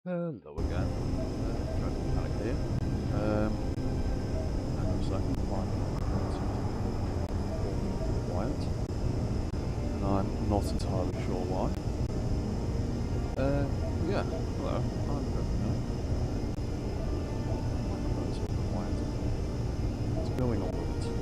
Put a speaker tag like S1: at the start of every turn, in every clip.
S1: Hello again. Panic here. Hang on a second. Quiet. And I'm not entirely sure why. Yeah. Hello. I'm good now. That's quiet. What's going on with it?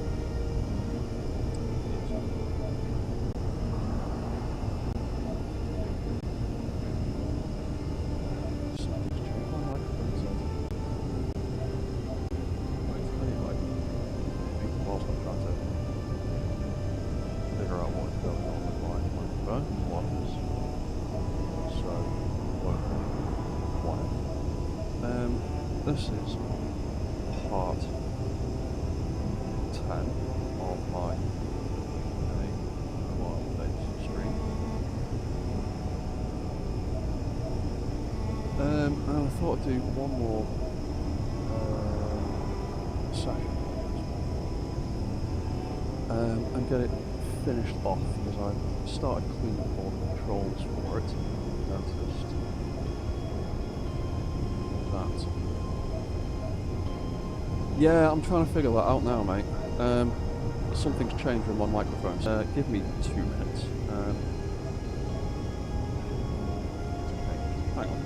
S1: This is part 10 of my wild-based stream. And I thought I'd do one more session and get it finished off, because I started cleaning up all the controls for it. Noticed that. Yeah, I'm trying to figure that out now, mate. Something's changed with my microphone. Give me 2 minutes. Hang on.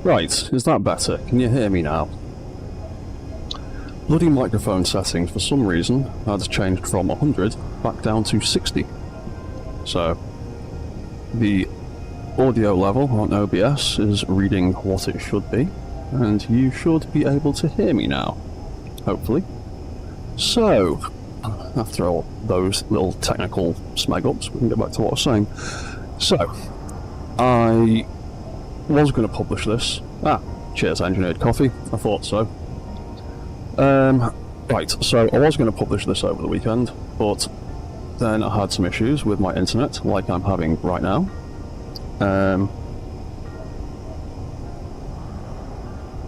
S1: Right, is that better? Can you hear me now? Bloody microphone settings, for some reason, had changed from 100 back down to 60. So, the audio level on OBS is reading what it should be, and you should be able to hear me now, hopefully. So, after all those little technical smeg-ups, we can get back to what I was saying. So, I was going to publish this. Cheers, Engineered Coffee. I thought so. Right, so I was going to publish this over the weekend, but then I had some issues with my internet, like I'm having right now.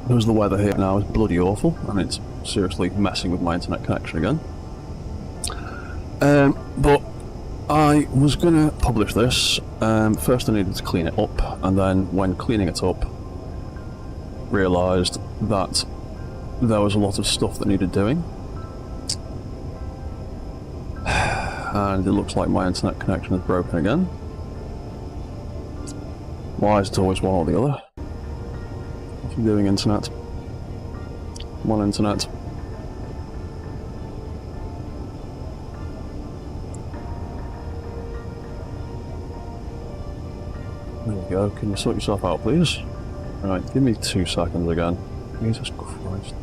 S1: Because the weather here now is bloody awful, and it's seriously messing with my internet connection again. But I was going to publish this. First I needed to clean it up, and then when cleaning it up, realised that there was a lot of stuff that needed doing. And it looks like my internet connection is broken again. Why is it always one or the other? What are you doing, internet? Come on, internet. There you go, can you sort yourself out, please? Right, give me 2 seconds again. Jesus Christ.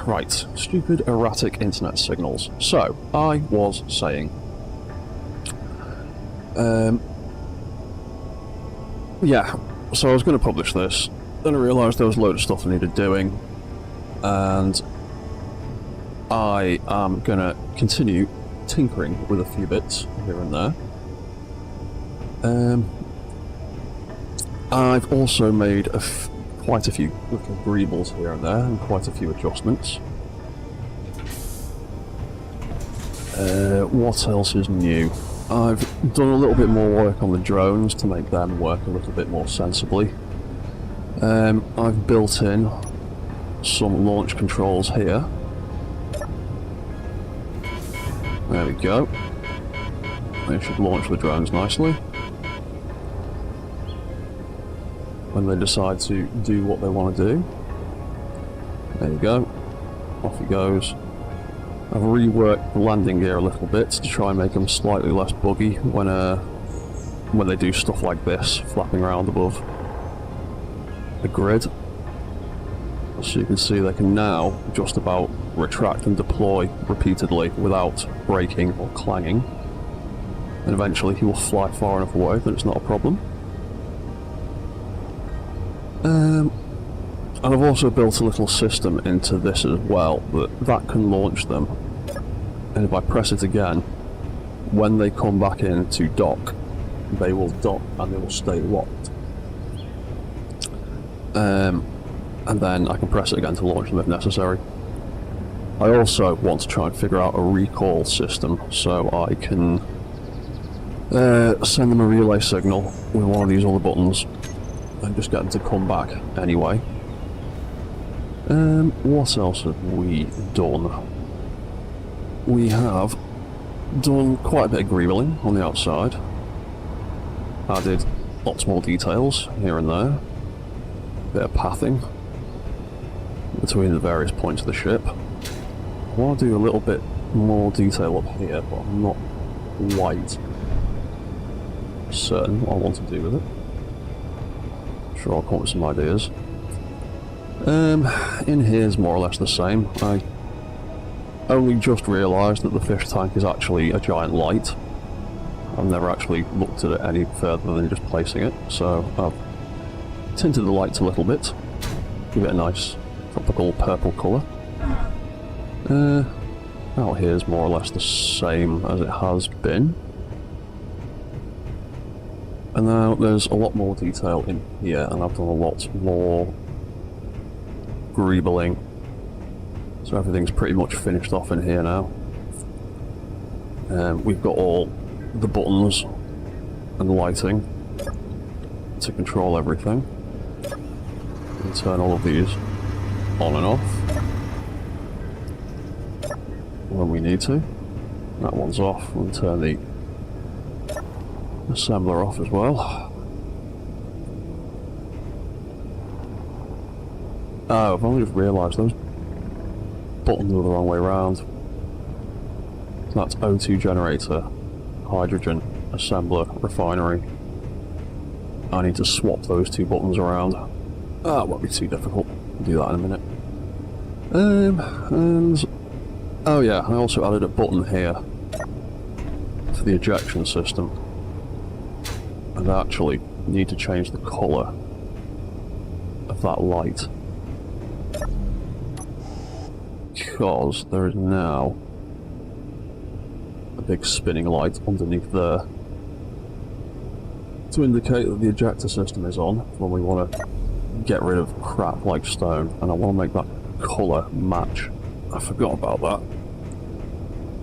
S1: Right, stupid erratic internet signals. So, I was saying... yeah, so I was going to publish this, then I realised there was a load of stuff I needed doing, and I am going to continue tinkering with a few bits here and there. I've also made quite a few little greebles here and there, and quite a few adjustments. What else is new? I've done a little bit more work on the drones to make them work a little bit more sensibly. I've built in some launch controls here. There we go. They should launch the drones nicely when they decide to do what they want to do. There you go. Off he goes. I've reworked the landing gear a little bit to try and make them slightly less buggy when they do stuff like this, flapping around above the grid. So you can see they can now just about retract and deploy repeatedly without braking or clanging. And eventually he will fly far enough away that it's not a problem. And I've also built a little system into this as well that can launch them. And if I press it again, when they come back in to dock, they will dock and they will stay locked. And then I can press it again to launch them if necessary. I also want to try and figure out a recall system so I can send them a relay signal with one of these other buttons and just get them to come back anyway. What else have we done? We have done quite a bit of greebling on the outside. Added lots more details here and there. Bit of pathing between the various points of the ship. I want to do a little bit more detail up here, but I'm not quite certain what I want to do with it. Sure, I'll come up with some ideas. In here is more or less the same. I only just realised that the fish tank is actually a giant light. I've never actually looked at it any further than just placing it, so I've tinted the lights a little bit, give it a nice tropical purple colour. Out here is more or less the same as it has been. And now there's a lot more detail in here, and I've done a lot more greebling. So everything's pretty much finished off in here now. We've got all the buttons and lighting to control everything. We can turn all of these on and off when we need to. That one's off. We'll turn the assembler off as well. Oh, I've only just realised those buttons are the wrong way around. That's O2 generator, hydrogen, assembler, refinery. I need to swap those two buttons around. Ah, it won't be too difficult. I'll do that in a minute. And oh yeah, I also added a button here for the ejection system. And I actually need to change the colour of that light, because there is now a big spinning light underneath there to indicate that the ejector system is on when we want to get rid of crap like stone, and I want to make that colour match. I forgot about that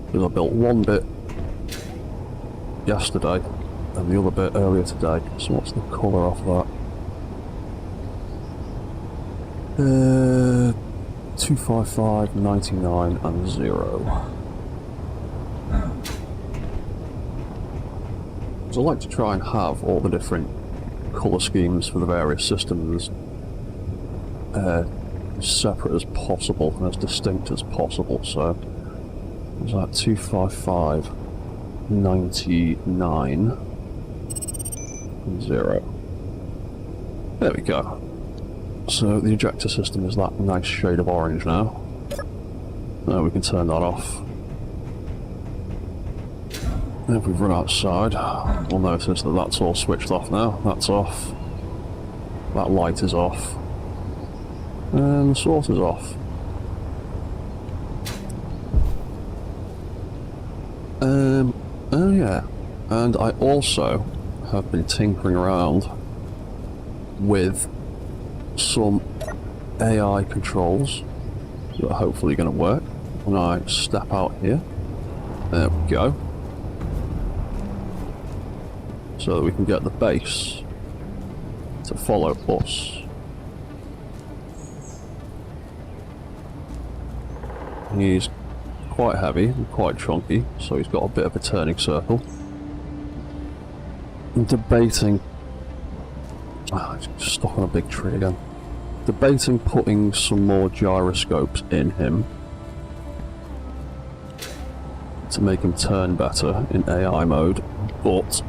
S1: because I built one bit yesterday and the other bit earlier today. So what's the colour off that? 255, 99 and 0. So I like to try and have all the different colour schemes for the various systems as separate as possible and as distinct as possible. So was that 255, 99 and 0. There we go. So the ejector system is that nice shade of orange now. Now we can turn that off. And if we run outside, we'll notice that that's all switched off now. That's off. That light is off. And the source is off. Oh yeah. And I also have been tinkering around with some AI controls that are hopefully going to work when I step out here. There we go. so that we can get the base to follow us. He's quite heavy and quite chunky, so he's got a bit of a turning circle. I'm debating... he's stuck on a big tree again. Debating putting some more gyroscopes in him to make him turn better in AI mode, but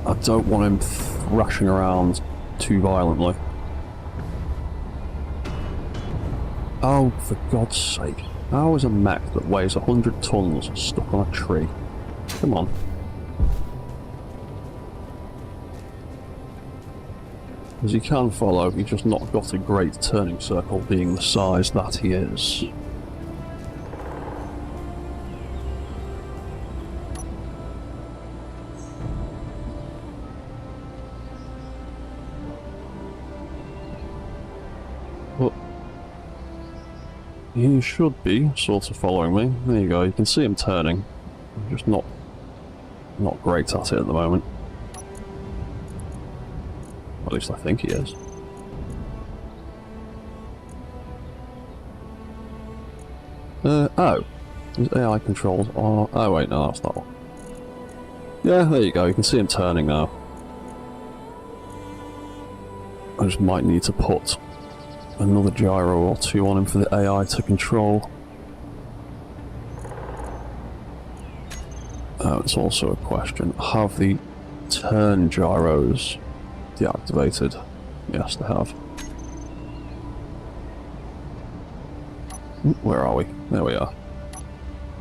S1: I don't want him thrashing around too violently. Oh, for God's sake. How is a mech that weighs 100 tons stuck on a tree? Come on. As he can follow, he's just not got a great turning circle being the size that he is. But he should be sort of following me. There you go, you can see him turning. I'm just not great at it at the moment. At least I think he is. Oh. His AI controls are... Oh wait, no, that's not one. Yeah, there you go, you can see him turning now. I just might need to put another gyro or two on him for the AI to control. It's also a question. Have the turn gyros deactivated? Yes, they have. Where are we? There we are.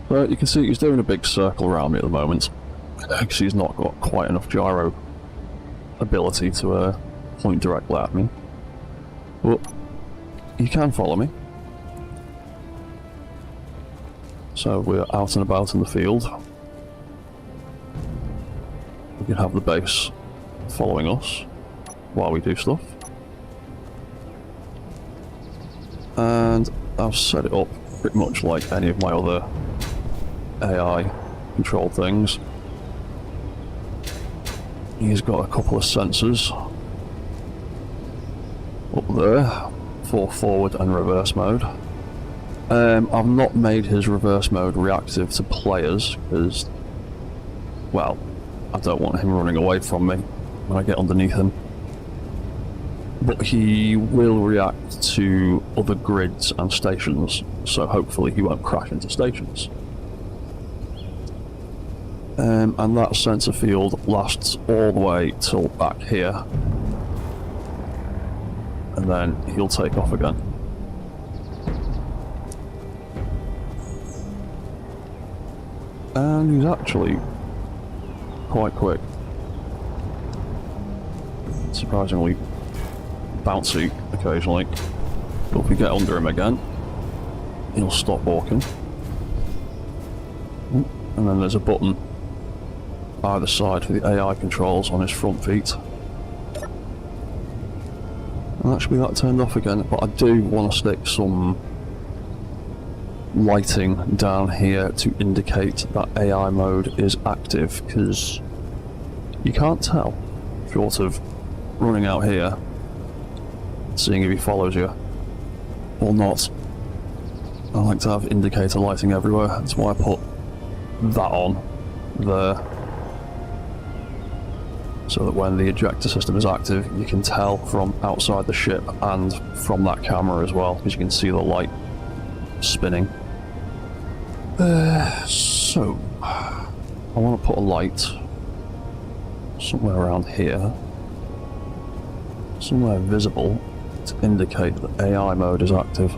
S1: Well, you can see he's doing a big circle around me at the moment. Because he's not got quite enough gyro ability to point directly at me. But he can follow me. So we're out and about in the field. We can have the base following us while we do stuff. And I've set it up pretty much like any of my other AI controlled things. He's got a couple of sensors up there for forward and reverse mode. I've not made his reverse mode reactive to players because, well, I don't want him running away from me when I get underneath him. But he will react to other grids and stations, so hopefully he won't crash into stations. And that sensor field lasts all the way till back here. And then he'll take off again. And he's actually quite quick. Surprisingly bouncy occasionally. But if we get under him again, he'll stop walking. And then there's a button either side for the AI controls on his front feet. And that should be that turned off again, but I do want to stick some lighting down here to indicate that AI mode is active, because you can't tell short of running out here, seeing if he follows you or not. I like to have indicator lighting everywhere, that's why I put that on there, so that when the ejector system is active you can tell from outside the ship and from that camera as well, because you can see the light spinning. So I want to put a light somewhere around here, somewhere visible, to indicate that AI mode is active.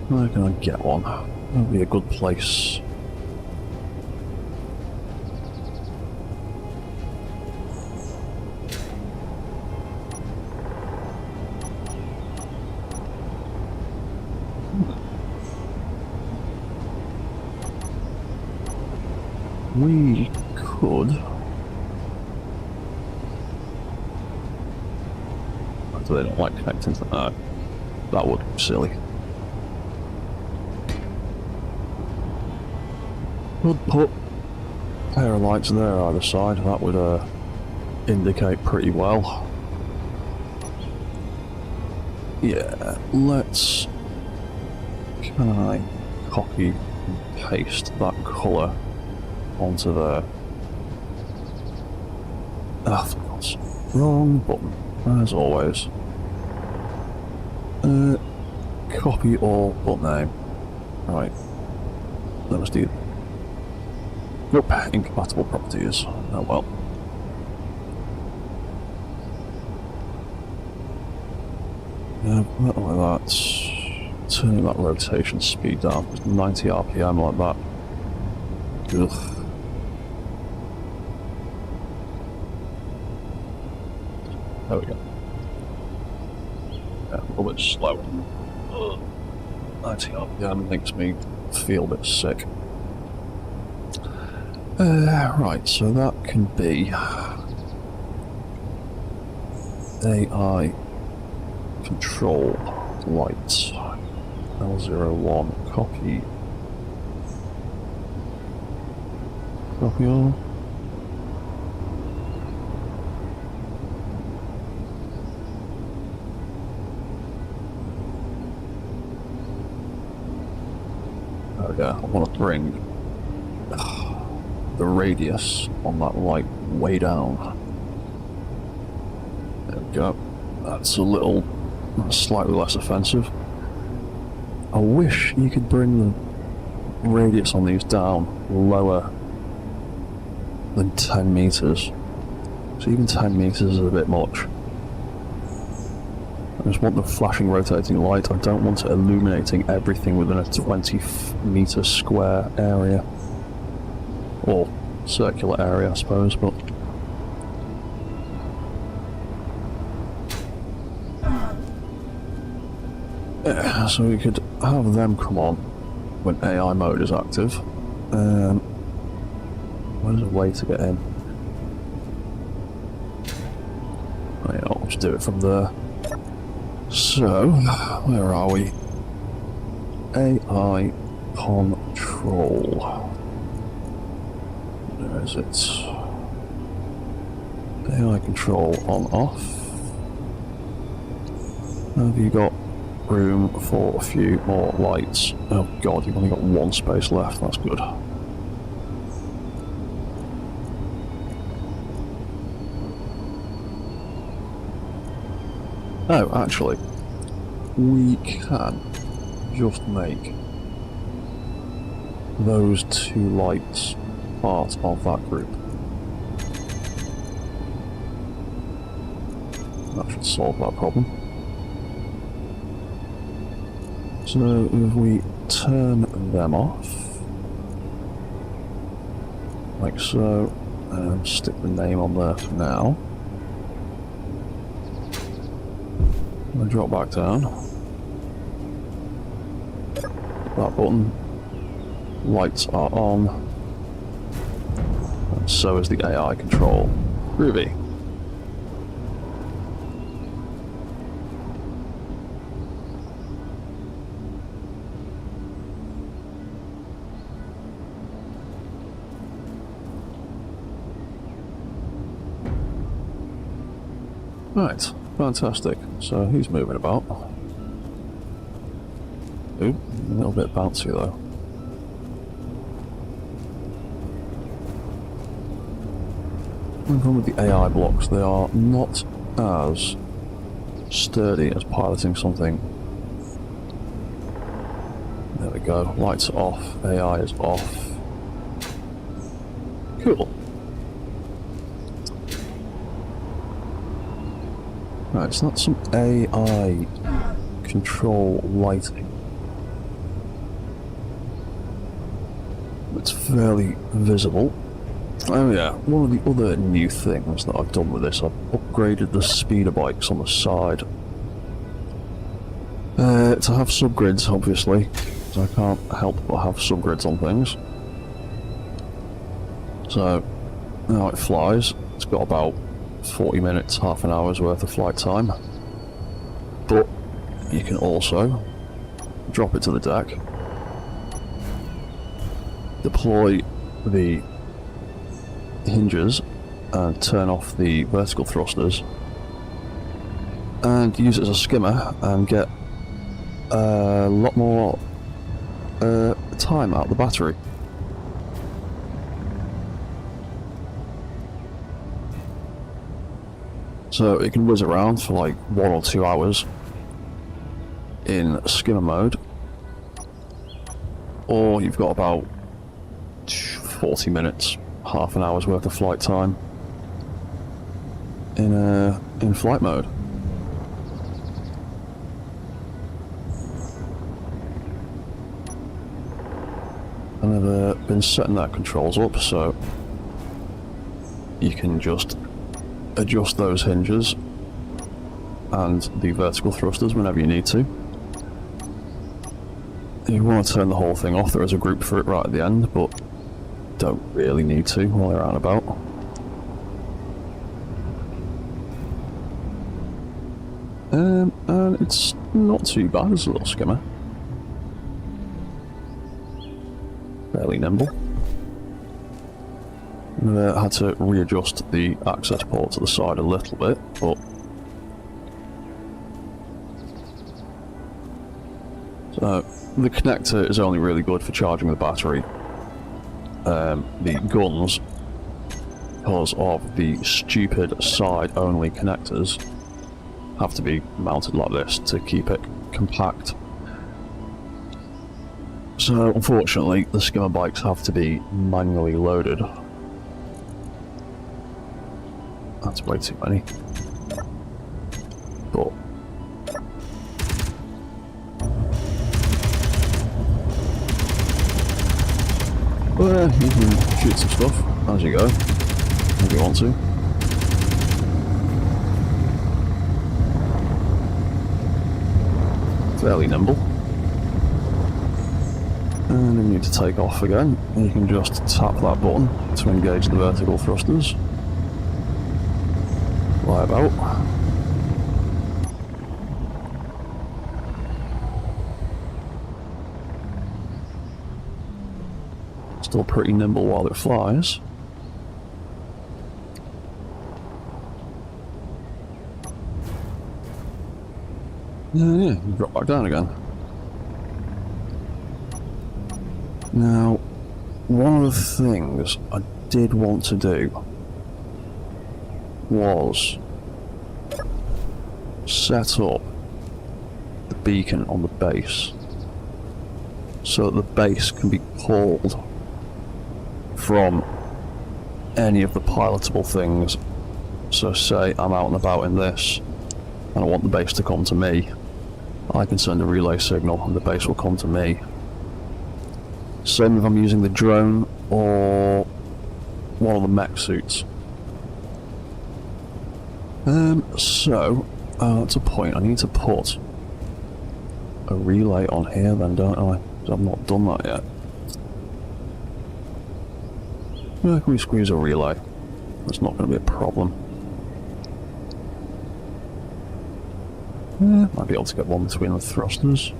S1: Where can I get one? That would be a good place. We could... I Do they not like connecting to that? That would be silly. Could put a pair of lights there either side, that would indicate pretty well. Yeah, let's... Can I copy and paste that colour onto there? Ah, for God's sake. Wrong button, as always. Copy all but name. Right. Let's do... Nope, incompatible properties. Oh well. Yeah, like that. Turning that rotation speed down. 90 RPM like that. Ugh. There we go. Yeah, a little bit slower. 90 RPM makes me feel a bit sick. Right, so that can be AI control lights. L01 copy. Copy all. Oh yeah, I want to bring the radius on that light way down. There we go. That's a little slightly less offensive. I wish you could bring the radius on these down lower than 10 meters. So even 10 meters is a bit much. I just want the flashing rotating light. I don't want it illuminating everything within a 20 meter square area. Or circular area, I suppose, but... Yeah, so we could have them come on when AI mode is active. Where's a way to get in? Oh, yeah, I'll just do it from there. So, where are we? AI control. Where is it? AI control on off. Have you got room for a few more lights? Oh god, you've only got one space left, that's good. Oh, actually, we can just make those two lights part of that group. That should solve that problem. So if we turn them off, like so, and stick the name on there for now. I'm gonna drop back down. That button. Lights are on. And so is the AI control. Groovy. Right, fantastic. So he's moving about. Ooh, a little bit bouncy though. The problem with the AI blocks, they are not as sturdy as piloting something. There we go, lights are off, AI is off. Cool. Right, so that's some AI control lighting. It's fairly visible. Oh yeah, one of the other new things that I've done with this, I've upgraded the speeder bikes on the side. To have subgrids, obviously, because I can't help but have subgrids on things. So, now it flies, it's got about 40 minutes, half an hour's worth of flight time. But you can also drop it to the deck, deploy the hinges and turn off the vertical thrusters, and use it as a skimmer and get a lot more time out of the battery. So it can whiz around for like 1 or 2 hours in skimmer mode, or you've got about 40 minutes, half an hour's worth of flight time in flight mode. And I've been setting that controls up so you can just adjust those hinges and the vertical thrusters whenever you need to. You want to turn the whole thing off. There is a group for it right at the end, but don't really need to while you're out and about. And it's not too bad as a little skimmer. Fairly nimble. I had to readjust the access port to the side a little bit, but so the connector is only really good for charging the battery. The guns, because of the stupid side-only connectors, have to be mounted like this to keep it compact. So unfortunately, the skimmer bikes have to be manually loaded. That's way too many. But well, you can shoot some stuff as you go, if you want to. Fairly nimble. And then you need to take off again. And you can just tap that button to engage the vertical thrusters. Lie about. Still pretty nimble while it flies. Yeah, you drop back down again. Now, one of the things I did want to do was set up the beacon on the base so that the base can be pulled from any of the pilotable things. So say I'm out and about in this and I want the base to come to me, I can send a relay signal and the base will come to me. Same if I'm using the drone or one of the mech suits. So that's a point. I need to put a relay on here then, don't I? I've not done that yet. Where can we squeeze a relay? That's not going to be a problem. Might be able to get one between the thrusters.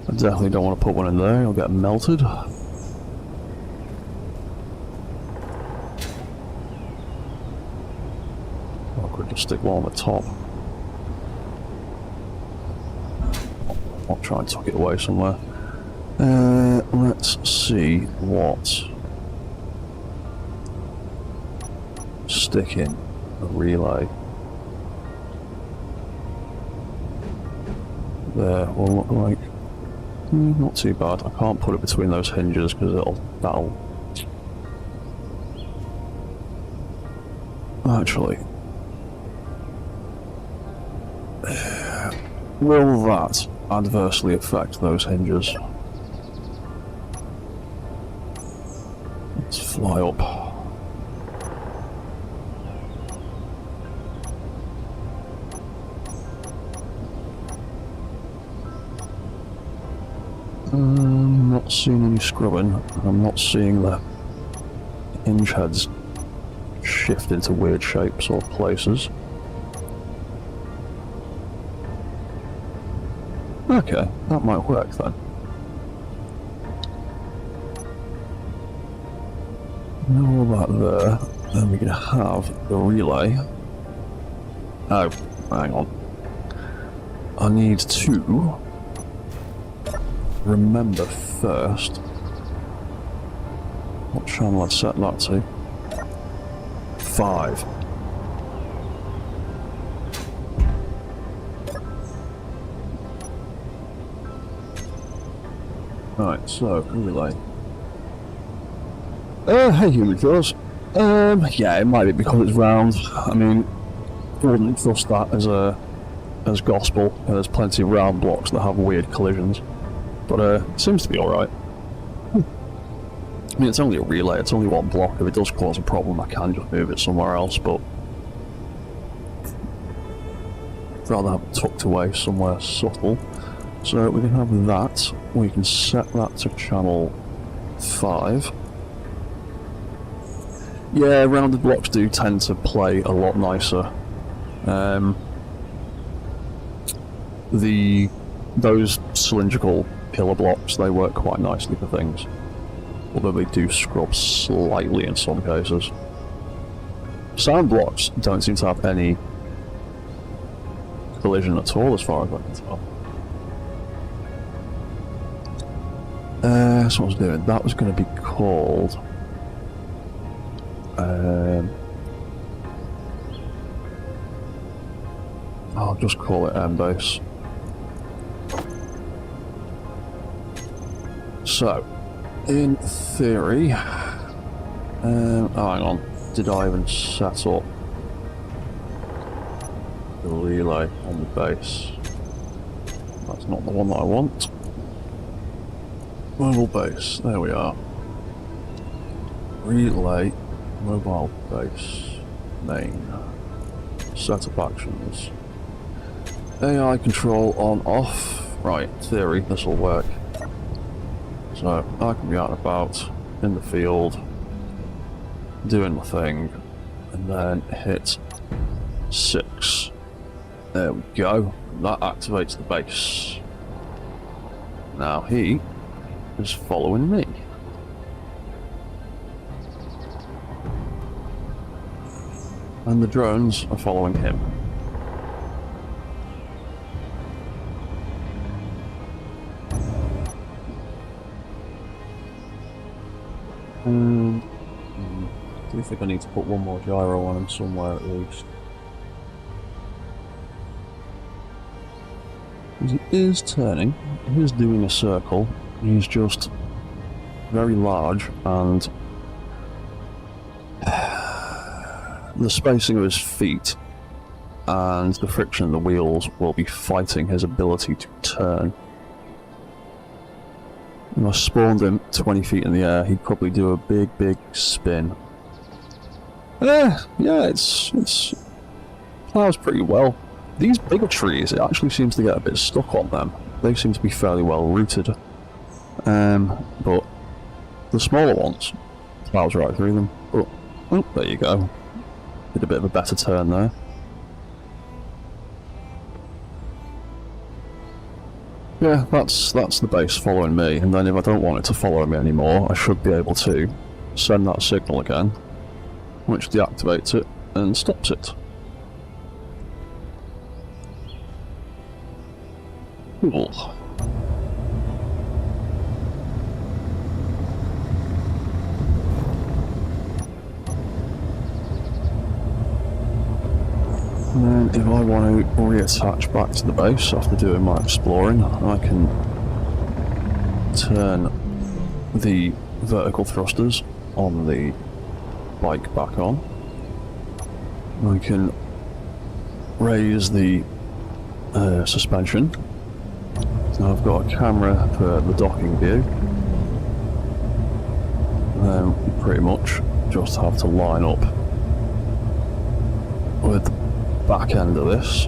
S1: I definitely don't want to put one in there, it'll get melted. I could just stick one on the top. I'll try and tuck it away somewhere. Let's see what stick in a relay. There will look like not too bad. I can't put it between those hinges because that'll actually. Will that adversely affect those hinges? Let's fly up. I'm not seeing any scrubbing. I'm not seeing the hinge heads shift into weird shapes or places. Okay, that might work then. Now all that there, then we're going to have the relay. Oh, hang on. I need to remember first what channel I've set that to. 5. Right, so, relay. Hey, human viewers. Yeah, it might be because it's round. I mean, I wouldn't trust that as gospel. There's plenty of round blocks that have weird collisions. But, it seems to be alright. I mean, it's only a relay, it's only one block. If it does cause a problem, I can just move it somewhere else, but I'd rather have it tucked away somewhere subtle. So we can have that. We can set that to channel 5. Yeah, rounded blocks do tend to play a lot nicer. Those cylindrical pillar blocks, they work quite nicely for things. Although they do scrub slightly in some cases. Sound blocks don't seem to have any collision at all as far as I can tell. So what was doing? That was going to be called... I'll just call it M-base. So, in theory... oh, hang on. Did I even set up the relay on the base? That's not the one that I want. Mobile base, there we are. Relay, mobile base, main. Setup actions. AI control on off. Right, theory, this will work. So, I can be out and about, in the field, doing my thing, and then hit 6. There we go. That activates the base. Now he is following me. And the drones are following him. And I do think I need to put one more gyro on him somewhere at least. Because he is turning, he is doing a circle, he's just very large, and the spacing of his feet and the friction of the wheels will be fighting his ability to turn. If I spawned him 20 feet in the air, he'd probably do a big spin. Yeah, it's plows pretty well. These bigger trees, it actually seems to get a bit stuck on them. They seem to be fairly well rooted. But the smaller ones, plows right through them. But, oh, there you go. Did a bit of a better turn there. Yeah, that's the base following me, and then if I don't want it to follow me anymore, I should be able to send that signal again, which deactivates it and stops it. Cool. And then if I want to reattach back to the base after doing my exploring, I can turn the vertical thrusters on the bike back on. I can raise the suspension. So I've got a camera for the docking view. And then we pretty much just have to line up with the back end of this.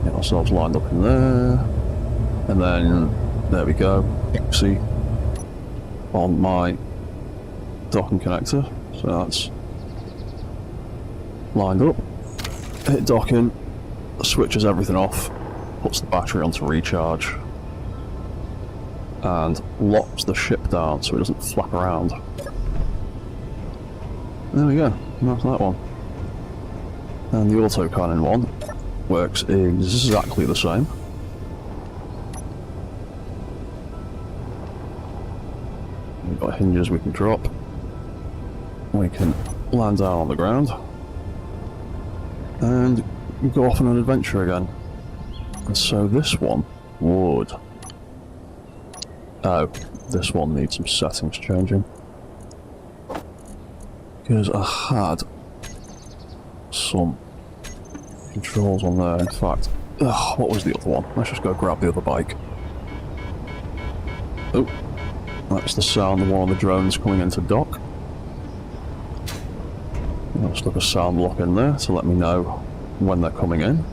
S1: Get ourselves lined up in there. And then, there we go. See, on my docking connector. So that's lined up. Hit docking, switches everything off. puts the battery onto recharge and locks the ship down so it doesn't flap around. There we go, that's that one. And the autocannon one works exactly the same. We've got hinges we can drop. We can land down on the ground. And go off on an adventure again. And so this one would... Oh, this one needs some settings changing. Because I had some controls on there. In fact, what was the other one? Let's just go grab the other bike. Oh, that's the sound of one of the drones coming into dock. I'll stick a sound lock in there to let me know when they're coming in.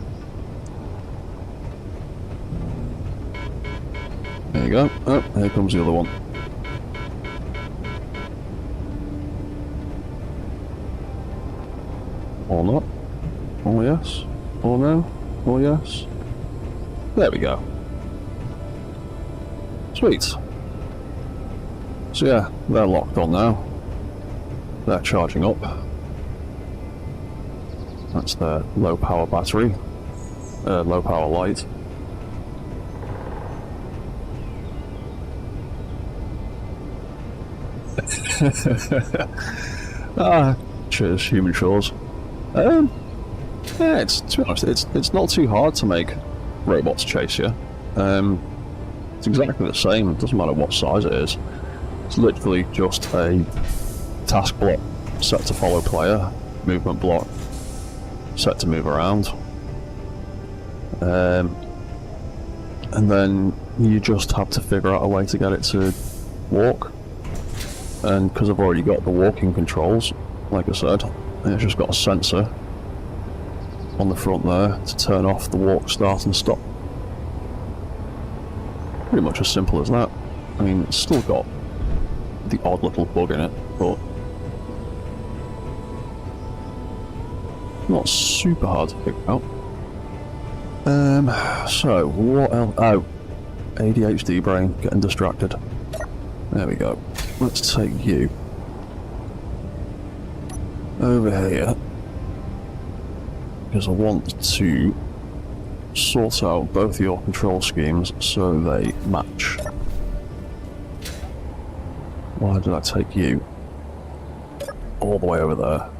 S1: There you go. Oh, here comes the other one. Or not. Or yes. Or no. Or yes. There we go. Sweet. So yeah, they're locked on now. They're charging up. That's their low power battery. Low power light. Cheers, human shores. Yeah, to be honest, it's not too hard to make robots chase you. It's exactly the same. It doesn't matter what size it is. It's literally just a task block set to follow player, movement block set to move around, and then you just have to figure out a way to get it to walk. And because I've already got the walking controls, like I said, it's just got a sensor on the front there to turn off the walk, start and stop. Pretty much as simple as that. I mean, it's still got the odd little bug in it, but not super hard to figure out. So, what else? Oh, ADHD brain, getting distracted. There we go. Let's take you over here, because I want to sort out both your control schemes so they match. Why did I take you all the way over there?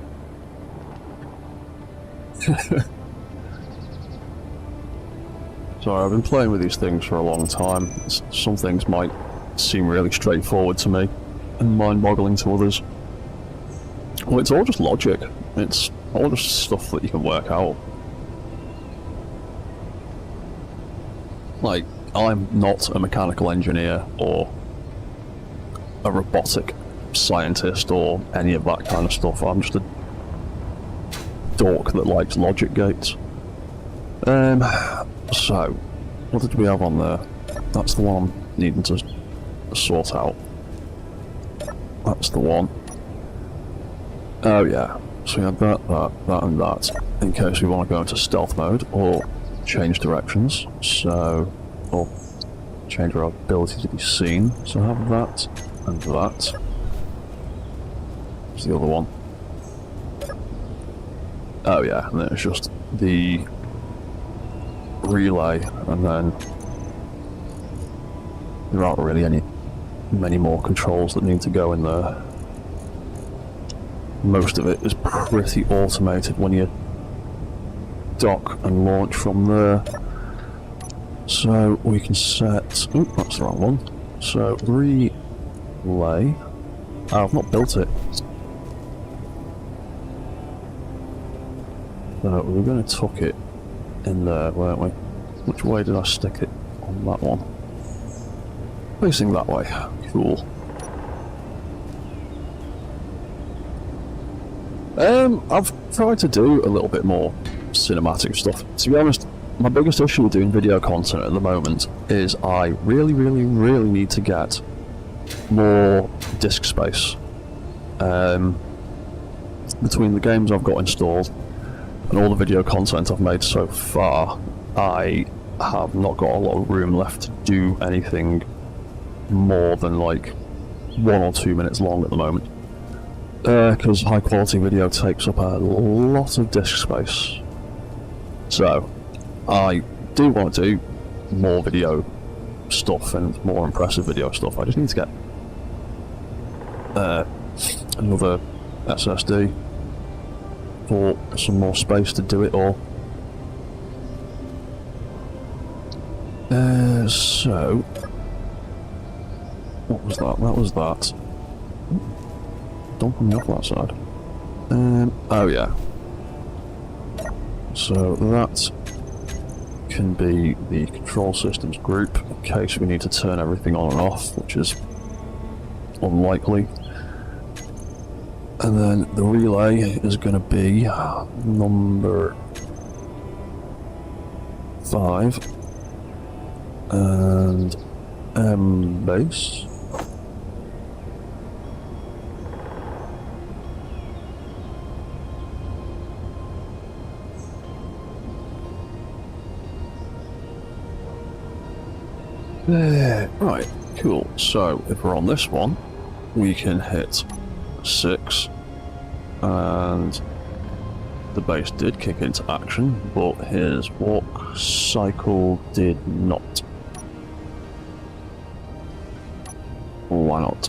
S1: Sorry, I've been playing with these things for a long time. Some things might seem really straightforward to me and mind-boggling to others. Well, it's all just logic. It's all just stuff that you can work out. Like, I'm not a mechanical engineer or a robotic scientist or any of that kind of stuff. I'm just a dork that likes logic gates. So, what did we have on there? That's the one I'm needing to sort out. That's the one. Oh yeah, so we had that, and that, in case we want to go into stealth mode or change directions, so, or change our ability to be seen. So have that, and that. What's the other one? Oh yeah, and then it's just the relay, and then there aren't really many more controls that need to go in there. Most of it is pretty automated when you dock and launch from there. So we can set... Oop, that's the wrong one. So relay... Oh, I've not built it. So we were going to tuck it in there, weren't we? Which way did I stick it on that one? Facing that way. Cool. I've tried to do a little bit more cinematic stuff. To be honest, my biggest issue with doing video content at the moment is I really need to get more disk space. Between the games I've got installed and all the video content I've made so far, I have not got a lot of room left to do anything more than like 1 or 2 minutes long at the moment. Because high quality video takes up a lot of disk space. So, I do want to do more video stuff and more impressive video stuff. I just need to get another SSD for some more space to do it all. So, what was that? That was that. Don't put me off that side. Oh yeah. So that can be the control systems group in case we need to turn everything on and off, which is unlikely. And then the relay is going to be number 5 and M base. Right, cool. So if we're on this one, we can hit 6, and the base did kick into action, but his walk cycle did not. Why not?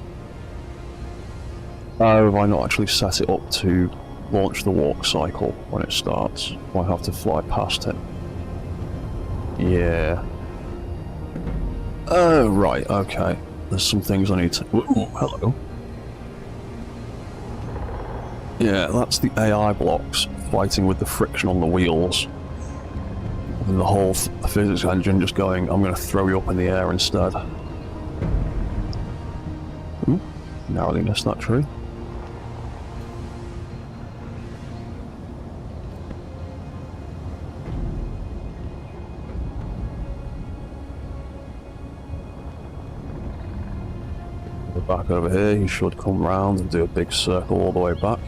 S1: Oh, have I not actually set it up to launch the walk cycle when it starts? I have to fly past it. Yeah. Oh, right, okay. There's some things I need to... Ooh, hello. Yeah, that's the AI blocks fighting with the friction on the wheels. And the whole physics engine just going, I'm going to throw you up in the air instead. Ooh, narrowly missed that tree. Back over here, you should come round and do a big circle all the way back.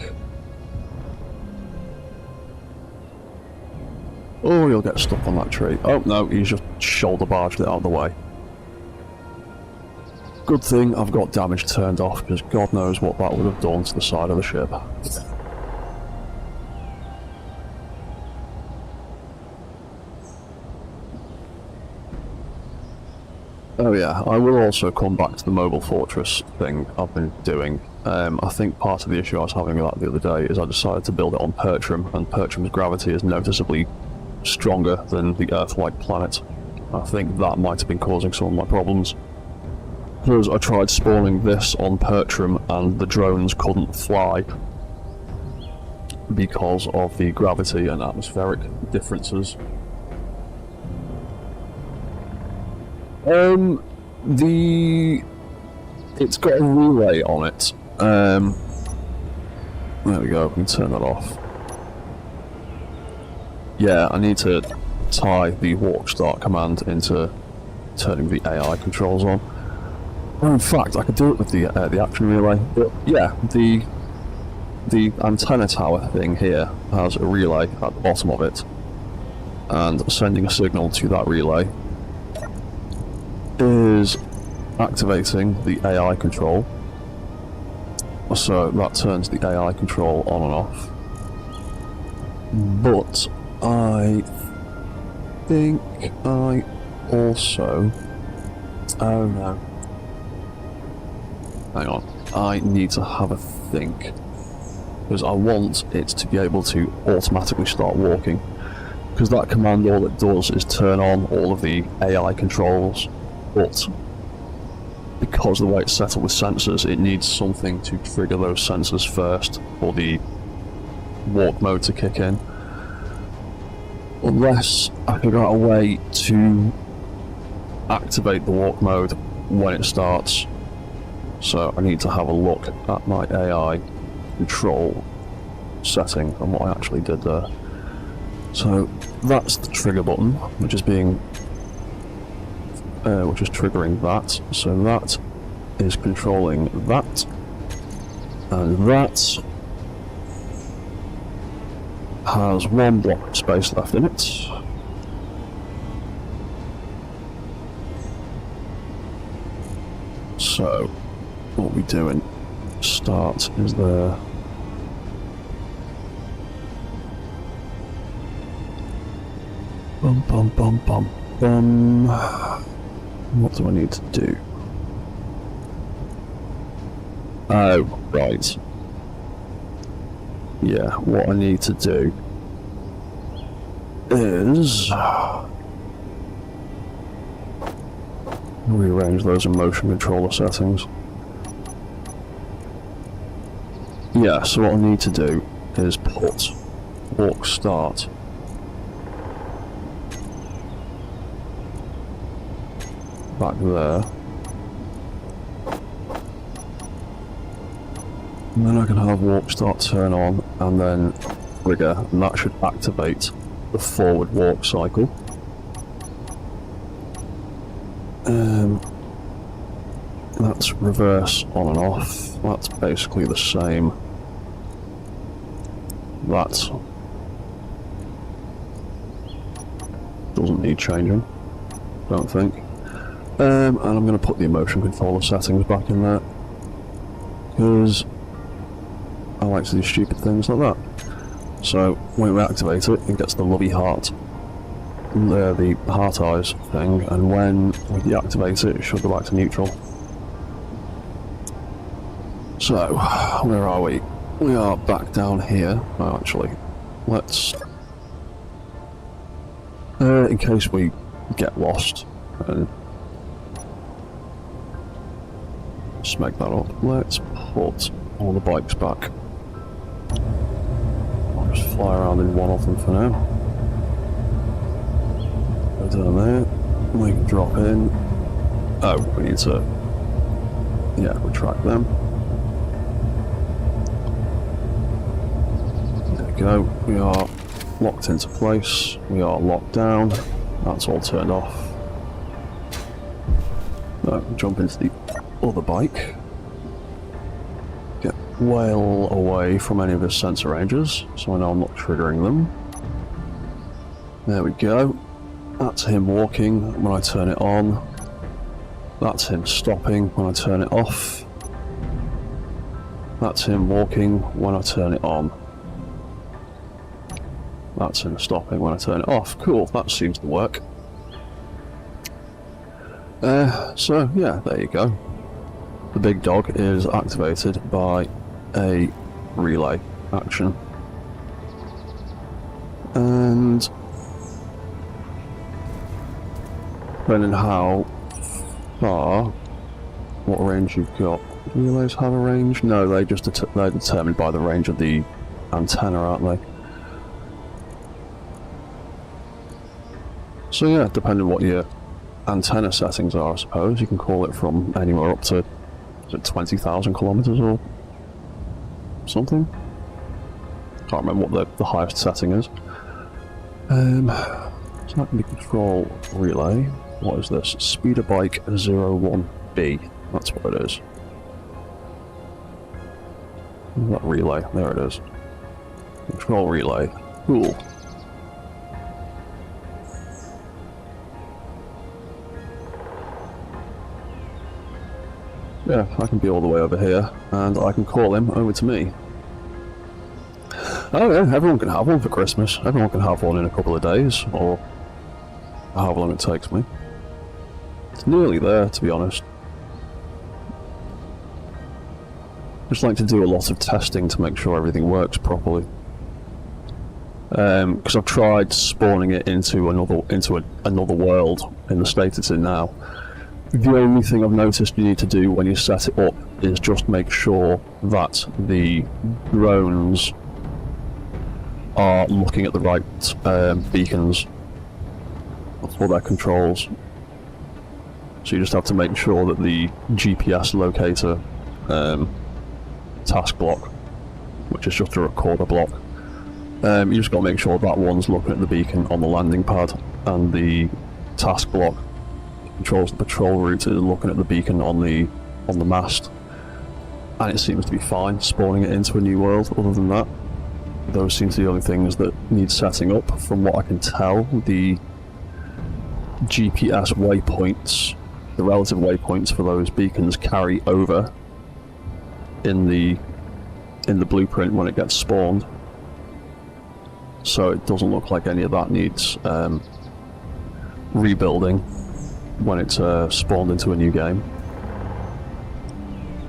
S1: Oh, you'll get stuck on that tree. Oh no, he's just shoulder barged it out of the way. Good thing I've got damage turned off, because God knows what that would have done to the side of the ship. Oh yeah, I will also come back to the mobile fortress thing I've been doing. I think part of the issue I was having with that the other day is I decided to build it on Pertram, and Pertram's gravity is noticeably stronger than the Earth-like planet. I think that might have been causing some of my problems. Because I tried spawning this on Pertram and the drones couldn't fly because of the gravity and atmospheric differences. It's got a relay on it. There we go, we can turn that off. Yeah, I need to tie the walk start command into turning the AI controls on. Well, in fact, I could do it with the action relay. But yeah, the antenna tower thing here has a relay at the bottom of it, and sending a signal to that relay is activating the AI control. So that turns the AI control on and off. But I think I also... Oh no. Hang on. I need to have a think. Because I want it to be able to automatically start walking. Because that command, all it does is turn on all of the AI controls. But because the way it's set up with sensors, it needs something to trigger those sensors first for the walk mode to kick in. Unless I figure out a way to activate the walk mode when it starts. So I need to have a look at my AI control setting and what I actually did there. So that's the trigger button, which is triggering that. So that is controlling that, and that has one block of space left in it. So, what we doing? Start is there. Bum bum bum bum bum. What do I need to do? Oh, right. Yeah, what I need to do is rearrange those in motion controller settings. Yeah, so what I need to do is put walk start back there. And then I can have walk start turn on and then trigger, and that should activate the forward walk cycle. That's reverse on and off. That's basically the same. That doesn't need changing, don't think. And I'm going to put the motion controller settings back in there because I like to do stupid things like that. So when we activate it, it gets the lovely heart, the heart eyes thing, and when we deactivate it, it should go back to neutral. So, where are we? We are back down here. Oh, actually, let's, in case we get lost, just make that up. Let's put all the bikes back. I'll just fly around in one of them for now. Go down there. We can drop in. Oh, we need to, yeah, retract them. There we go. We are locked into place. We are locked down. That's all turned off. No, jump into the other bike. Get well away from any of his sensor ranges, so I know I'm not triggering them. There we go. That's him walking when I turn it on. That's him stopping when I turn it off. That's him walking when I turn it on. That's him stopping when I turn it off. Cool, that seems to work. So yeah, there you go. The big dog is activated by a relay action. And depending how far, what range you've got. Do relays have a range? No, they're determined by the range of the antenna, aren't they? So yeah, depending what your antenna settings are, I suppose, you can call it from anywhere up to 20,000 kilometers or something. Can't remember what the highest setting is. So that can be control relay. What is this? Speeder Bike 01B. That's what it is. That relay. There it is. Control relay. Cool. Yeah, I can be all the way over here, and I can call him over to me. Oh yeah, everyone can have one for Christmas. Everyone can have one in a couple of days, or however long it takes me. It's nearly there, to be honest. Just like to do a lot of testing to make sure everything works properly. Because I've tried spawning it into another world in the state it's in now. The only thing I've noticed you need to do when you set it up is just make sure that the drones are looking at the right beacons for their controls. So you just have to make sure that the GPS locator task block, which is just a recorder block, you just got to make sure that one's looking at the beacon on the landing pad, and the task block controls the patrol route is looking at the beacon on the mast. And it seems to be fine spawning it into a new world. Other than that, those seem to be the only things that need setting up. From what I can tell, the GPS waypoints the relative waypoints for those beacons carry over in the blueprint when it gets spawned, so it doesn't look like any of that needs rebuilding when it's spawned into a new game.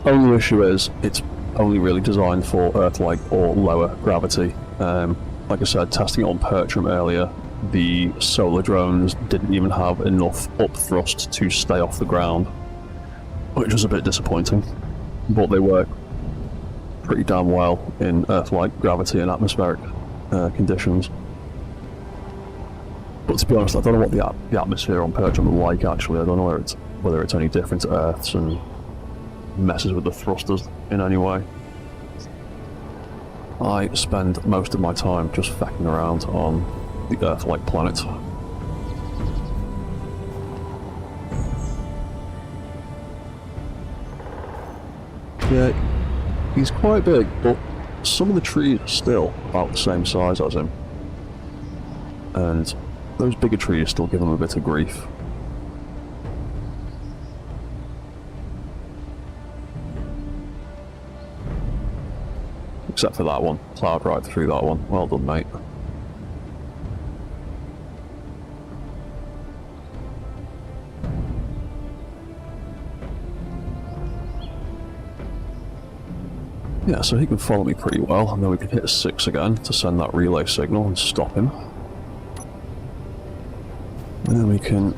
S1: Only issue is it's only really designed for Earth-like or lower gravity. Like I said, testing it on Pertram earlier, the solar drones didn't even have enough upthrust to stay off the ground, which was a bit disappointing, but they work pretty damn well in Earth-like gravity and atmospheric conditions. But to be honest, I don't know what the atmosphere on Pertram is like actually. I don't know whether it's any different to Earth's and messes with the thrusters in any way. I spend most of my time just fecking around on the Earth-like planet. Yeah, he's quite big, but some of the trees are still about the same size as him. And those bigger trees still give him a bit of grief. Except for that one. Plowed right through that one. Well done, mate. Yeah, so he can follow me pretty well, and then we can hit 6 again to send that relay signal and stop him. And then we can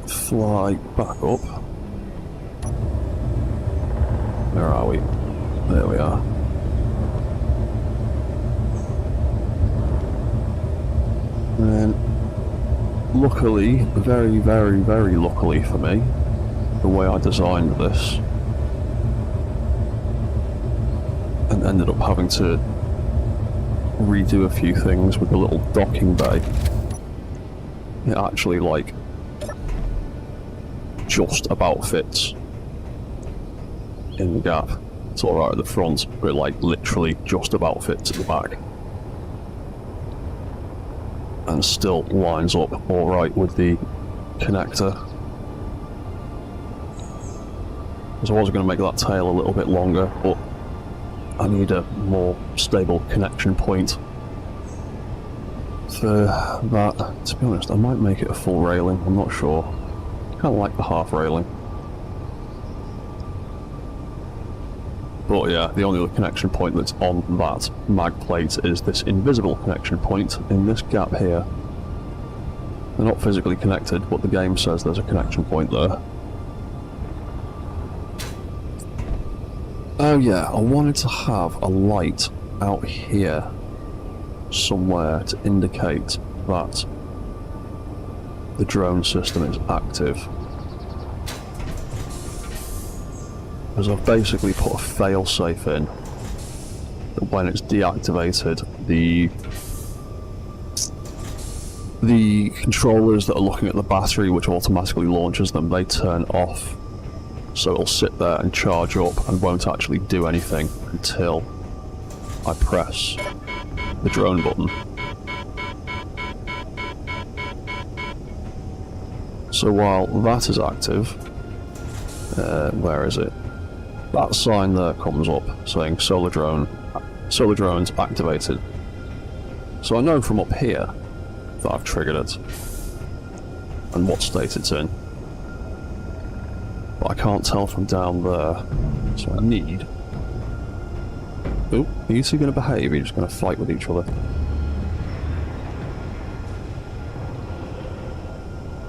S1: fly back up. Where are we? There we are. And then, luckily, very, very, very luckily for me, the way I designed this, and ended up having to redo a few things with the little docking bay. It actually, like, just about fits in the gap. It's alright at the front, but it, like, literally just about fits at the back. And still lines up alright with the connector. So I was going to make that tail a little bit longer, but I need a more stable connection point for that. To be honest, I might make it a full railing, I'm not sure. I kind of like the half railing. But yeah, the only other connection point that's on that mag plate is this invisible connection point in this gap here. They're not physically connected, but the game says there's a connection point there. Oh yeah, I wanted to have a light out here somewhere to indicate that the drone system is active. Because I've basically put a failsafe in that when it's deactivated, the controllers that are looking at the battery, which automatically launches them, they turn off. So it'll sit there and charge up and won't actually do anything until I press the drone button. So while that is active, where is it? That sign there comes up saying solar drones activated. So I know from up here that I've triggered it and what state it's in. But I can't tell from down there, so I need... Oh, are you two going to behave? Are you just going to fight with each other?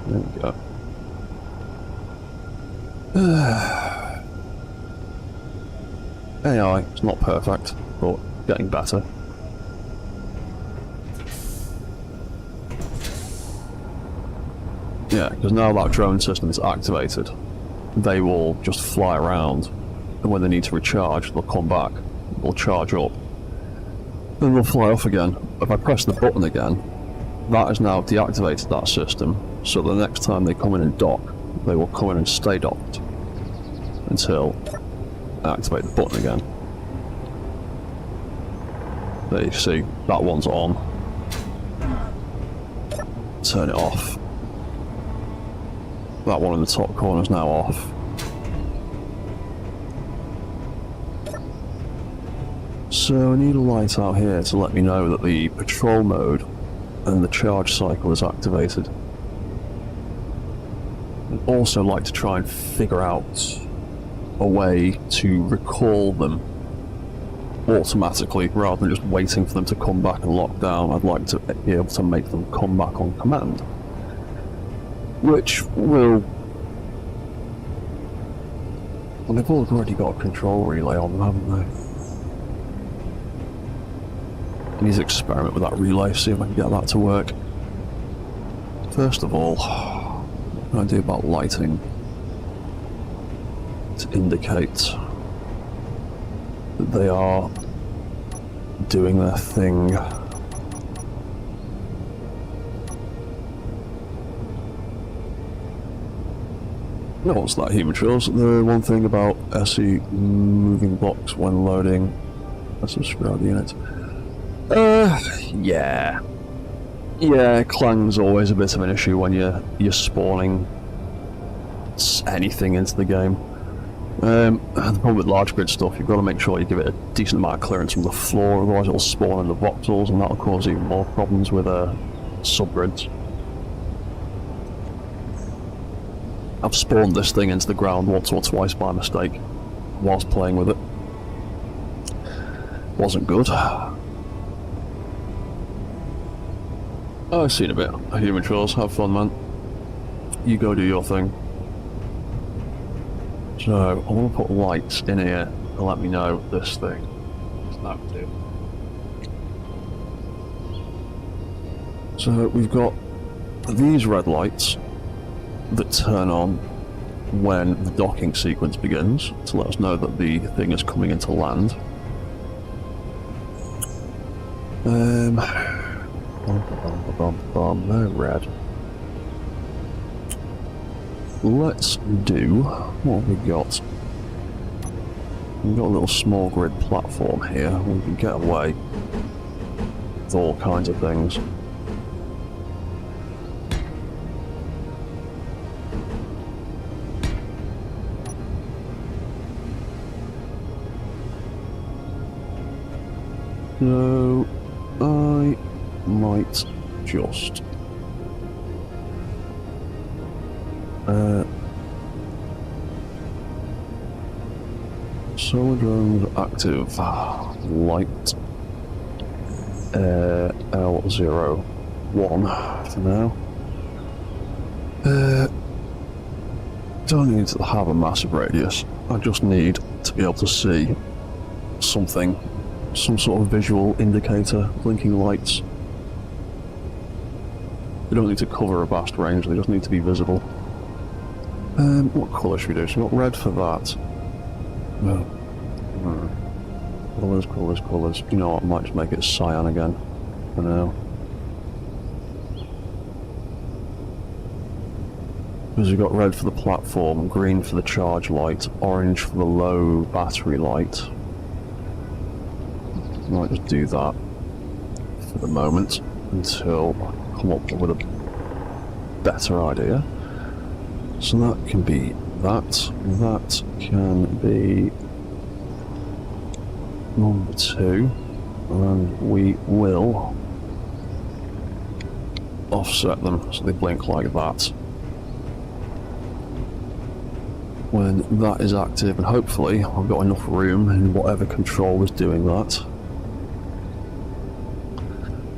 S1: There we go. AI, it's not perfect, but getting better. Yeah, because now that drone system is activated, they will just fly around, and when they need to recharge, they'll come back, they'll charge up, then they'll fly off again. If I press the button again, that has now deactivated that system, so the next time they come in and dock, they will come in and stay docked until I activate the button again. There you see, that one's on. Turn it off. That one in the top corner is now off. So I need a light out here to let me know that the patrol mode and the charge cycle is activated. I'd also like to try and figure out a way to recall them automatically rather than just waiting for them to come back and lock down. I'd like to be able to make them come back on command, which will... Well, they've already got a control relay on them, haven't they? I need to experiment with that relay, see if I can get that to work. First of all, what can I do about lighting to indicate that they are doing their thing? No, what's that, human trills? The one thing about SE moving blocks when loading. Let's subscribe the unit. Yeah. Yeah, clang's always a bit of an issue when you're spawning anything into the game. The problem with large grid stuff, you've got to make sure you give it a decent amount of clearance from the floor, otherwise it'll spawn in the voxels and that'll cause even more problems with subgrids. I've spawned this thing into the ground once or twice by mistake whilst playing with it. Wasn't good. Oh, I've seen a bit. Human trolls, have fun, man. You go do your thing. So, I want to put lights in here to let me know this thing. What's that do? So, we've got these red lights that turn on when the docking sequence begins to let us know that the thing is coming into land. They're red. Let's do what have we got? We've got a little small grid platform here. We can get away with all kinds of things. So I might just solar drones active light L01 for now. Don't need to have a massive radius, I just need to be able to see something, some sort of visual indicator, blinking lights. They don't need to cover a vast range, they just need to be visible. What colour should we do? So we've got red for that. No. Colours. You know what, I might just make it cyan again for now. Because we've got red for the platform, green for the charge light, orange for the low battery light. I might just do that for the moment until I come up with a better idea. So that can be that. That can be number 2, and we will offset them so they blink like that. When that is active, and hopefully I've got enough room in whatever control is doing that.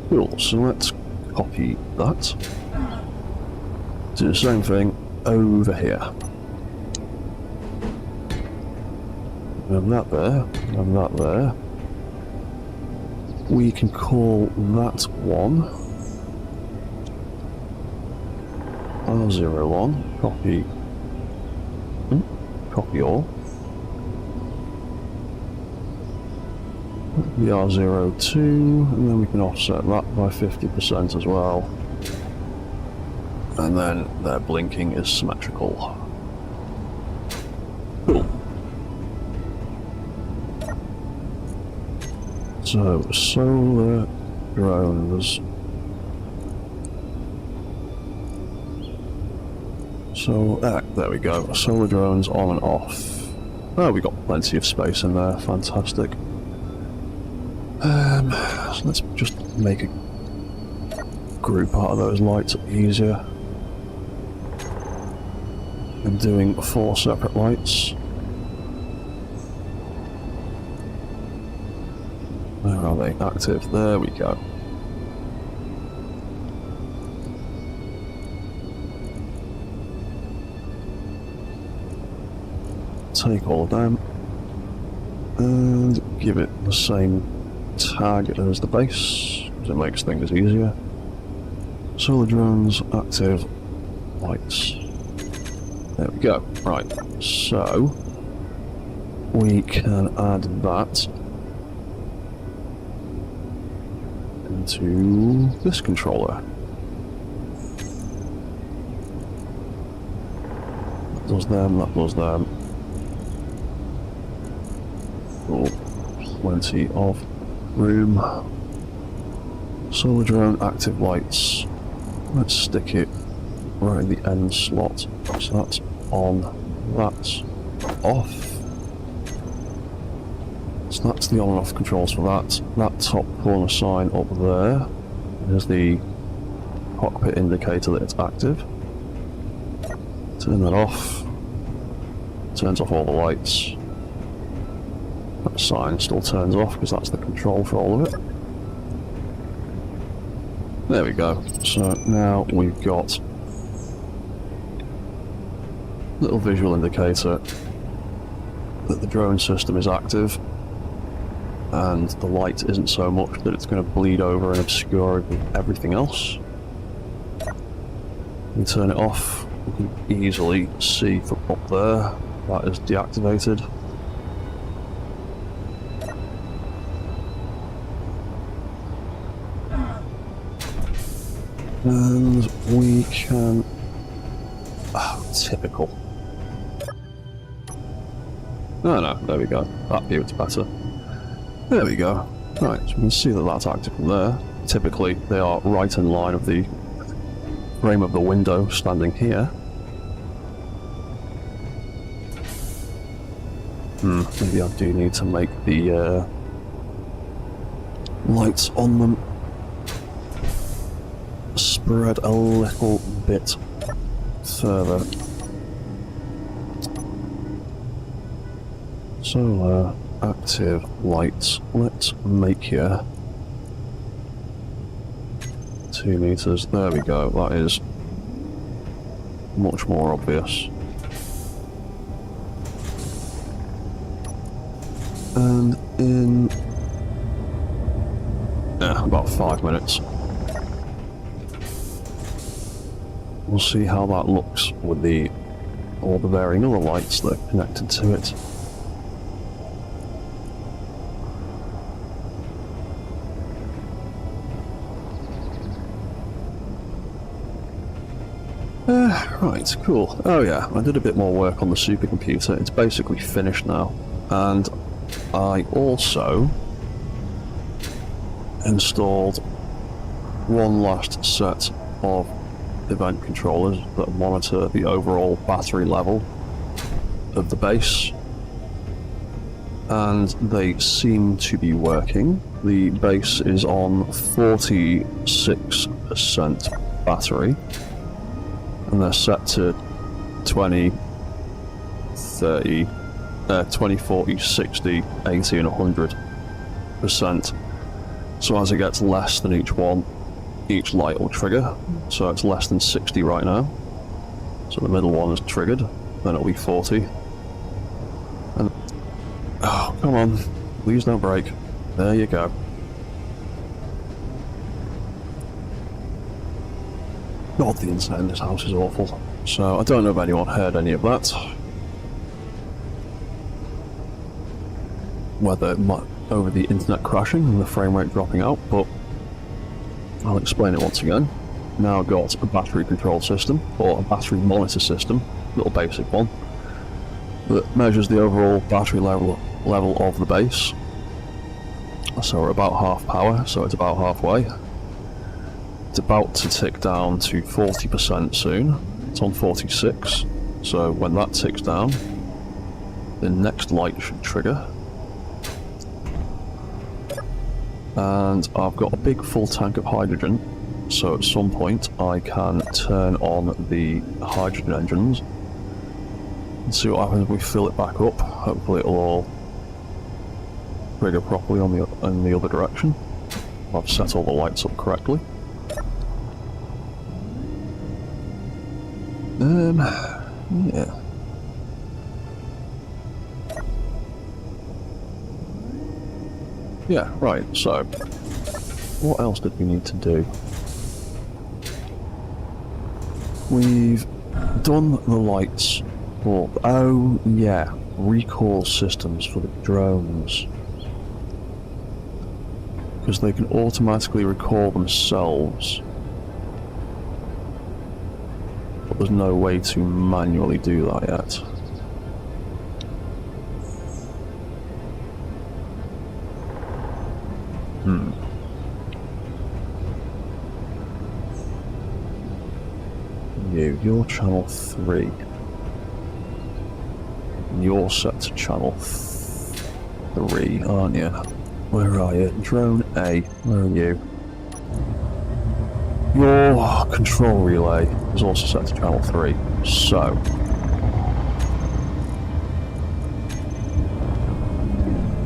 S1: Cool, so let's copy that. Do the same thing over here. And that there, and that there. We can call that one R01, copy all. The R02, and then we can offset that by 50% as well. And then their blinking is symmetrical. Cool. So, solar drones. So, there we go. Solar drones on and off. Oh, we got plenty of space in there. Fantastic. So let's just make a group out of those lights easier. I'm doing 4 separate lights. Where are they? Active. There we go. Take all of them and give it the same tag as the base, because it makes things easier. Solar drones, active, lights. There we go. Right, so we can add that into this controller. That does them, that does them. Oh, plenty of room. Solar drone, active lights. Let's stick it right in the end slot. So that's on, that's off. So that's the on and off controls for that. That top corner sign up there is the cockpit indicator that it's active. Turn that off. Turns off all the lights. That sign still turns off because that's the control for all of it. There we go. So now we've got a little visual indicator that the drone system is active, and the light isn't so much that it's going to bleed over and obscure everything else. We turn it off. We can easily see from up there that is deactivated. And we can... Oh, typical. No, there we go. That view is better. There we go. Right, so we can see that that's active from there. Typically, they are right in line of the frame of the window standing here. Maybe I do need to make the lights on them spread a little bit further. Solar active lights. Let's make here 2 meters. There we go. That is much more obvious. And in about 5 minutes, we'll see how that looks with all the varying other lights that are connected to it. Right, cool. Oh yeah, I did a bit more work on the supercomputer. It's basically finished now. And I also installed one last set of event controllers that monitor the overall battery level of the base, and they seem to be working. The base is on 46% battery, and they're set to 20, 30, 20, 40, 60, 80 and 100%. So as it gets less than each one, each light will trigger. So it's less than 60 right now. So the middle one is triggered, then it'll be 40. And oh, come on, please don't break. There you go. God, the internet in this house is awful. So I don't know if anyone heard any of that. Whether it might over the internet crashing and the frame rate dropping out, but I'll explain it once again. Now I've got a battery control system, or a battery monitor system, little basic one, that measures the overall battery level of the base. So we're about half power, so it's about halfway. It's about to tick down to 40% soon. It's on 46, so when that ticks down, the next light should trigger. And I've got a big full tank of hydrogen, so at some point I can turn on the hydrogen engines and see what happens if we fill it back up. Hopefully it'll all trigger properly on in the other direction. I've set all the lights up correctly. Yeah. Yeah, right, so what else did we need to do? We've done the lights for, oh yeah, recall systems for the drones. Because they can automatically recall themselves. But there's no way to manually do that yet. You're channel 3. You're set to channel 3, aren't you? Where are you? Drone A, where are you? Your control relay is also set to channel 3, so...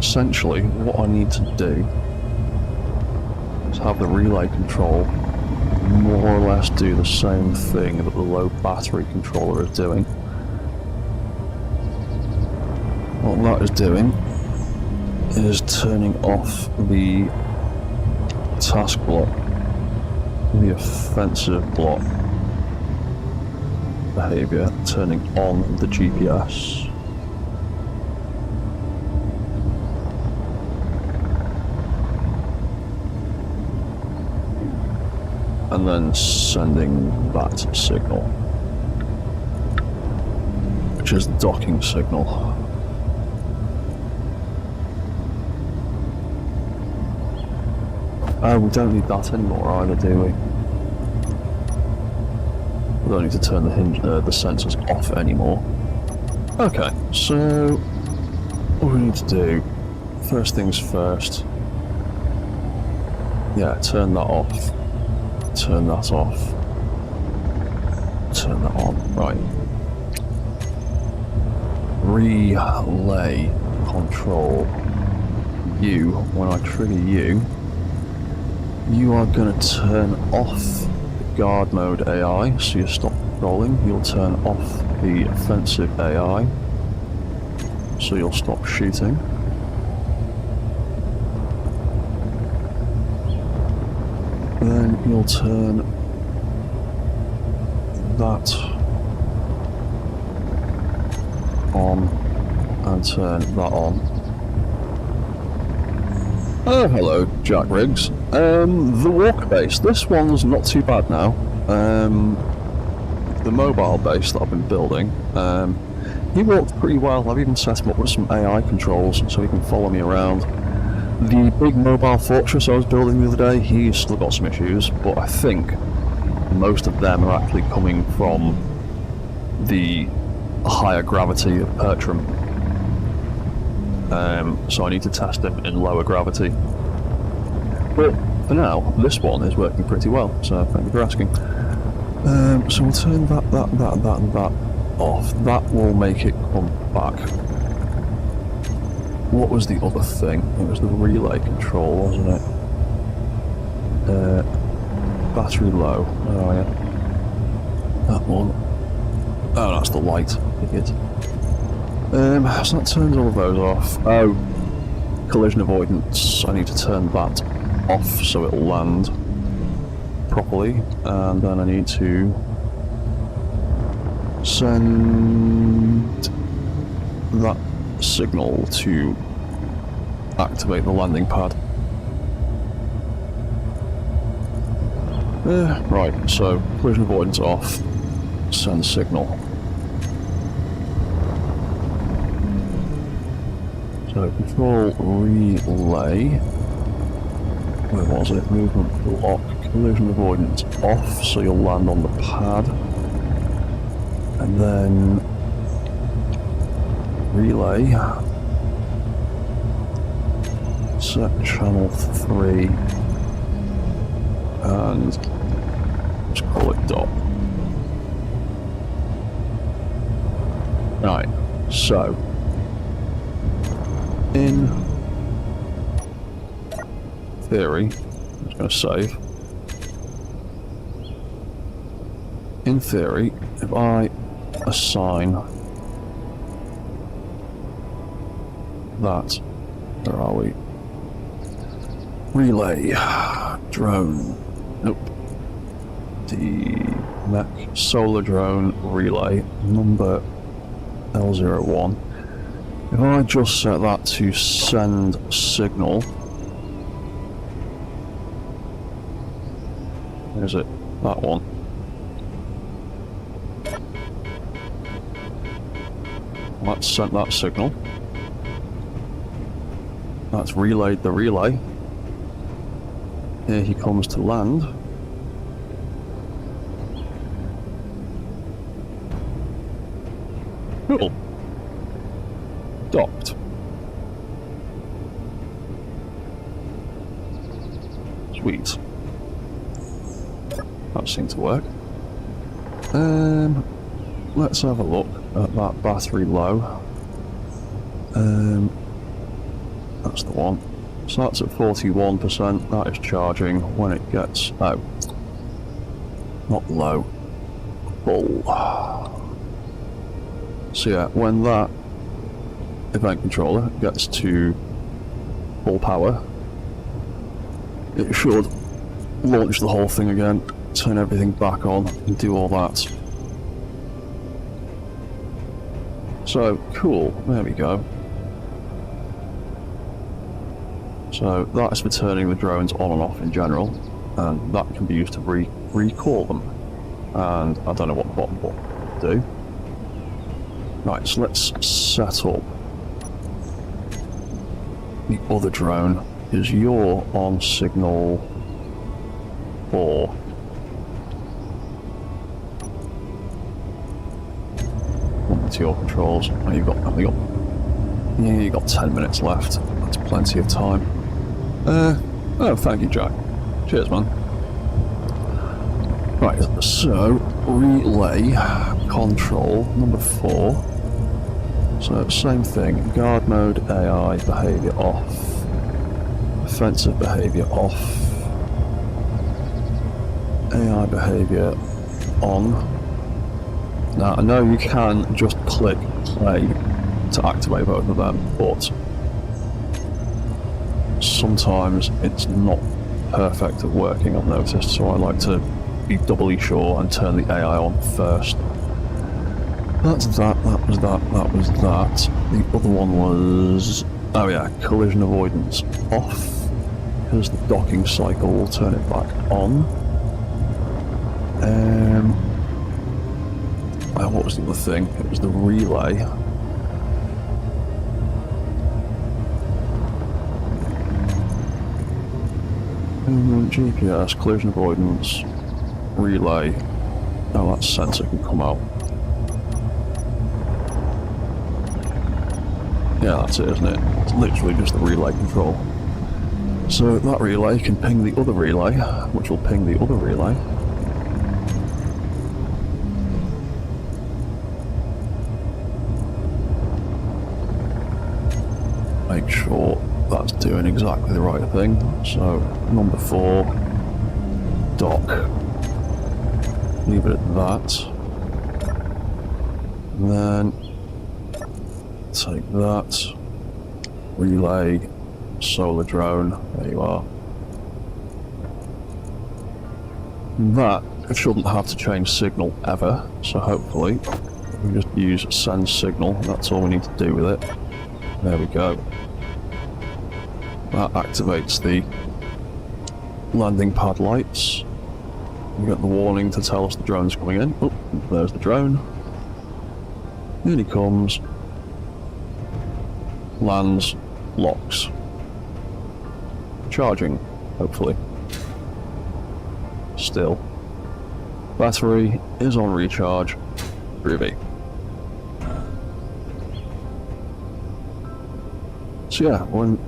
S1: essentially, what I need to do is have the relay control more or less do the same thing that the low battery controller is doing. What that is doing is turning off the task block, the offensive block behaviour, turning on the GPS. And then sending that signal, which is the docking signal. Oh, we don't need that anymore either, do we? We don't need to turn the sensors off anymore. Okay, so what we need to do, first things first, yeah, turn that off. Turn that off. Turn that on. Right. Relay control. You, when I trigger you, you are going to turn off the guard mode AI, so you stop controlling. You'll turn off the offensive AI, so you'll stop shooting. Then you'll turn that on and turn that on. Oh, hello, Jack Riggs. The walker base. This one's not too bad now. The mobile base that I've been building, he works pretty well. I've even set him up with some AI controls so he can follow me around. The big mobile fortress I was building the other day, he's still got some issues, but I think most of them are actually coming from the higher gravity of Pertram. So I need to test him in lower gravity. But for now, this one is working pretty well, so thank you for asking. So we'll turn that and that off. That will make it come back. What was the other thing? It was the relay control, wasn't it? Battery low. Oh yeah. That one. Oh, that's the light. Idiot. So that turns all of those off. Oh, collision avoidance. I need to turn that off so it'll land properly, and then I need to send that signal to activate the landing pad. Right, so collision avoidance off, send signal. So control relay, where was it? Movement block, collision avoidance off, so you'll land on the pad. And then relay, set channel 3, and let's call it dot. Right, so in theory, I'm just going to save. In theory, if I assign that, where are we? Relay, drone, nope. The solar drone relay, number L01. If I just set that to send signal, where's it? That one. Let's send that signal. That's relayed the relay. Here he comes to land. Cool. Docked. Sweet. That seemed to work. Let's have a look at that battery low. That's the one. So that's at 41%. That is charging when it gets not low, full. So yeah, when that event controller gets to full power, it should launch the whole thing again, turn everything back on, and do all that. So cool, there we go. So that is for turning the drones on and off in general, and that can be used to recall them. And I don't know what the bottom button will do. Right, so let's set up the other drone, because you're on signal 4. To your controls. Oh, you've got 10 minutes left. That's plenty of time. Oh, thank you, Jack. Cheers, man. Right, so relay control number 4. So same thing. Guard mode, AI behavior off. Offensive behavior off. AI behavior on. Now, I know you can just click play to activate both of them, but sometimes it's not perfect at working, I've noticed, so I like to be doubly sure and turn the AI on first. That's that, that was that, that was that. The other one was, oh yeah, collision avoidance off, because the docking cycle will turn it back on. What was the other thing? It was the relay. GPS, collision avoidance, relay. Oh, that sensor can come out. Yeah, that's it, isn't it? It's literally just the relay control. So that relay can ping the other relay, which will ping the other relay. Make sure that's doing exactly the right thing. So number 4, dock. Leave it at that. And then take that. Relay, solar drone. There you are. That shouldn't have to change signal ever. So hopefully we just use send signal. That's all we need to do with it. There we go. That activates the landing pad lights. We get the warning to tell us the drone's coming in. Oh, there's the drone. Here he comes. Lands, locks. Charging, hopefully. Still. Battery is on recharge. Groovy. So yeah, when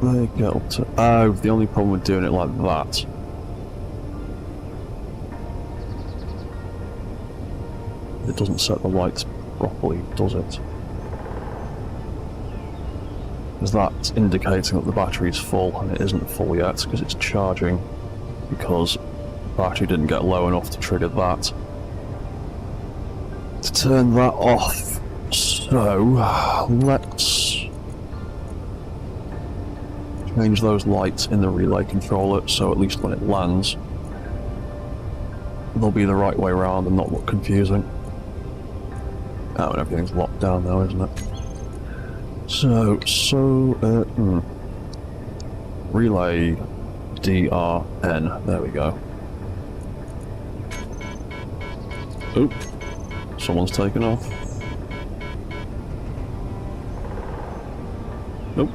S1: they get up to... Oh, the only problem with doing it like that it doesn't set the lights properly, does it? Because that's indicating that the battery's full, and it isn't full yet because it's charging, because the battery didn't get low enough to trigger that. To turn that off, so let's change those lights in the relay controller so at least when it lands they'll be the right way around and not look confusing. Oh, and everything's locked down now, isn't it? Relay DRN, there we go. Oop, someone's taken off. Nope.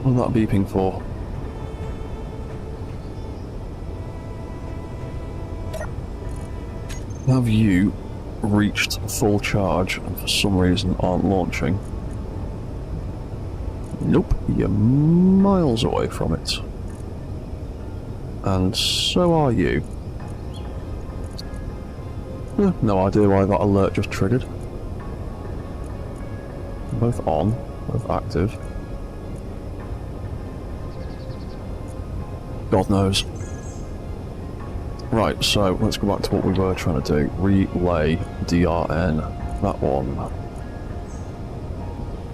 S1: What was that beeping for? Have you reached full charge and for some reason aren't launching? Nope, you're miles away from it. And so are you. No idea why that alert just triggered. Both on, both active. God knows. Right, so let's go back to what we were trying to do. Relay DRN, that one.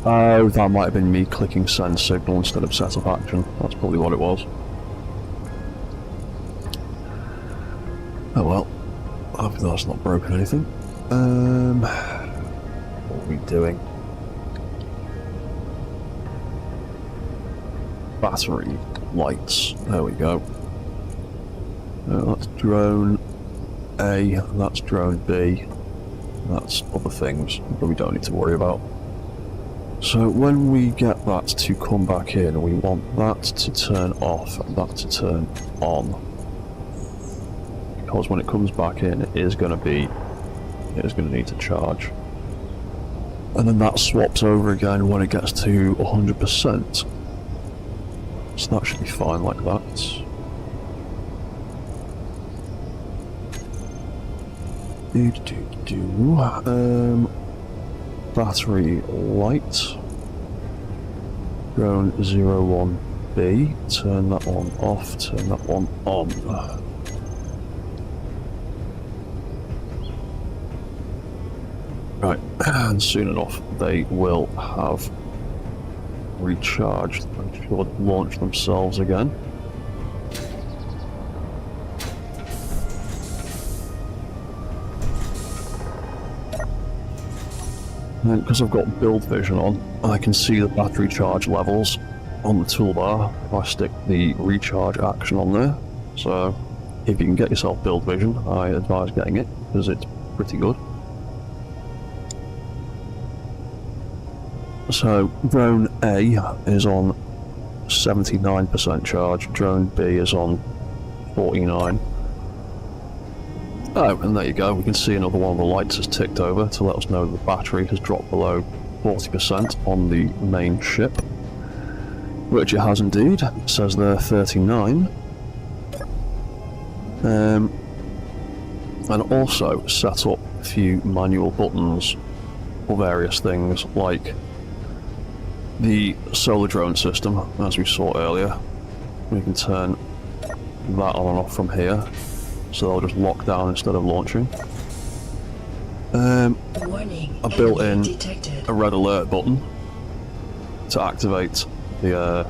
S1: Oh, that might have been me clicking send signal instead of setup action. That's probably what it was. Oh well. Hopefully that's not broken anything. What are we doing? Battery lights. There we go. That's drone A, that's drone B, that's other things that we don't need to worry about. So when we get that to come back in, we want that to turn off and that to turn on. Because when it comes back in, it is going to need to charge. And then that swaps over again when it gets to 100%. So that should be fine like that. Battery light. Drone 01B. Turn that one off, turn that one on. Right, and soon enough they will have recharged and should launch themselves again. And because I've got build vision on, I can see the battery charge levels on the toolbar if I stick the recharge action on there. So if you can get yourself build vision, I advise getting it because it's pretty good. So drone A is on 79% charge, drone B is on 49%. Oh, and there you go, we can see another one of the lights has ticked over to let us know the battery has dropped below 40% on the main ship. Which it has indeed, it says there 39. And also set up a few manual buttons for various things, like the solar drone system, as we saw earlier. We can turn that on and off from here. So they'll just lock down instead of launching. I built in a red alert button to activate the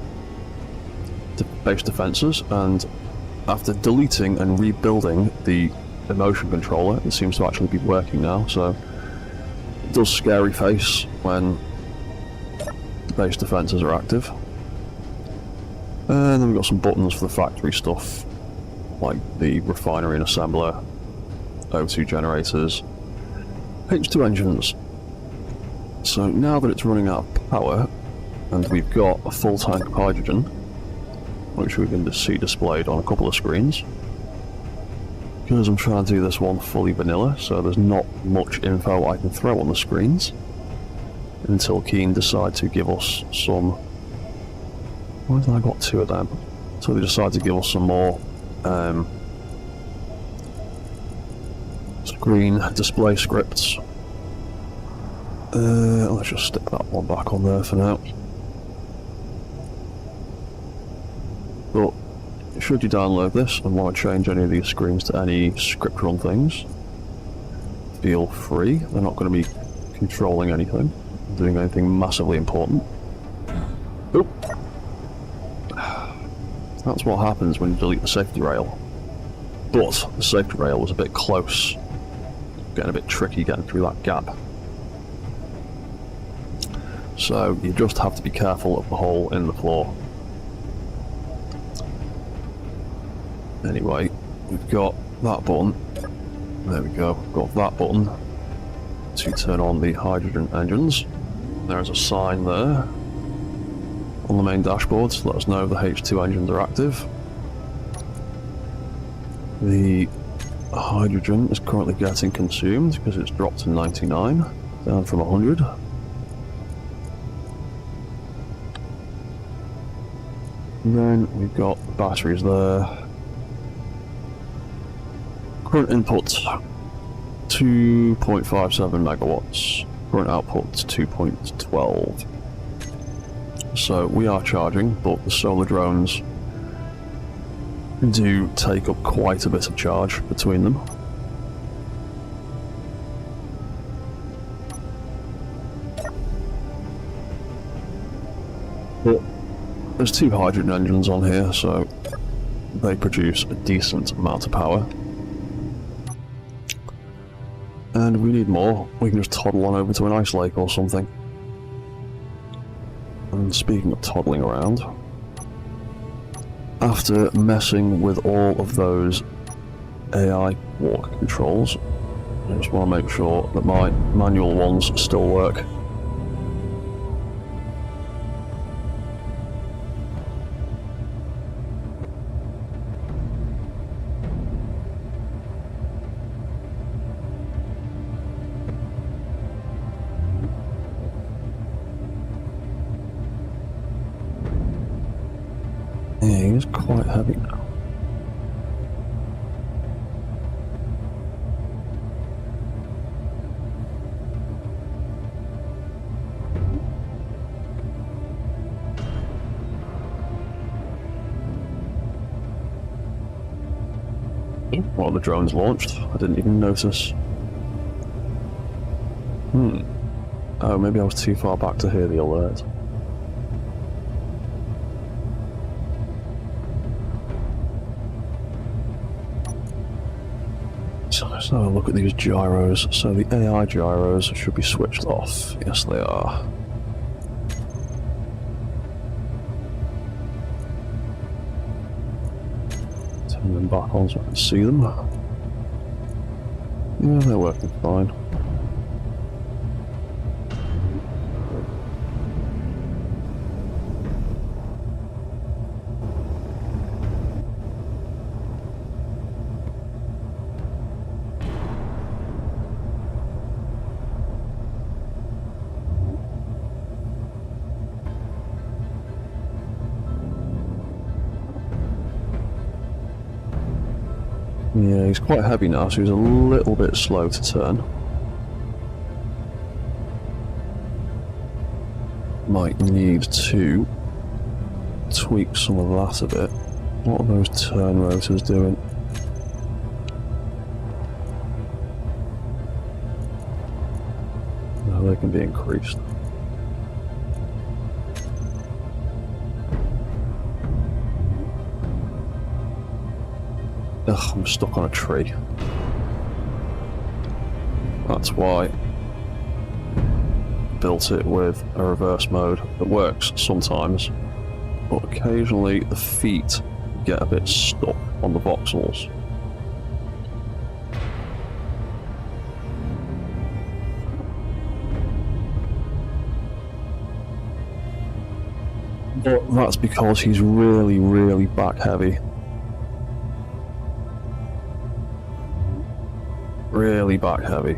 S1: base defences, and after deleting and rebuilding the motion controller, it seems to actually be working now, so it does scary face when base defences are active. And then we've got some buttons for the factory stuff, like the refinery and assembler, O2 generators, H2 engines. So now that it's running out of power, and we've got a full tank of hydrogen, which we can just see displayed on a couple of screens. Because I'm trying to do this one fully vanilla, so there's not much info I can throw on the screens until Keen decide to give us some... Why have I got two of them? So they decide to give us some more screen display scripts. Let's just stick that one back on there for now. But should you download this and want to change any of these screens to any script run things, feel free. They're not going to be controlling anything, doing anything massively important. Oop. That's what happens when you delete the safety rail. But the safety rail was a bit close. Getting a bit tricky getting through that gap. So you just have to be careful of the hole in the floor. Anyway, we've got that button. There we go. Got that button to turn on the hydrogen engines. There's a sign there on the main dashboard to let us know the H2 engines are active. The hydrogen is currently getting consumed because it's dropped to 99, down from 100. And then we've got the batteries there. Current input 2.57 megawatts. Current output 2.12. So we are charging, but the solar drones do take up quite a bit of charge between them. But there's two hydrogen engines on here, so they produce a decent amount of power. And we need more. We can just toddle on over to an ice lake or something. And speaking of toddling around, after messing with all of those AI walk controls, I just want to make sure that my manual ones still work. Yeah, he's quite heavy now. Well, the drone's launched. I didn't even notice. Oh, maybe I was too far back to hear the alert. So let's have a look at these gyros. So the AI gyros should be switched off. Yes, they are. Turn them back on so I can see them. Yeah, they're working fine. Yeah, he's quite heavy now, so he's a little bit slow to turn. Might need to tweak some of that a bit. What are those turn rotors doing? No, they can be increased. Ugh, I'm stuck on a tree. That's why I built it with a reverse mode that works sometimes, but occasionally the feet get a bit stuck on the voxels. But that's because he's really, really back heavy. Really back heavy.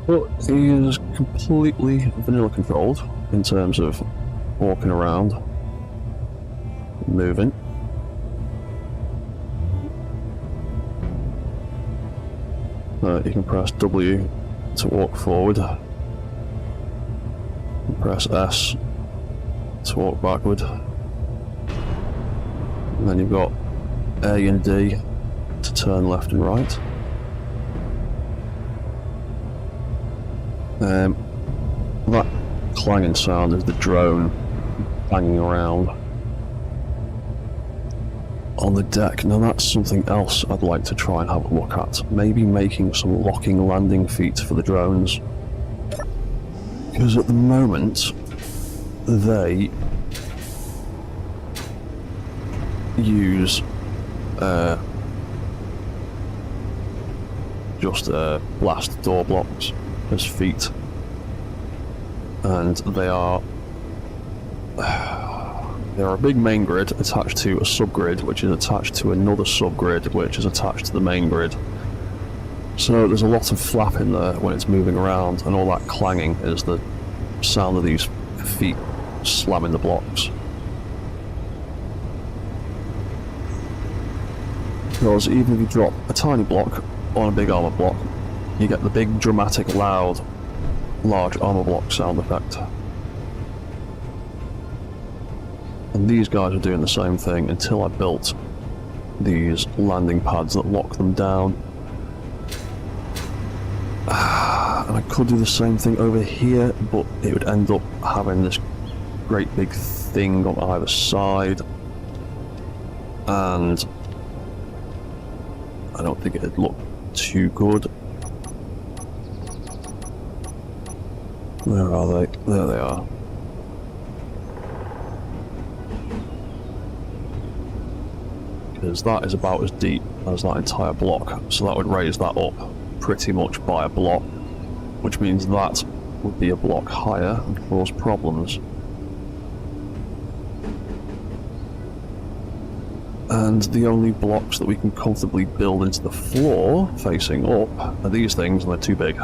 S1: But he is completely vanilla controlled in terms of walking around, moving. You can press W to walk forward, press S to walk backward, and then you've got A and D to turn left and right. That clanging sound is the drone banging around on the deck. Now that's something else I'd like to try and have a look at. Maybe making some locking landing feet for the drones. Because at the moment, they use just blast door blocks as feet. And they're a big main grid attached to a subgrid, which is attached to another subgrid, which is attached to the main grid. So there's a lot of flapping there when it's moving around, and all that clanging is the sound of these feet slamming the blocks. Because even if you drop a tiny block on a big armor block, you get the big dramatic loud large armor block sound effect. And these guys are doing the same thing until I built these landing pads that lock them down. And I could do the same thing over here, but it would end up having this great big thing on either side, and I don't think it'd look too good. Where are they? There they are. Because that is about as deep as that entire block, so that would raise that up pretty much by a block, which means that would be a block higher and cause problems. And the only blocks that we can comfortably build into the floor facing up are these things, and they're too big.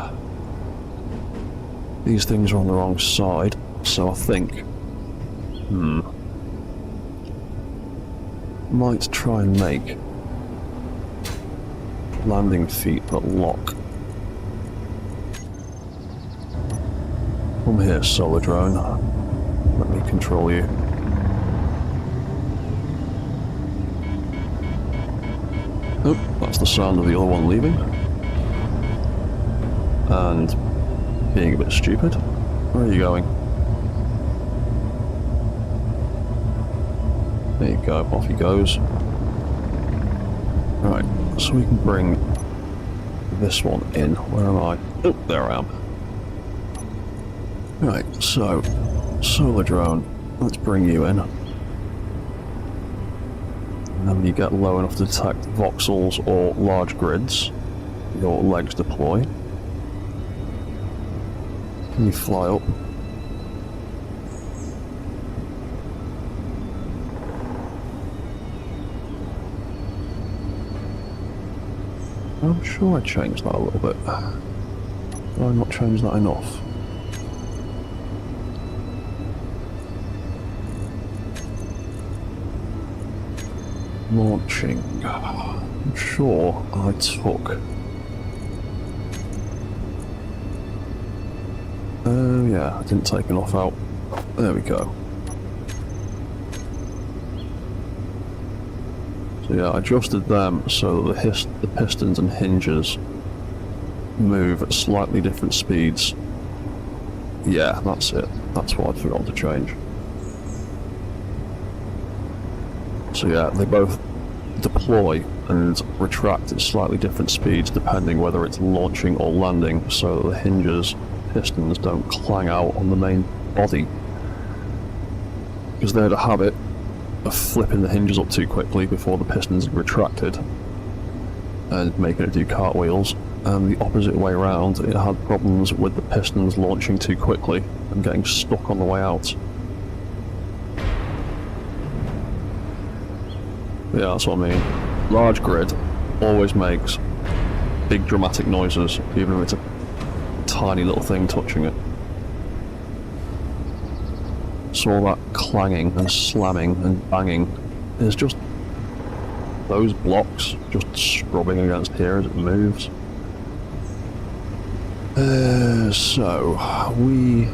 S1: These things are on the wrong side, so I think might try and make landing feet that lock. Come here, solar drone. Let me control you. Oh, that's the sound of the other one leaving. And being a bit stupid. Where are you going? There you go, off he goes. Right, so we can bring this one in. Where am I? Oh, there I am. Right, so, solar drone, let's bring you in. And then when you get low enough to detect voxels or large grids, your legs deploy. And you fly up. I'm sure I changed that a little bit. Did I not change that enough? Launching. I'm sure I took... Oh yeah, I didn't take enough out. There we go. So yeah, I adjusted them so that the pistons and hinges move at slightly different speeds. Yeah, that's it. That's what I'd forgotten to change. So yeah, they both deploy and retract at slightly different speeds depending whether it's launching or landing, so that the hinges, pistons don't clang out on the main body. Because they had a habit of flipping the hinges up too quickly before the pistons had retracted and making it do cartwheels, and the opposite way around, it had problems with the pistons launching too quickly and getting stuck on the way out. Yeah, that's what I mean. Large grid always makes big dramatic noises, even if it's a tiny little thing touching it. So all that clanging and slamming and banging is just those blocks just scrubbing against here as it moves. So we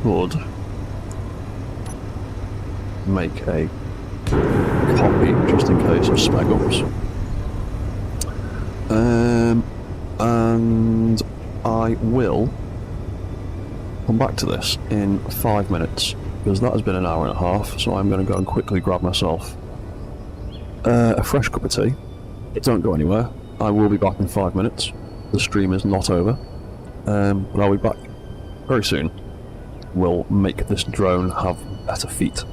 S1: could make a copy just in case of spec ups. And I will come back to this in 5 minutes, because that has been an hour and a half, so I'm going to go and quickly grab myself a fresh cup of tea. Don't go anywhere. I will be back in 5 minutes. The stream is not over, but I'll be back very soon. We'll make this drone have better feet.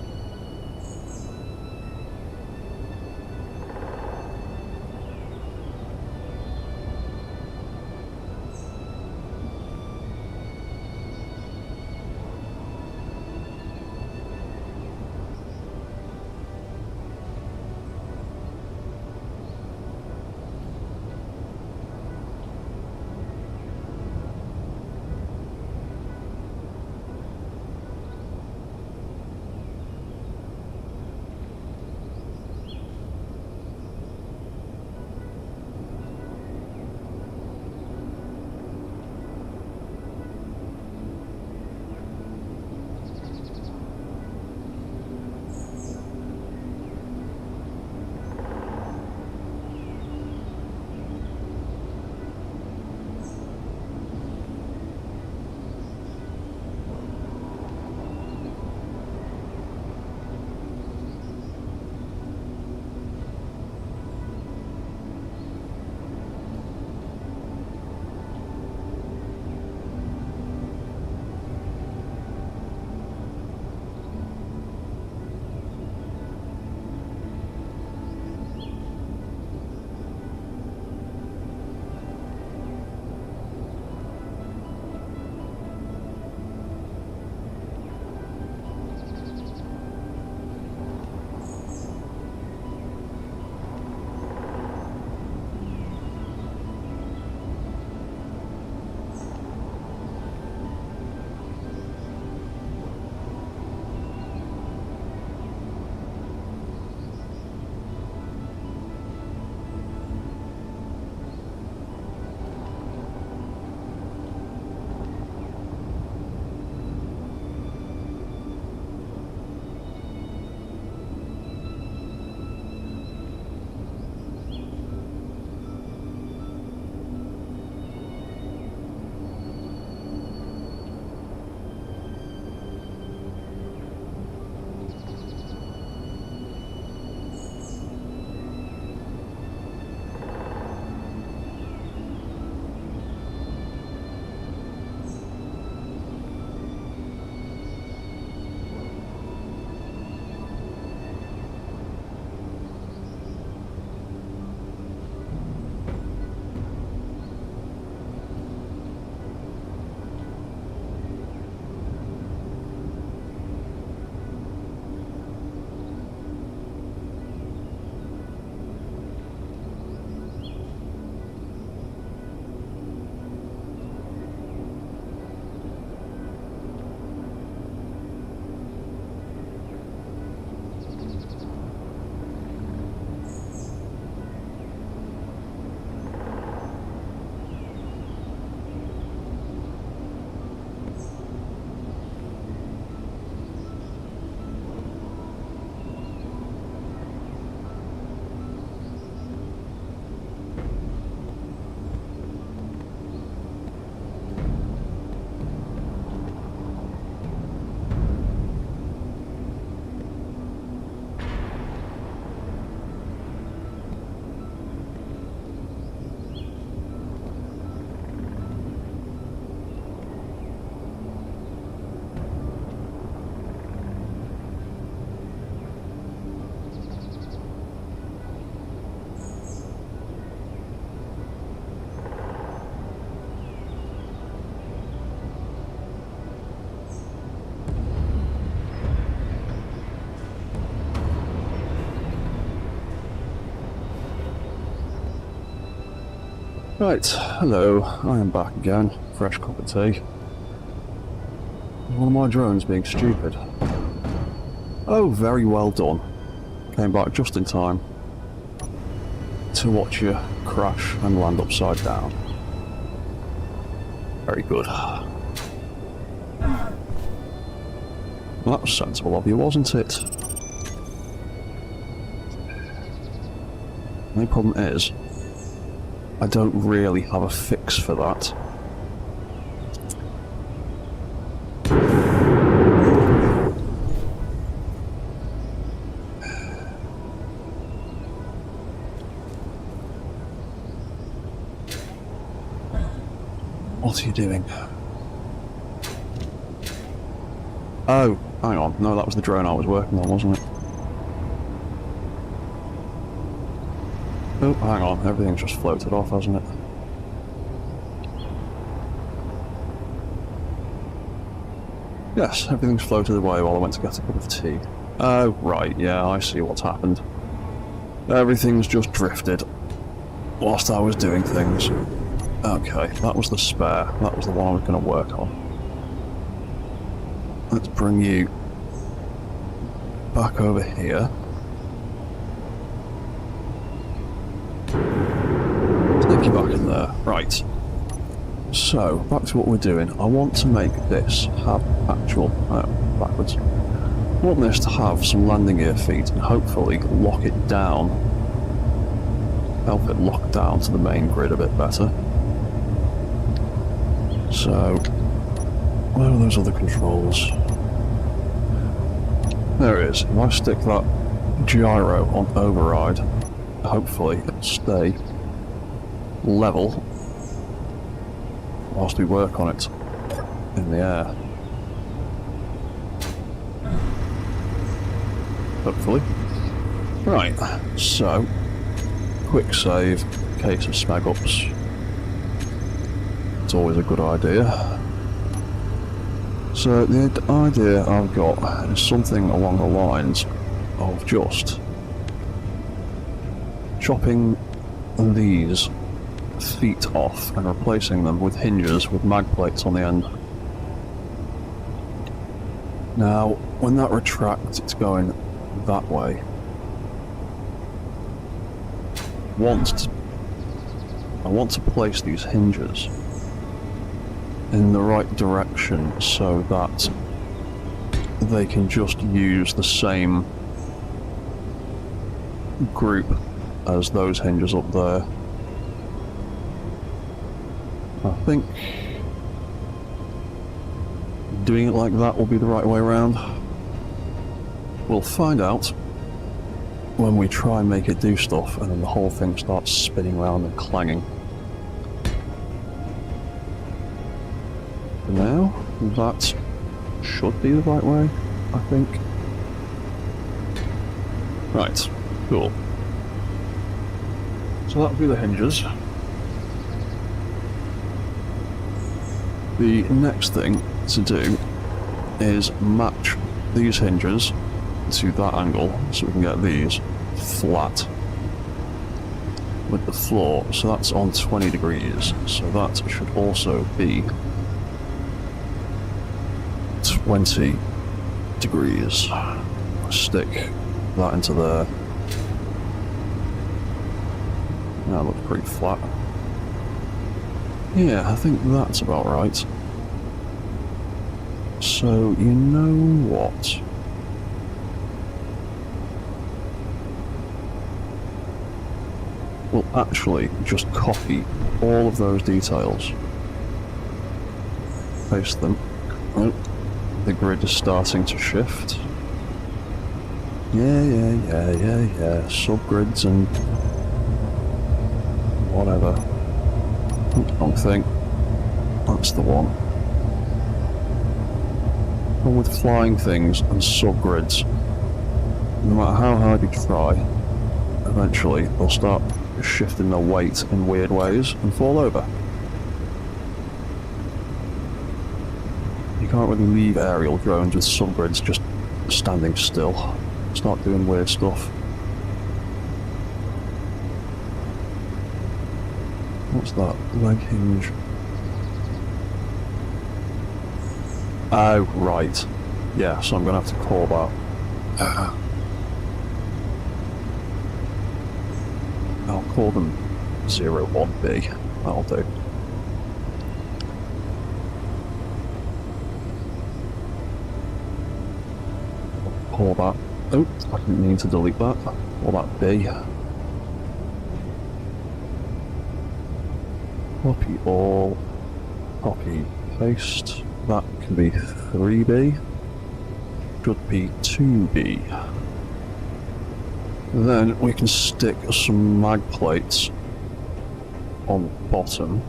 S1: Right, hello, I am back again. Fresh cup of tea. One of my drones being stupid. Oh, very well done. Came back just in time to watch you crash and land upside down. Very good. Well, that was sensible of you, wasn't it? The only problem is, I don't really have a fix for that. What are you doing? Oh, hang on. No, that was the drone I was working on, wasn't it? Oh, hang on. Everything's just floated off, hasn't it? Yes, everything's floated away while I went to get a cup of tea. Oh, right, yeah, I see what's happened. Everything's just drifted whilst I was doing things. Okay, that was the spare. That was the one I was going to work on. Let's bring you back over here. Stick you back in there. Right. So, back to what we're doing. I want to make this have actual... backwards. I want this to have some landing gear feet and hopefully lock it down. Help it lock down to the main grid a bit better. So, where are those other controls? There it is. If I stick that gyro on override, hopefully it'll stay level whilst we work on it in the air. Hopefully. Right, so, quick save, case of smeg ups. It's always a good idea. So the idea I've got is something along the lines of just chopping these feet off and replacing them with hinges with mag plates on the end. Now, when that retracts, it's going that way. I want to place these hinges in the right direction so that they can just use the same group as those hinges up there. I think doing it like that will be the right way around. We'll find out when we try and make it do stuff and then the whole thing starts spinning around and clanging. For now, that should be the right way, I think. Right, cool. So that'll be the hinges. The next thing to do is match these hinges to that angle so we can get these flat with the floor. So that's on 20 degrees. So that should also be 20 degrees. Stick that into there. That looks pretty flat. Yeah, I think that's about right. So, you know what? We'll actually just copy all of those details. Paste them. Oh, the grid is starting to shift. Yeah. Subgrids and whatever. Wrong thing. That's the one. And with flying things and subgrids, no matter how hard you try, eventually they'll start shifting their weight in weird ways and fall over. You can't really leave aerial drones with subgrids just standing still. Start doing weird stuff. What's that? Leg hinge. Oh, right. Yeah, so I'm going to have to call that. I'll call them 01B. That'll do. Call that. Oh, I didn't mean to delete that. Call that B. Copy all. Copy paste. That can be 3B. Should be 2B. Then we can stick some mag plates on the bottom.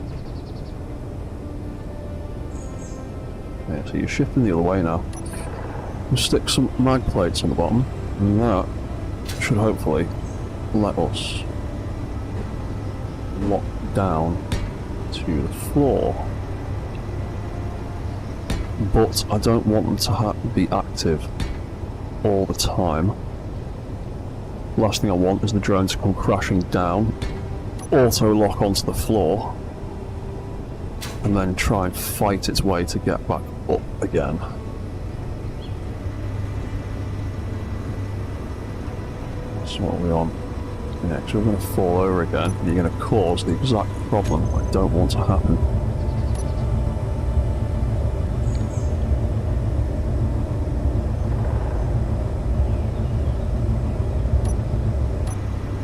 S1: Yeah, so you're shifting the other way now. We'll stick some mag plates on the bottom, and that should hopefully let us lock down to the floor. But I don't want them to be active all the time. Last thing I want is the drone to come crashing down, auto-lock onto the floor, and then try and fight its way to get back up again. So what are we on? Yeah, so we're going to fall over again, and you're going to cause the exact problem I don't want to happen.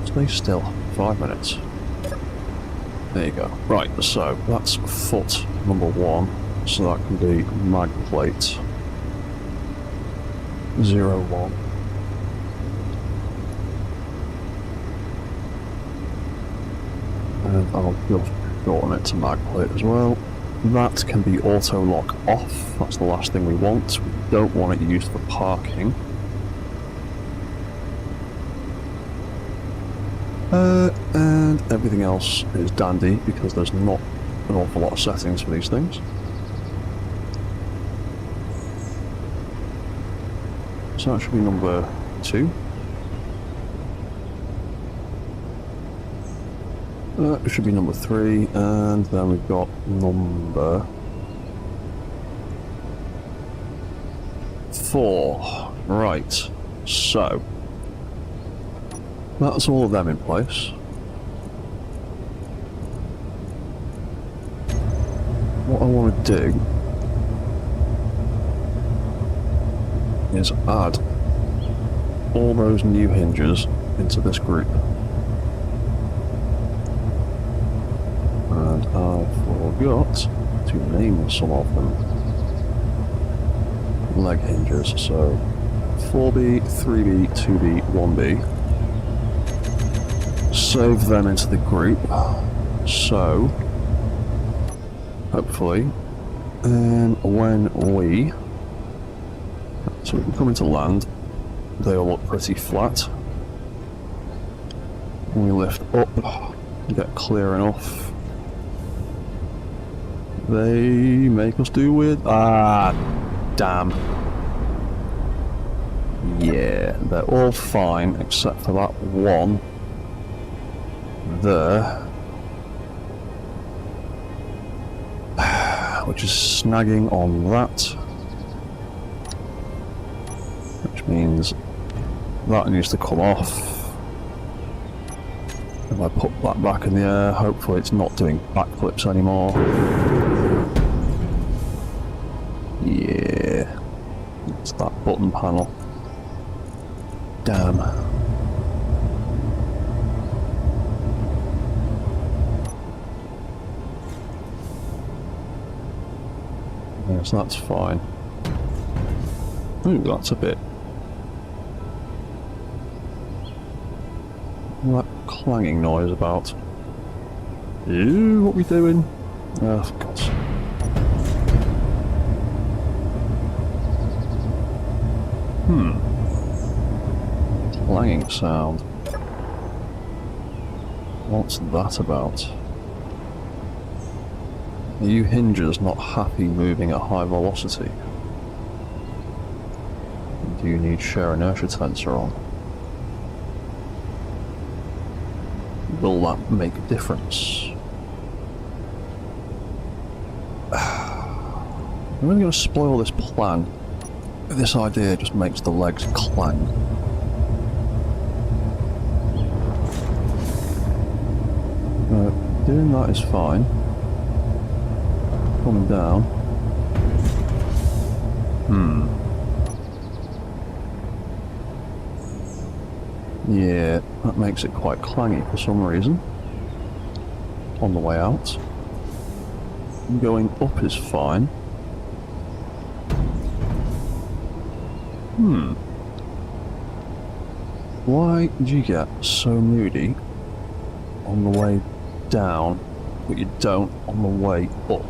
S1: Stay still. 5 minutes. There you go. Right, so that's foot number 1. So that can be mag plate 01. And I'll just shorten it to mag plate as well. That can be auto lock off. That's the last thing we want. We don't want it used for parking. And everything else is dandy because there's not an awful lot of settings for these things. So that should be number 2. It should be number 3, and then we've got number 4. Right, so that's all of them in place. What I want to do is add all those new hinges into this group. And I forgot to name some of them. Leg hinges, so 4B, 3B, 2B, 1B. Save them into the group, so hopefully, and when we come into land, they all look pretty flat. When we lift up, get clear enough, they make us do with damn. Yeah, they're all fine except for that one there, which is snagging on that, which means that needs to come off. If I put that back in the air, hopefully it's not doing backflips anymore. Yeah, it's that button panel. Damn. Yes, that's fine. Ooh, that's a bit. What that clanging noise about? Ew, what we doing? Oh, for God's sake. Clanging sound. What's that about? Are you hinges not happy moving at high velocity? Do you need shear inertia tensor on? Will that make a difference? I'm really going to spoil this plan. This idea just makes the legs clang. Doing that is fine. Coming down. Yeah, that makes it quite clangy for some reason. On the way out. Going up is fine. Why did you get so moody on the way down, but you don't on the way up?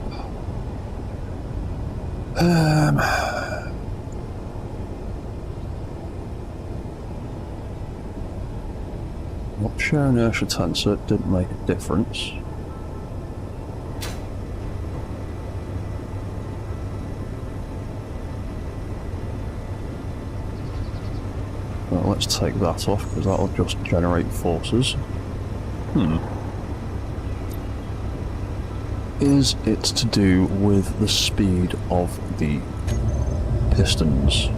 S1: What shear inertia tensor didn't make a difference. Well, let's take that off because that'll just generate forces. Is it to do with the speed of the pistons?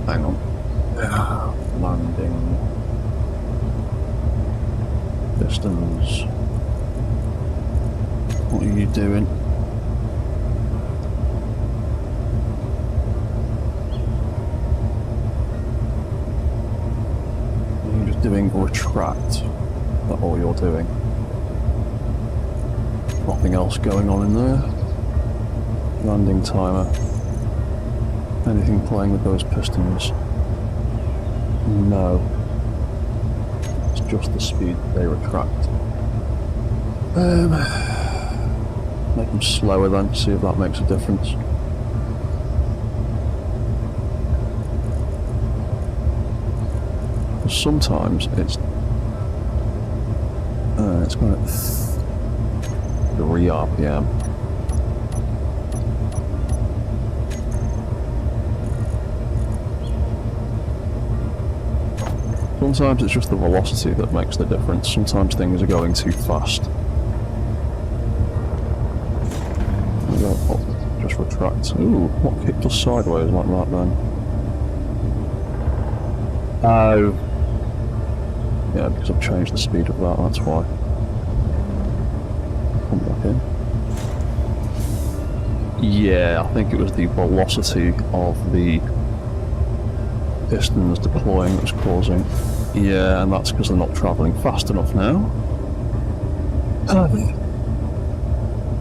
S1: Hang on. Landing. Pistons. What are you doing? You're just doing retract. That's all you're doing. Nothing else going on in there. Landing timer. Anything playing with those pistons? No. It's just the speed they retract. Make them slower then, see if that makes a difference. Sometimes it's going at 3 RPM. Sometimes it's just the velocity that makes the difference. Sometimes things are going too fast. Just retract. Ooh, what kicked us sideways like that then? Oh. Yeah, because I've changed the speed of that, that's why. Come back in. Yeah, I think it was the velocity of the pistons deploying that was causing. Yeah, and that's because they're not travelling fast enough now.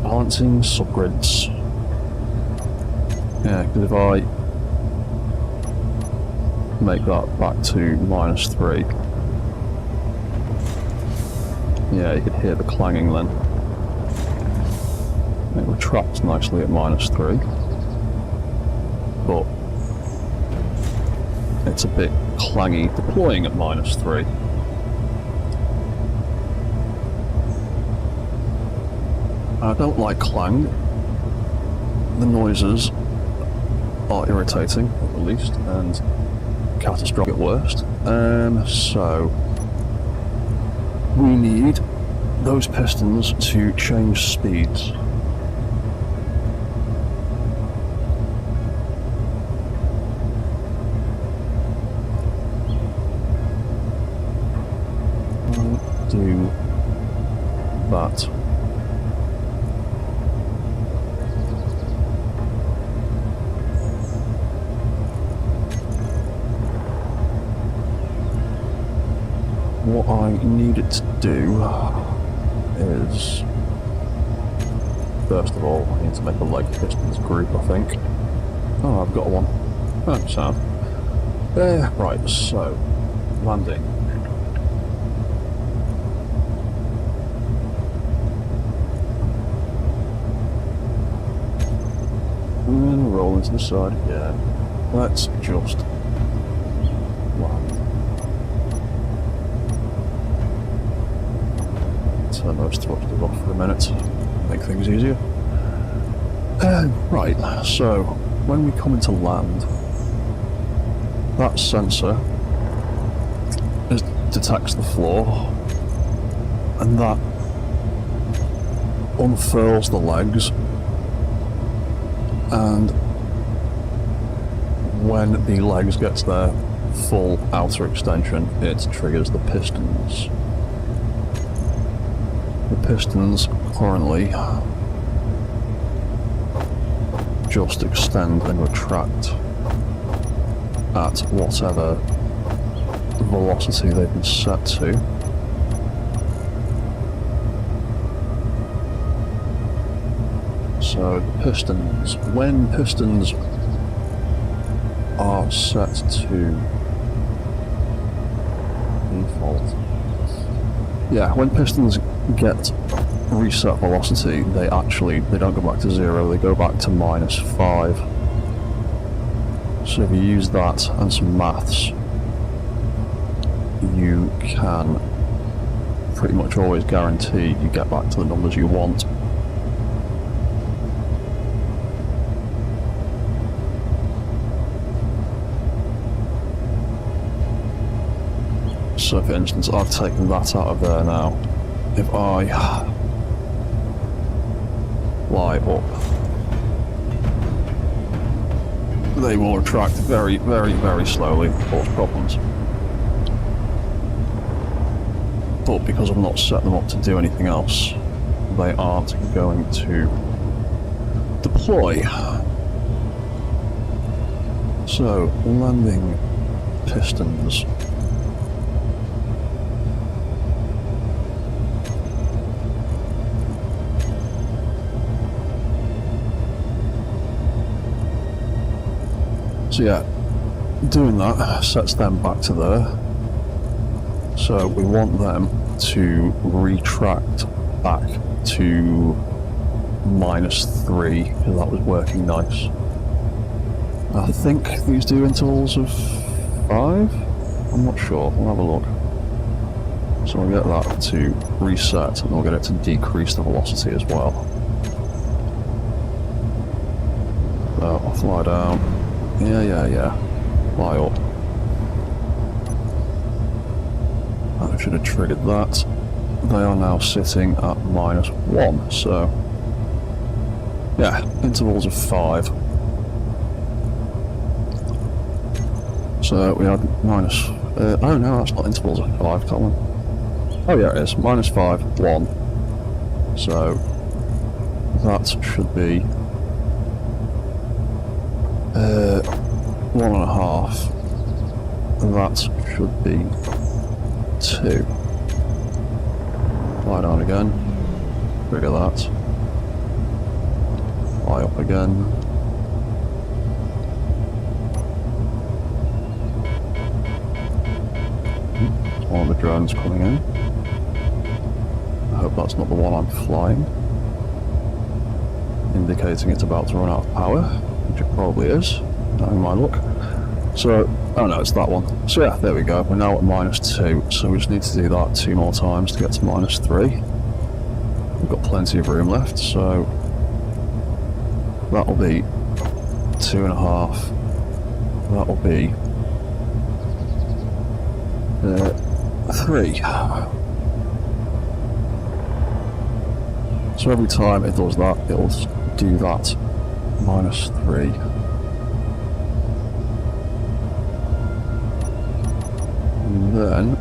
S1: Balancing subgrids. Yeah, because if I make that back to -3, yeah, you could hear the clanging then. It retracts nicely at -3, but it's a bit clangy deploying at -3. I don't like clang. The noises are irritating at the least and catastrophic at worst. So we need those pistons to change speeds. Do that. What I need it to do is, first of all, I need to make a leg pistons group, I think. Oh, I've got one. Oh, sad. Right, so, landing. And roll into the side again. Let's just land. Turn those thrusters off for a minute, make things easier. Right, so when we come into land, that sensor detects the floor and that unfurls the legs, and when the legs get to their full outer extension, it triggers the pistons. The pistons currently just extend and retract at whatever velocity they've been set to. So the pistons, when pistons are set to default, when pistons get reset velocity, they don't go back to 0, they go back to -5. So if you use that and some maths, you can pretty much always guarantee you get back to the numbers you want. So for instance, I've taken that out of there now. If I fly up, they will retract very, very, very slowly, cause problems. But because I've not set them up to do anything else, they aren't going to deploy. So, landing pistons. So yeah, doing that sets them back to there. So we want them to retract back to -3, because that was working nice. I think these do intervals of 5? I'm not sure, we'll have a look. So we'll get that to reset, and we'll get it to decrease the velocity as well. So I'll fly down. Yeah. Fly up. I should have triggered that. They are now sitting at -1, so yeah, intervals of 5. So we had oh no, that's not intervals of 5, Colin. Oh yeah, it is. -5, 1. So that should be 1.5. That should be 2. Fly down again. Trigger that. Fly up again. One of the drones coming in. I hope that's not the one I'm flying. Indicating it's about to run out of power, which it probably is, knowing my luck. So, oh no, it's that one. So yeah, there we go. We're now at -2, so we just need to do that 2 more times to get to -3. We've got plenty of room left, so that'll be 2.5. That'll be 3. So every time it does that, it'll do that -3. And then,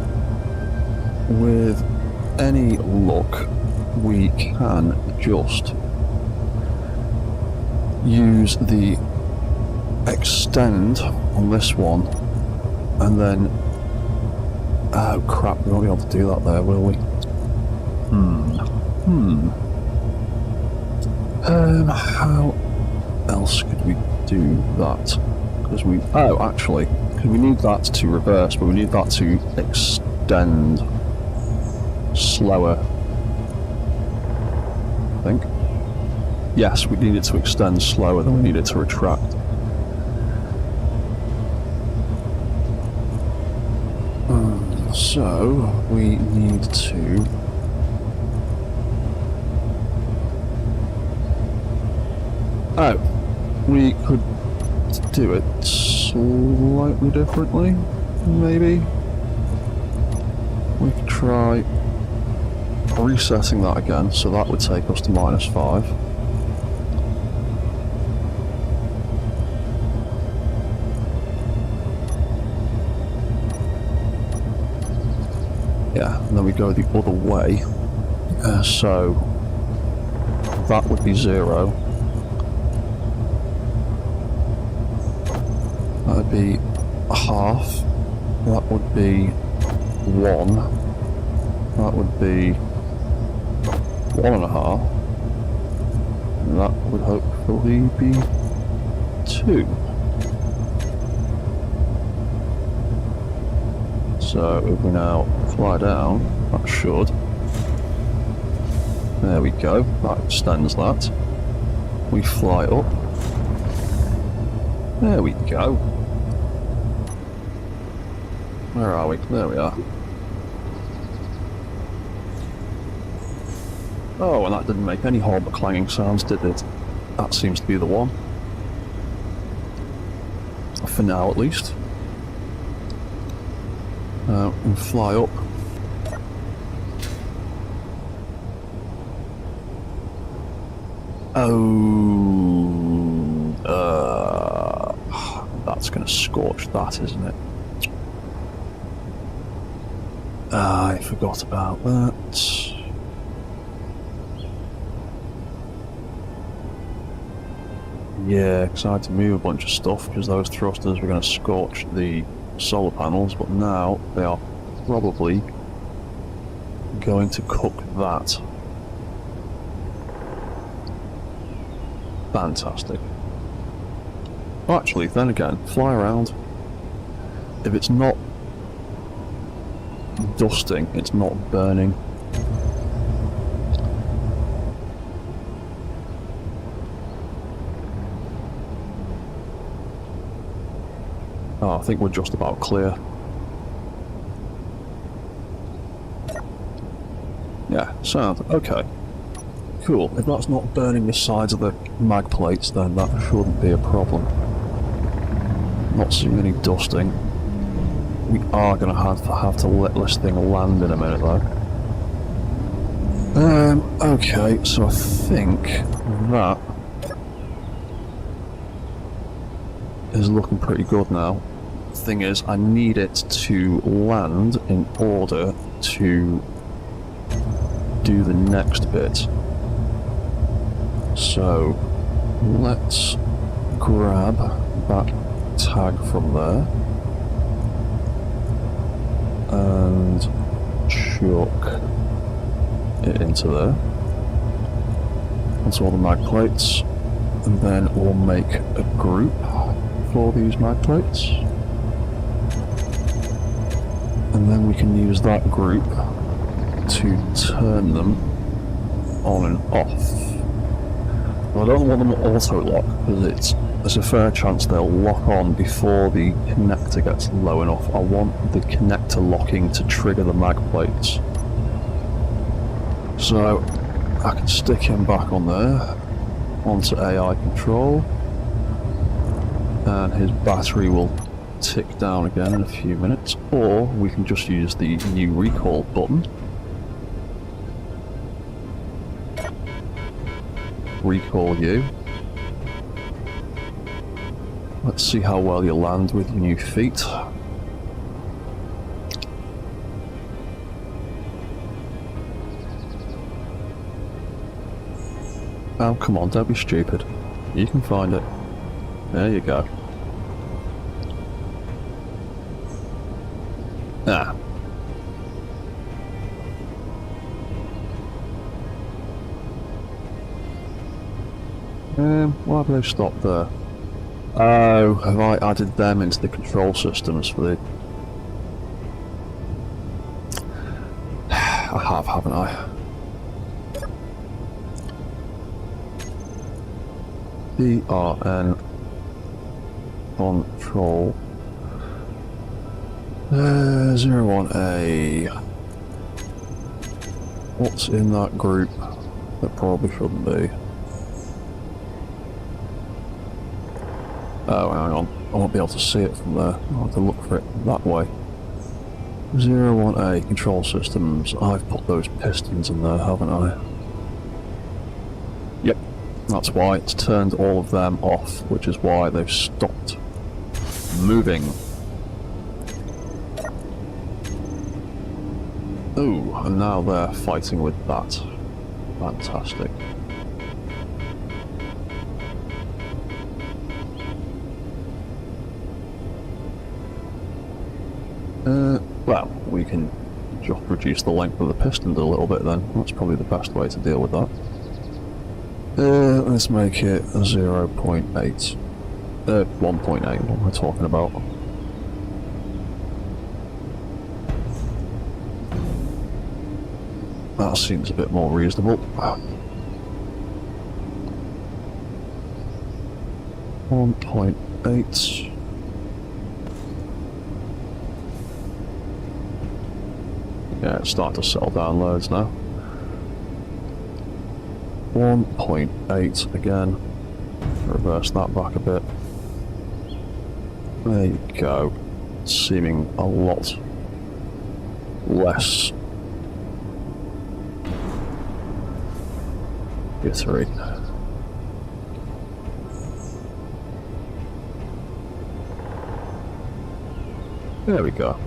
S1: with any luck, we can just use the extend on this one, and then, oh crap, we won't be able to do that there, will we? How else could we do that? Because we, actually, because we need that to reverse, but we need that to extend slower, I think. Yes, we need it to extend slower than we need it to retract. So, we need to we could do it slightly differently, maybe. We could try resetting that again, so that would take us to -5. Yeah, and then we go the other way, so that would be 0. That would be half. That would be 1. That would be 1.5. And that would hopefully be 2. So if we now fly down, that should. There we go, that extends that. We fly up. There we go. Where are we? There we are. Oh, and that didn't make any horrible clanging sounds, did it? That seems to be the one. For now, at least. And fly up. Oh, that's going to scorch that, isn't it? I forgot about that. Yeah, because I had to move a bunch of stuff because those thrusters were going to scorch the solar panels, but now they are probably going to cook that. Fantastic. Actually, then again, fly around. If it's not dusting, it's not burning. Oh, I think we're just about clear. Yeah, sound. Okay. Cool. If that's not burning the sides of the mag plates, then that shouldn't be a problem. Not seeing any dusting. We are going to have to let this thing land in a minute, though. Okay, so I think that is looking pretty good now. Thing is, I need it to land in order to do the next bit. So let's grab that tag from there and chuck it into there onto all the mag plates, and then we'll make a group for these mag plates, and then we can use that group to turn them on and off. I don't want them to auto-lock, because there's a fair chance they'll lock on before the connector gets low enough. I want the connector locking to trigger the mag plates. So I can stick him back on there, onto AI control, and his battery will tick down again in a few minutes, or we can just use the new recall button. Recall you. Let's see how well you land with your new feet. Oh, come on, don't be stupid. You can find it. There you go. Ah. Why have they stopped there? Oh, have I added them into the control systems for the... I have, haven't I? DRN control 01A. What's in that group? That probably shouldn't be. Oh, hang on. I won't be able to see it from there. I'll have to look for it that way. 01A control systems. I've put those pistons in there, haven't I? Yep. That's why it's turned all of them off, which is why they've stopped moving. Oh, and now they're fighting with that. Fantastic. Well, we can just reduce the length of the pistons a little bit then. That's probably the best way to deal with that. Let's make it 0.8. 1.8, what am I talking about? That seems a bit more reasonable. 1.8. Yeah, it's starting to settle down loads now. 1.8 again. Reverse that back a bit. There you go. Seeming a lot less jittery. There we go.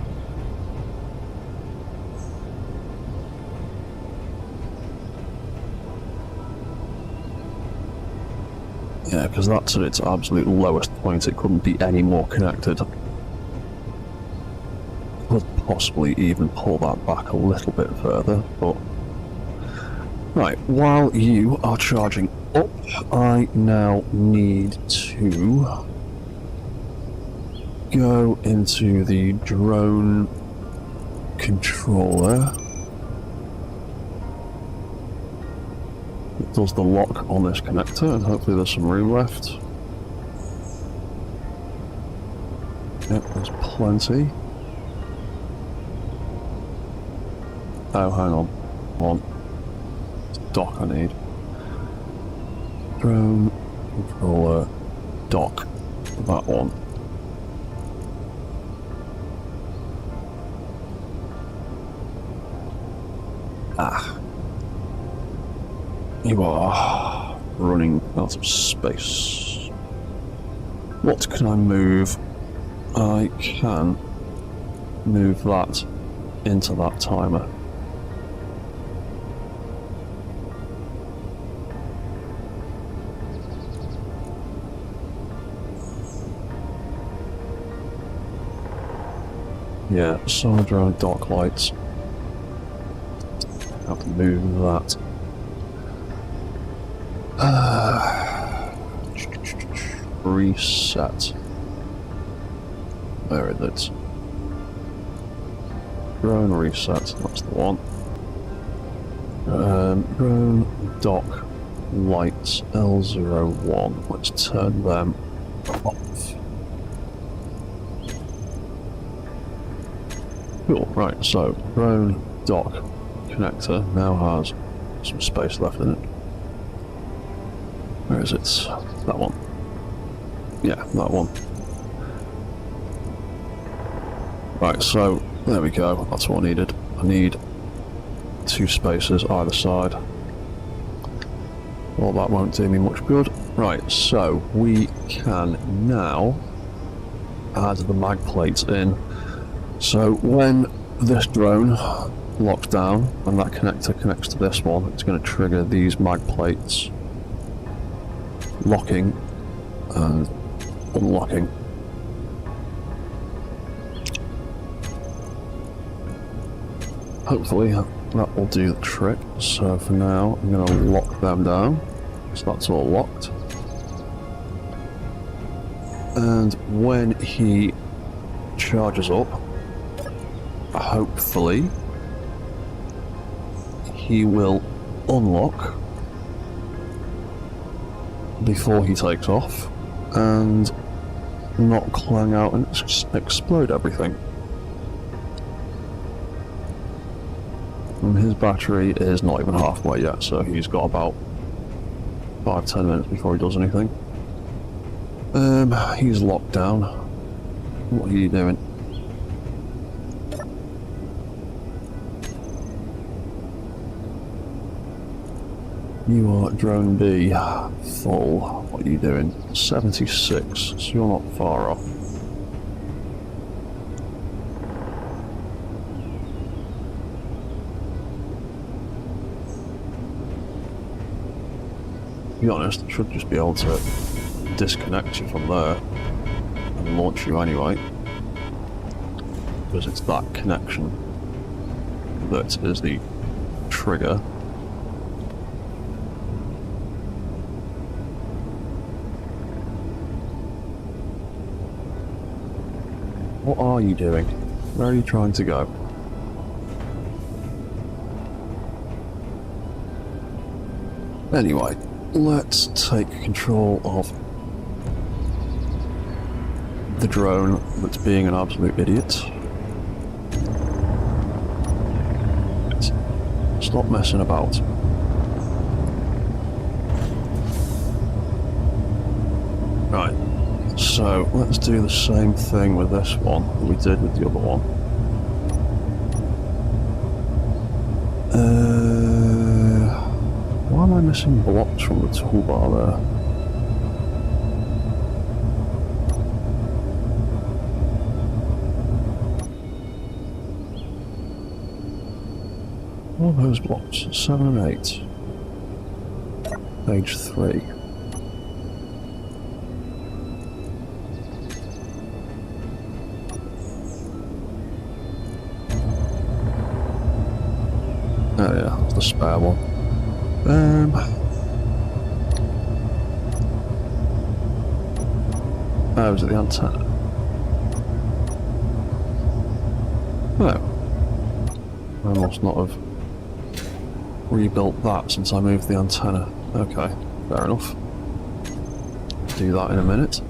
S1: Yeah, because that's at its absolute lowest point. It couldn't be any more connected. Could possibly even pull that back a little bit further, but... Right, while you are charging up, I now need to go into the drone controller. It does the lock on this connector, and hopefully there's some room left. Yep, there's plenty. Oh, hang on. It's dock I need. Drone controller dock. That one. Ah. You are running out of space. What can I move? I can move that into that timer. Yeah, solar drone dock lights. Have to move that. Reset. There it is. Drone reset, that's the one. Drone dock lights L01. Let's turn them off. Cool, right, so drone dock connector now has some space left in it. Where is it? That one. Yeah, that one. Right, so there we go. That's what I needed. I need 2 spaces either side. Well, that won't do me much good. Right, so we can now add the mag plates in. So when this drone locks down and that connector connects to this one, it's going to trigger these mag plates locking and unlocking. Hopefully that will do the trick. So for now I'm going to lock them down, so that's all locked. And when he charges up, hopefully he will unlock before he takes off and not clang out and explode everything. And his battery is not even halfway yet, so he's got about 5-10 minutes before he does anything. He's locked down. What are you doing? You are drone B, full. What are you doing? 76, so you're not far off. To be honest, I should just be able to disconnect you from there and launch you anyway, because it's that connection that is the trigger. What are you doing? Where are you trying to go? Anyway, let's take control of the drone that's being an absolute idiot. Stop messing about. Right, so let's do the same thing with this one that we did with the other one. Why am I missing blocks from the toolbar there? What are those blocks? 7 and 8. Page 3. Oh yeah, that's the spare one. Oh, is it the antenna? Oh. I must not have rebuilt that since I moved the antenna. Okay, fair enough. Do that in a minute.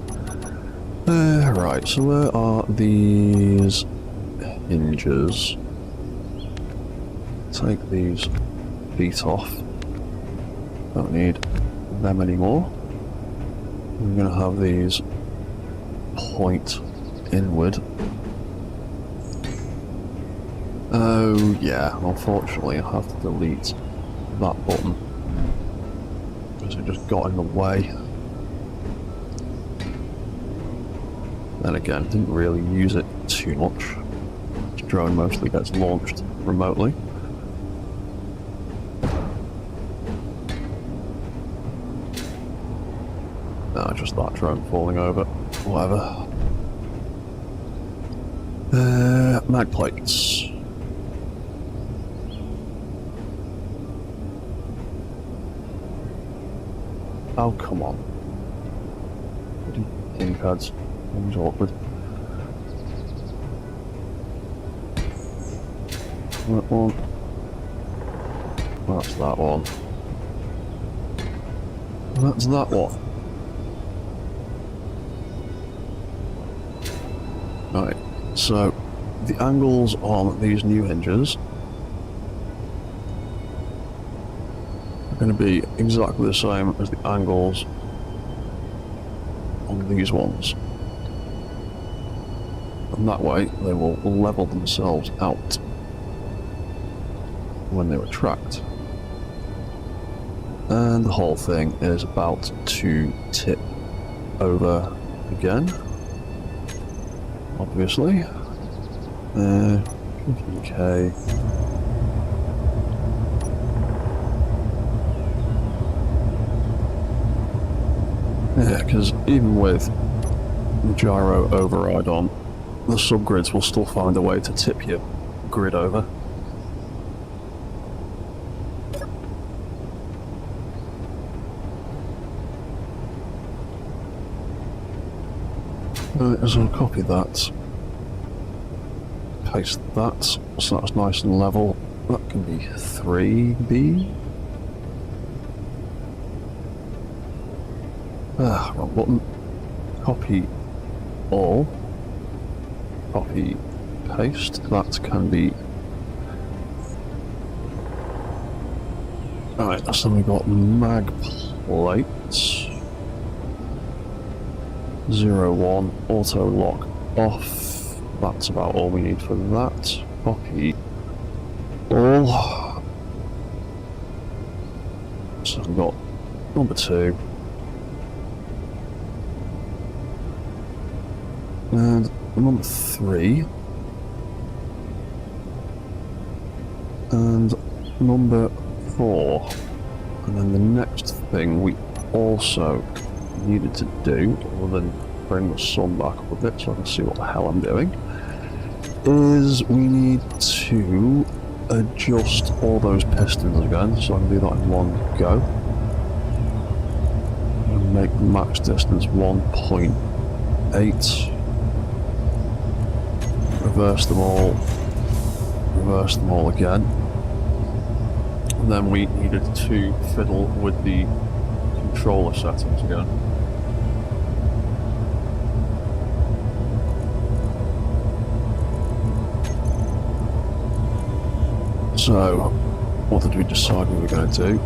S1: Right, so where are these hinges? Take these feet off. Don't need them anymore. I'm going to have these point inward. Oh yeah, unfortunately I have to delete that button because it just got in the way. Then again, didn't really use it too much. This drone mostly gets launched remotely. No, just that drone falling over. Whatever. Mag plates. Oh, come on. Bloody pin pads. That was awkward. That one. That's that one. That's that one. Right, so the angles on these new hinges are going to be exactly the same as the angles on these ones. And that way they will level themselves out when they retract. And the whole thing is about to tip over again. Obviously. Okay. Yeah, because even with the gyro override on, the subgrids will still find a way to tip your grid over. So I'll copy that, paste that, so that's nice and level. That can be 3B. Wrong button. Copy all. Copy, paste. That can be. Alright, so we've got mag plates. 01, auto lock off. That's about all we need for that. Copy all. So So we've got number 2. And number 3. And number 4. And then the next thing we also needed to do, other than bring the sun back up a bit so I can see what the hell I'm doing, is we need to adjust all those pistons again, so I can do that in one go. And make the max distance 1.8. Reverse them all again. And then we needed to fiddle with the controller settings again. So, what did we decide we were going to do?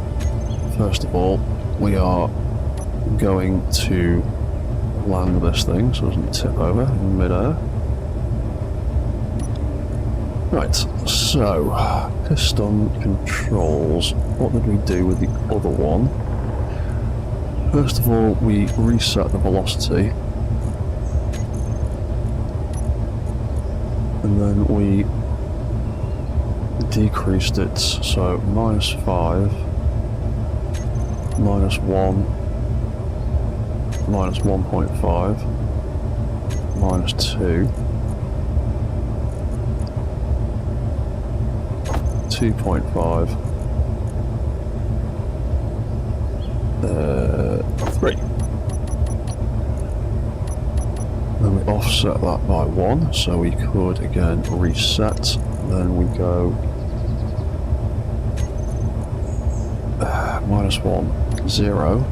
S1: First of all, we are going to land this thing so it doesn't tip over in mid-air. Right, so, piston controls. What did we do with the other one? First of all, we reset the velocity. And then we decreased it, so -5, -1, -1.5, -2, 2.5, 3. Then we offset that by 1, so we could again reset. Then we go -1, 0,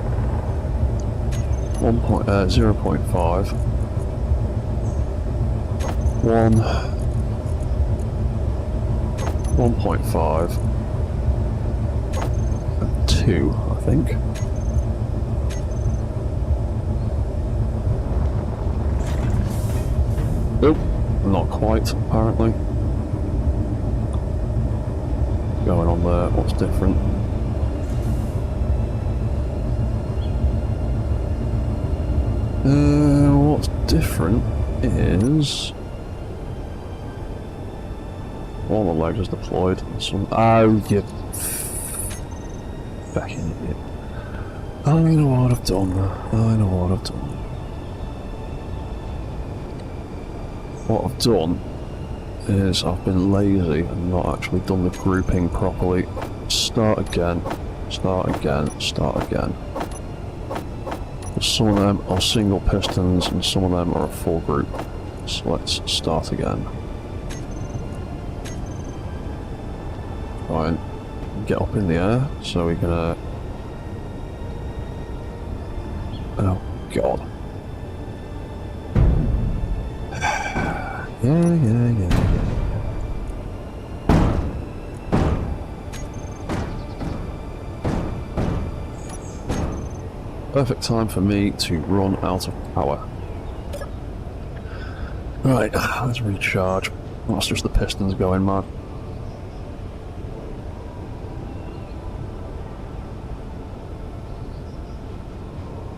S1: 0.5, 1, 1.5, and 2, I think. Nope, not quite, apparently. Going on there, what's different? What's different is all the legs is deployed. Some you fucking idiot! I know what I've done. What I've done is I've been lazy and not actually done the grouping properly. Start again. Some of them are single pistons and some of them are a full group. So let's start again. Try and get up in the air so we can oh god. Yeah. Perfect time for me to run out of power. Right, let's recharge. That's just the pistons going mad.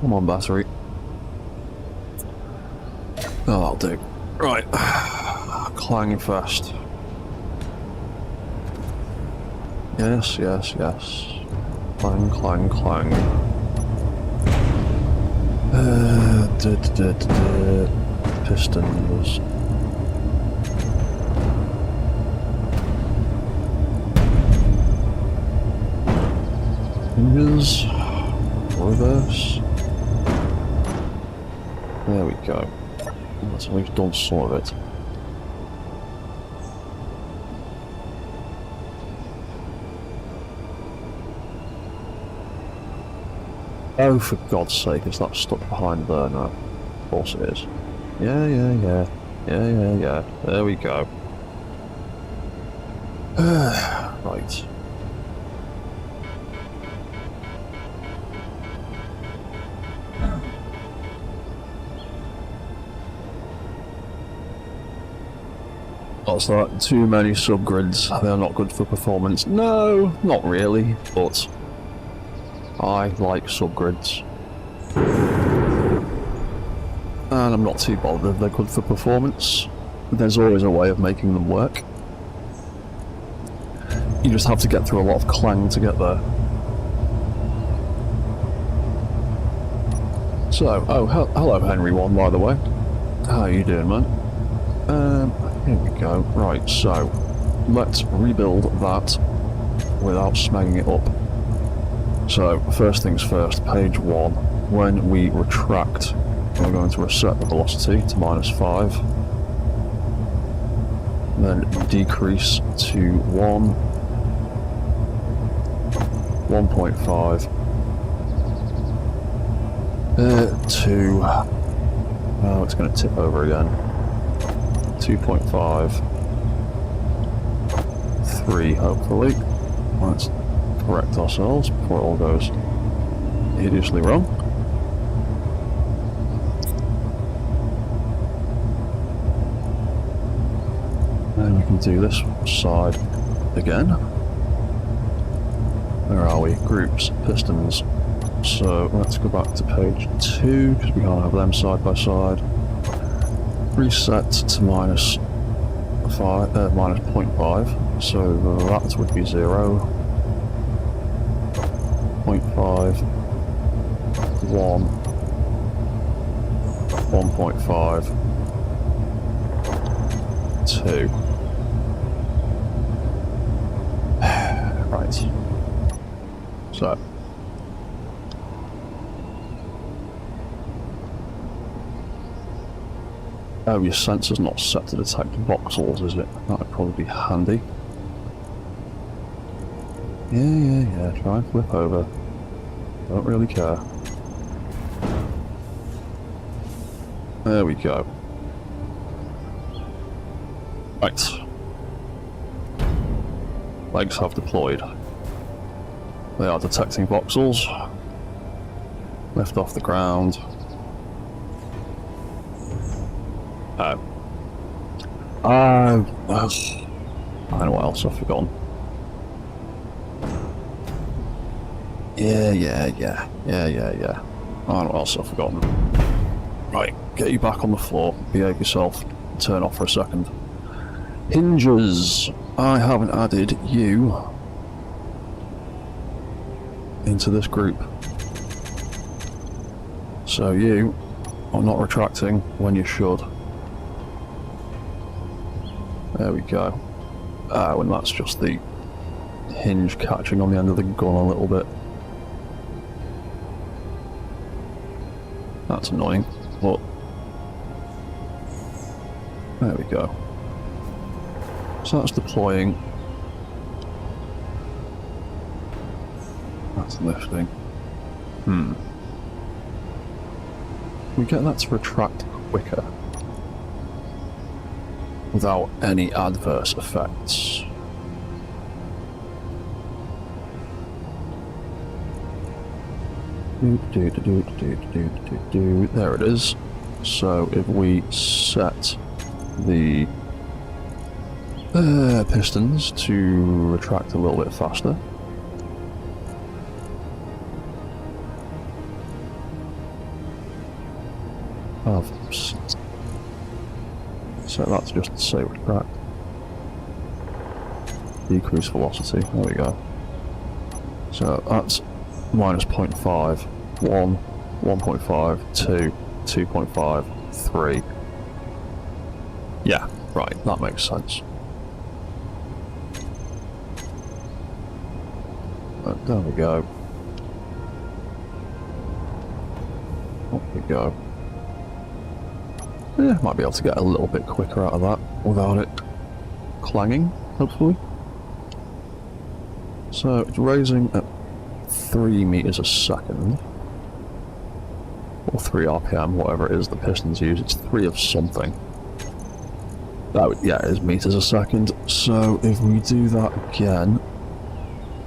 S1: Come on, battery. Oh, that'll do. Right, clanging fast. Yes. Clang. Pistons. Fingers. Reverse. There we go. That's at least done some of it. Oh, for God's sake, is that stuck behind there now? Of course it is. Yeah. There we go. Right. What's that? Too many subgrids. They're not good for performance. No, not really, but I like subgrids. And I'm not too bothered if they're good for performance. There's always a way of making them work. You just have to get through a lot of clang to get there. So, oh, hello Henry 1, by the way. How are you doing, man? Here we go. Right, so, let's rebuild that without snagging it up. So, first things first, page 1. When we retract, we're going to reset the velocity to -5. Then decrease to 1, 1.5, 2, oh, it's going to tip over again, 2.5, 3 hopefully. Let's correct ourselves before it all goes hideously wrong. And we can do this side again. Where are we? Groups, pistons. So let's go back to page 2 because we can't have them side by side. Reset to -0.5, so that would be 0. 0.5, 1, 1.5, 2. Right. So. Oh, your sensor's not set to detect voxels, is it? That would probably be handy. Yeah, try and flip over. Don't really care. There we go. Right. Legs have deployed. They are detecting voxels. Lift off the ground. I know what else I've forgotten. Yeah. I know what else I've forgotten. Right, get you back on the floor, behave yourself, turn off for a second. Hinges! I haven't added you into this group. So you are not retracting when you should. There we go. And that's just the hinge catching on the end of the gun a little bit. That's annoying, but there we go. So that's deploying. That's lifting. We get that to retract quicker without any adverse effects. There it is. So if we set the pistons to retract a little bit faster. So that's just to say retract. Decrease velocity, there we go. So that's -0.5, 1, 1.5, 2, 2.5, 3. Yeah, right, that makes sense. There we go. Up we go. Yeah, might be able to get a little bit quicker out of that without it clanging, hopefully. So it's raising at 3 meters a second. Or 3 RPM, whatever it is the pistons use. It's 3 of something. Yeah, it is meters a second. So if we do that again,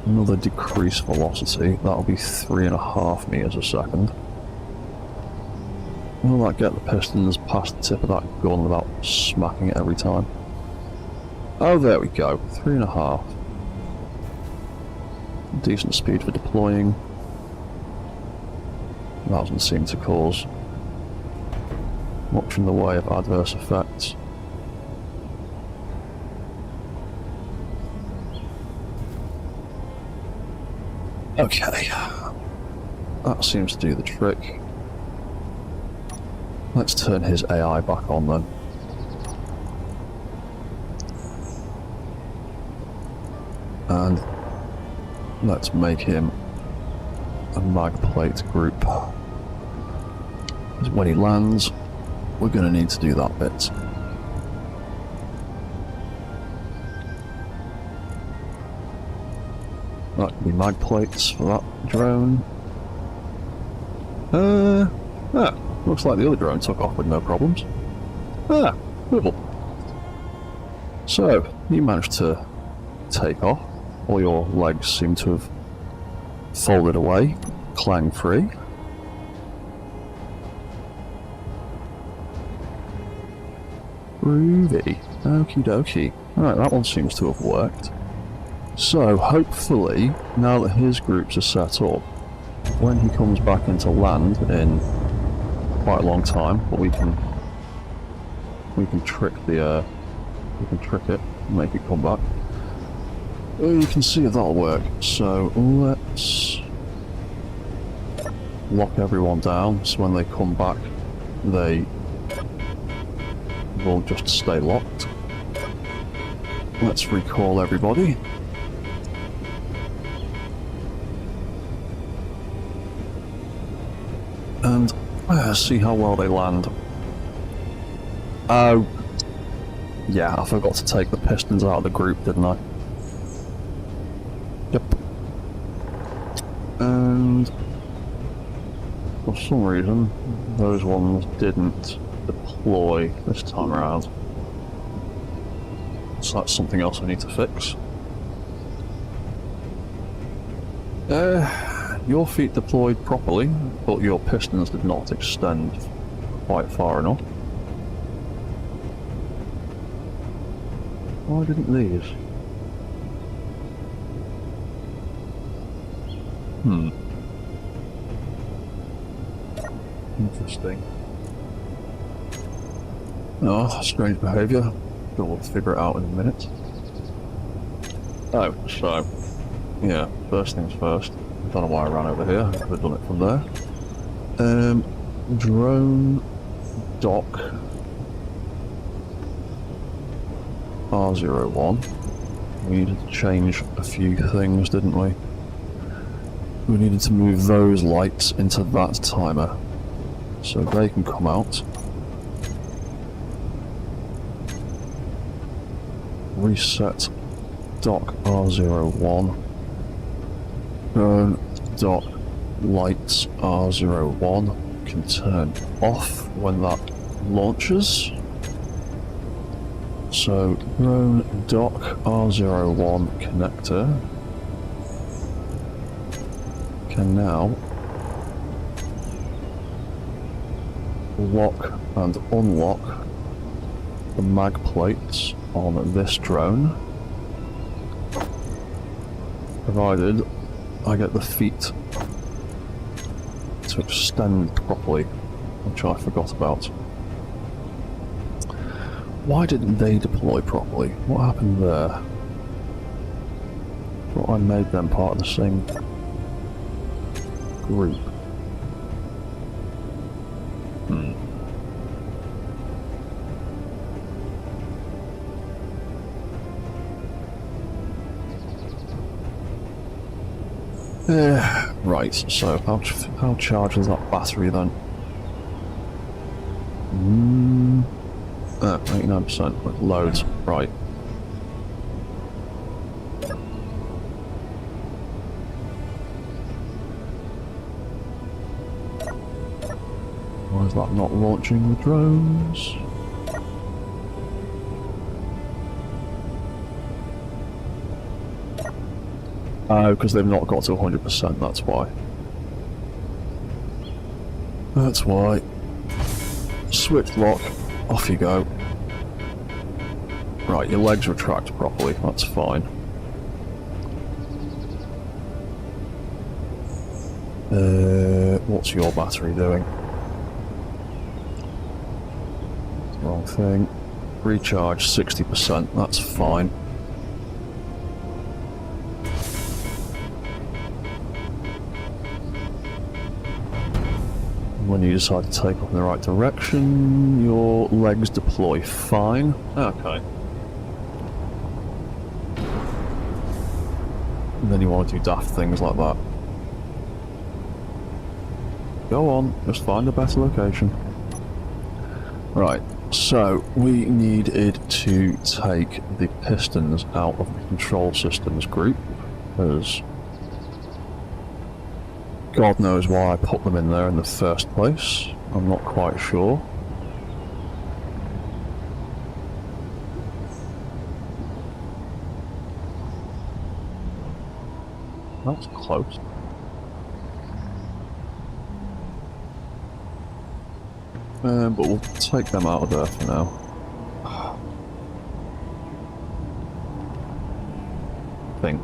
S1: another decreased velocity, that'll be 3.5 meters a second. Will that get the pistons past the tip of that gun without smacking it every time? Oh, there we go. 3.5. Decent speed for deploying. That doesn't seem to cause much in the way of adverse effects. Okay, that seems to do the trick. Let's turn his AI back on then. And let's make him a mag plate group. When he lands, we're going to need to do that bit. That can be mag plates for that drone. Looks like the other drone took off with no problems. Cool. So, you managed to take off. All your legs seem to have folded away, clang free. Groovy. Okie dokie. Alright, that one seems to have worked. So, hopefully, now that his groups are set up, when he comes back into land in quite a long time, but we can trick the we can trick it and make it come back. You can see if that'll work. So let's lock everyone down so when they come back they will just stay locked. Let's recall everybody. And see how well they land. Oh, yeah, I forgot to take the pistons out of the group, didn't I? Yep. And for some reason, those ones didn't deploy this time around. So that's something else I need to fix. Your feet deployed properly, but your pistons did not extend quite far enough. Why didn't these? Interesting. Oh, strange behaviour. We'll figure it out in a minute. Oh, so, yeah, first things first. I don't know why I ran over here. I could have done it from there. Drone dock R01. We needed to change a few things, didn't we? We needed to move those lights into that timer so they can come out. Reset dock R01. Drone dock lights R01 can turn off when that launches. So drone dock R01 connector can now lock and unlock the mag plates on this drone, provided I get the feet to extend properly, which I forgot about. Why didn't they deploy properly? What happened there? Well, I made them part of the same group. Right, so how charged is that battery then? 89% with loads, right. Why is that not launching the drones? Oh, because they've not got to 100%, that's why. That's why. Switch lock, off you go. Right, your legs retract properly, that's fine. What's your battery doing? Wrong thing. Recharge 60%, that's fine. When you decide to take off in the right direction, your legs deploy fine. Okay. And then you want to do daft things like that. Go on, just find a better location. Right, so we needed to take the pistons out of the control systems group, because God knows why I put them in there in the first place. I'm not quite sure. That's close. But we'll take them out of there for now. I think.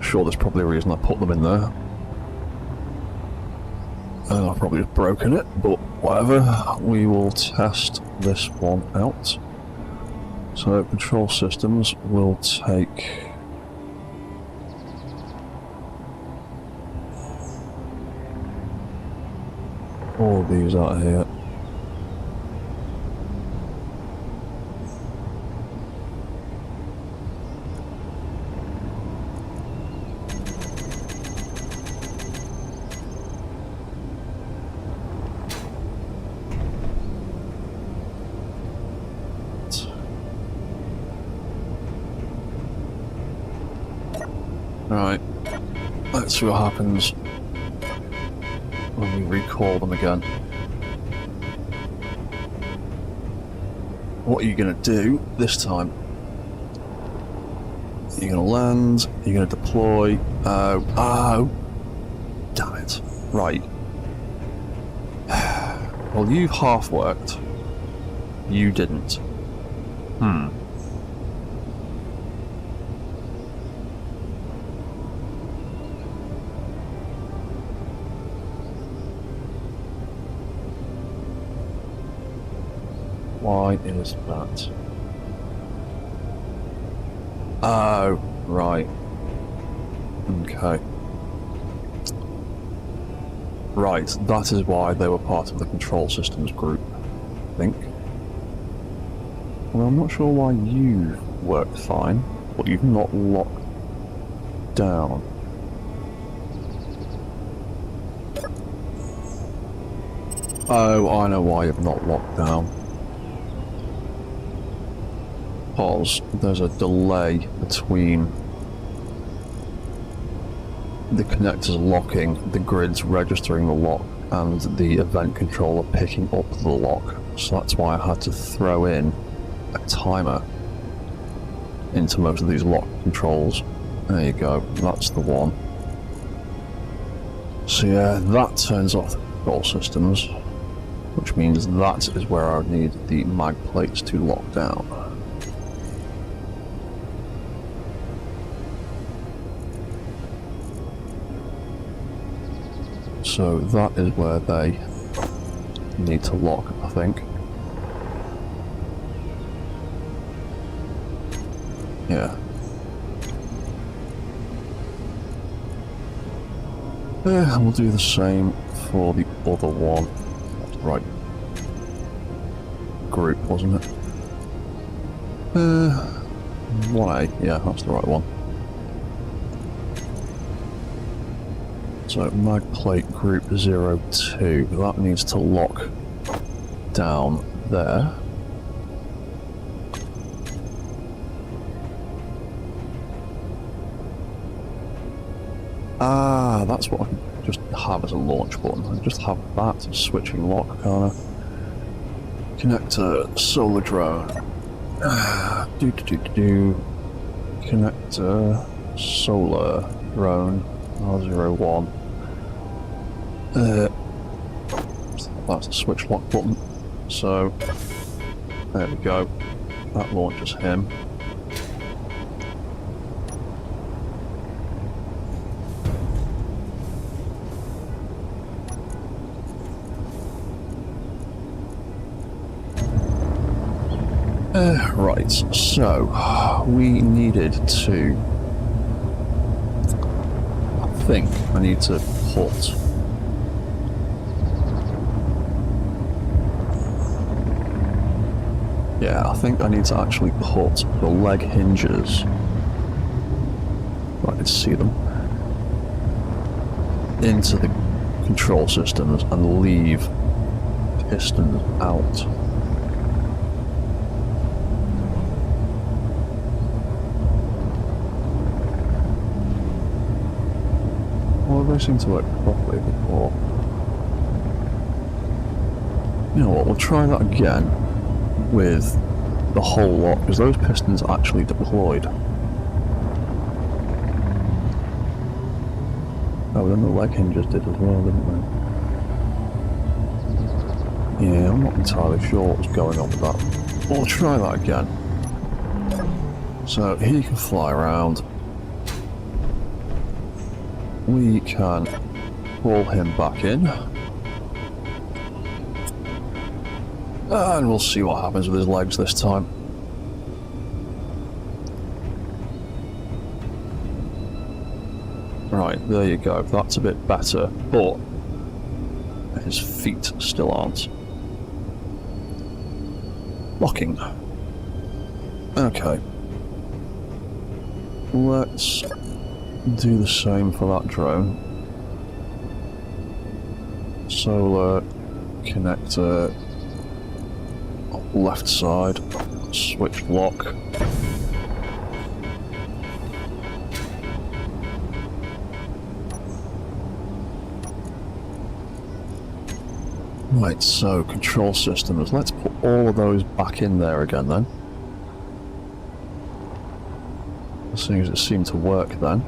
S1: Sure, there's probably a reason I put them in there. And I've probably just broken it, but whatever. We will test this one out. So, control systems will take... all of these out of here. Right, let's see what happens when we recall them again. What are you going to do this time? You're going to land, you're going to deploy. Oh, damn it. Right. Well, you half worked. You didn't. Why is that? Oh, right. Okay. Right, that is why they were part of the control systems group, I think. Well, I'm not sure why you've worked fine, but you've not locked down. Oh, I know why you've not locked down. Because there's a delay between the connectors locking, the grids registering the lock, and the event controller picking up the lock. So that's why I had to throw in a timer into most of these lock controls. There you go, that's the one. So yeah, that turns off the control systems, which means that is where I need the mag plates to lock down. So that is where they need to lock, I think. Yeah. Yeah, we'll do the same for the other one. That's the right group, wasn't it? 1A, yeah, that's the right one. So mag plate group 02, that needs to lock down there. Ah, that's what I can just have as a launch button. I just have that switching lock, can't I? Connector solar drone. Connector solar drone R01. That's the switch lock button. So there we go. That launches him. Right, so we needed to... I think I need to put... Yeah, I think I need to actually put the leg hinges, I can see them, into the control systems and leave pistons out. Well, they seem to work properly before. You know what, we'll try that again with the whole lot, because those pistons actually deployed. Oh, then the leg hinges did as well, didn't they? Yeah, I'm not entirely sure what was going on with that. We'll try that again. So he can fly around. We can pull him back in. And we'll see what happens with his legs this time. Right, there you go. That's a bit better, but his feet still aren't. Locking. Okay. Let's do the same for that drone. Solar connector. Left side, switch lock. Right, so control systems. Let's put all of those back in there again then. As soon as it seemed to work then.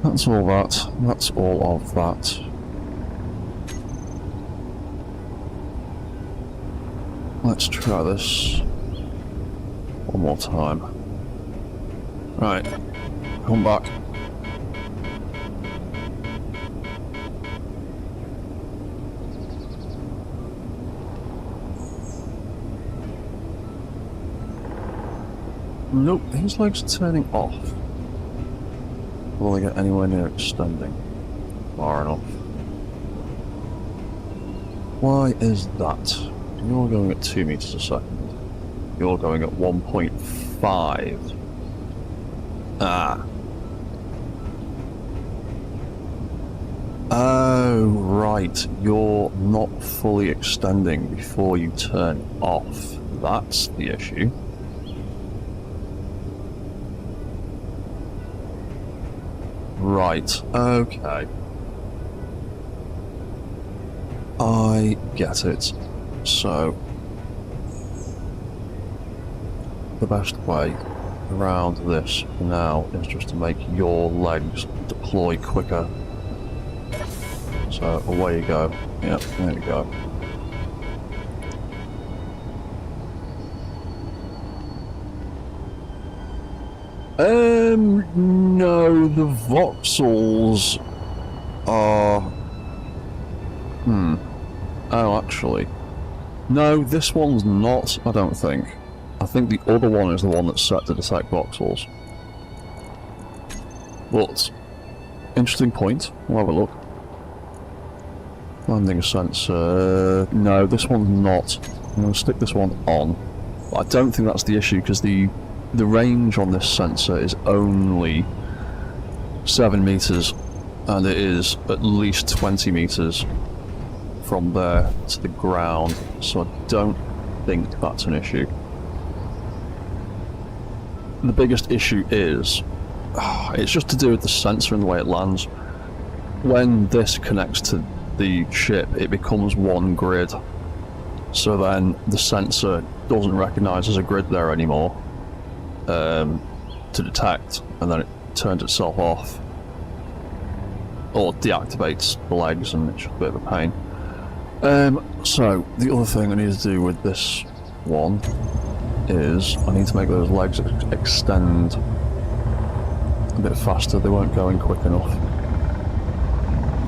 S1: That's all that. That's all of that. Let's try this one more time. Right, come back. Nope, his legs are turning off. Will they get anywhere near extending? Far enough. Why is that? You're going at 2 meters a second. You're going at 1.5. Ah. Oh, right. You're not fully extending before you turn off. That's the issue. Right. Okay. I get it. So, the best way around this now is just to make your legs deploy quicker. So, away you go. Yep, there you go. No, the voxels are... Oh, actually... No, this one's not, I don't think. I think the other one is the one that's set to detect voxels. But, interesting point, we'll have a look. Landing sensor... No, this one's not. I'm going to stick this one on. But I don't think that's the issue, because the range on this sensor is only 7 meters, and it is at least 20 meters from there to the ground, so I don't think that's an issue. The biggest issue is, it's just to do with the sensor and the way it lands. When this connects to the ship, it becomes one grid, so then the sensor doesn't recognise there's a grid there anymore to detect, and then it turns itself off, or deactivates the legs, and it's just a bit of a pain. So, the other thing I need to do with this one is I need to make those legs extend a bit faster. They weren't going quick enough,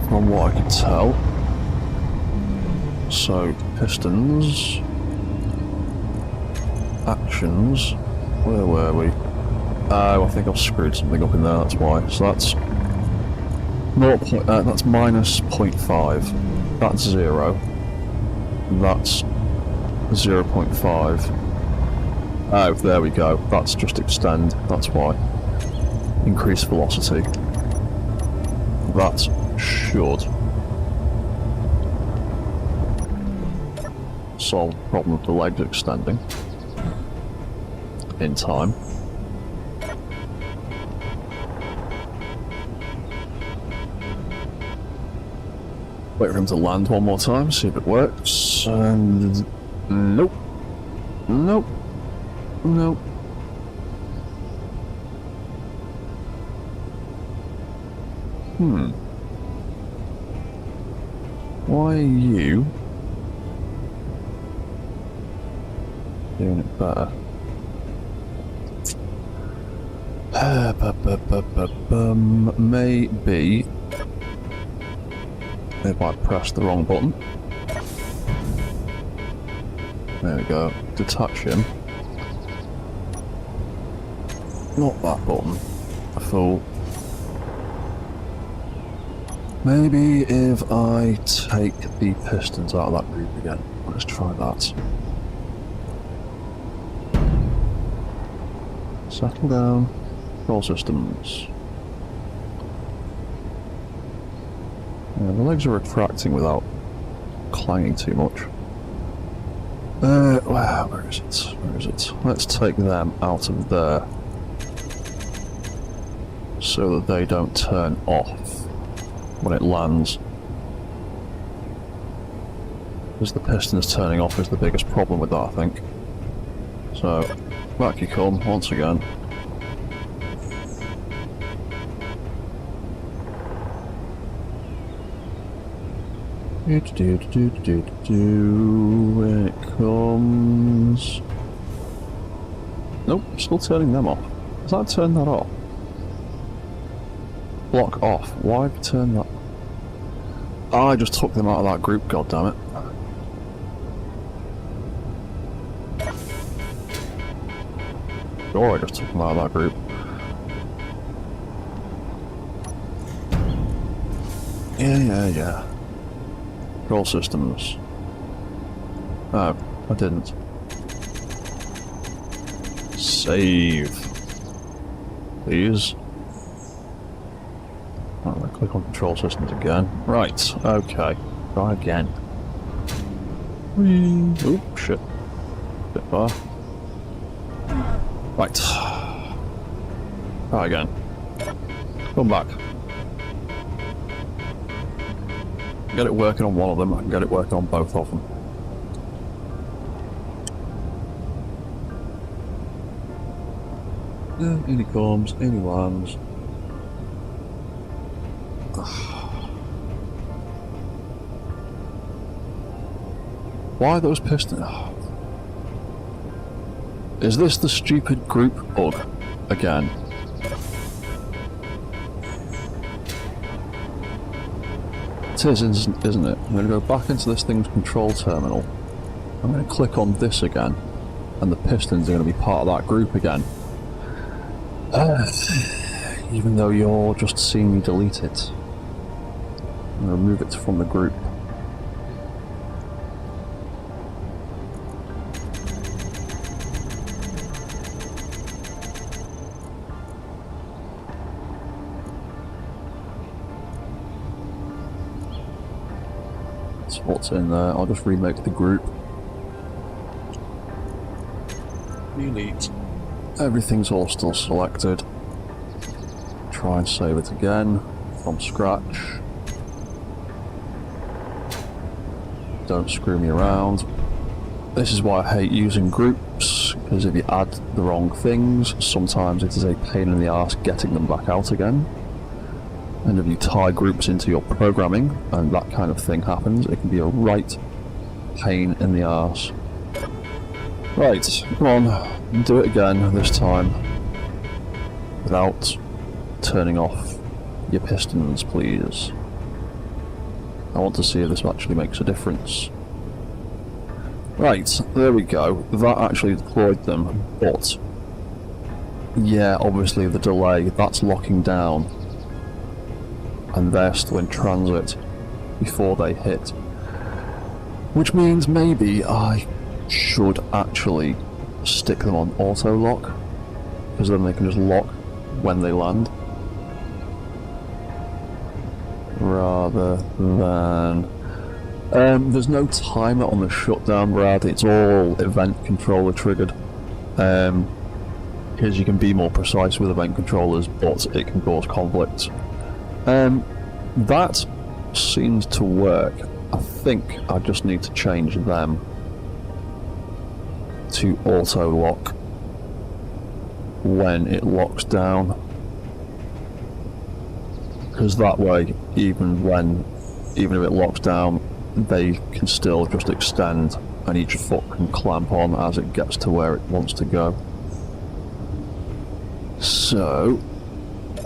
S1: from what I can tell. So, pistons, actions. Where were we? Oh, I think I've screwed something up in there, that's why. So that's... that's minus 0.5. That's 0. That's 0.5. Oh, there we go. That's just extend, that's why. Increase velocity. That should solve the problem of the legs extending in time. Wait for him to land one more time, see if it works. And nope. Nope. Nope. Why are you doing it better? Maybe if I press the wrong button. There we go. Detach him. Not that button. A fool. Maybe if I take the pistons out of that group again. Let's try that. Settle down. Control systems. Yeah, the legs are retracting without clanging too much. Where is it? Where is it? Let's take them out of there so that they don't turn off when it lands. Because the pistons turning off is the biggest problem with that, I think. So, back you come once again. When it comes... Nope, still turning them off. Has that turned that off? Block off. Why have you turned that? Oh, I just took them out of that group, goddammit. Sure, I just took them out of that group. Yeah. Control systems. Oh, I didn't. Save. Please. I'm going to click on control systems again. Right, okay. Try again. Whee. Oop, shit. Bit far. Right. Try again. Come back. Get it working on one of them, I can get it working on both of them. In he comes, in he lands. Why those pistons? Is this the stupid group bug again? It is, isn't it? I'm going to go back into this thing's control terminal. I'm going to click on this again, and the pistons are going to be part of that group again. Even though you're just seeing me delete it. I'm going to remove it from the group. What's in there? I'll just remake the group. Delete. Everything's all still selected. Try and save it again from scratch. Don't screw me around. This is why I hate using groups, because if you add the wrong things, sometimes it is a pain in the arse getting them back out again. And if you tie groups into your programming, and that kind of thing happens, it can be a right pain in the arse. Right, come on, do it again this time. Without turning off your pistons, please. I want to see if this actually makes a difference. Right, there we go. That actually deployed them, but yeah, obviously the delay, that's locking down, and they're still in transit before they hit. Which means maybe I should actually stick them on auto lock, because then they can just lock when they land, rather than... there's no timer on the shutdown, Brad. It's all event controller triggered. Because you can be more precise with event controllers, but it can cause conflicts. That seems to work. I think I just need to change them to auto lock when it locks down. Because that way, even if it locks down, they can still just extend and each foot can clamp on as it gets to where it wants to go. So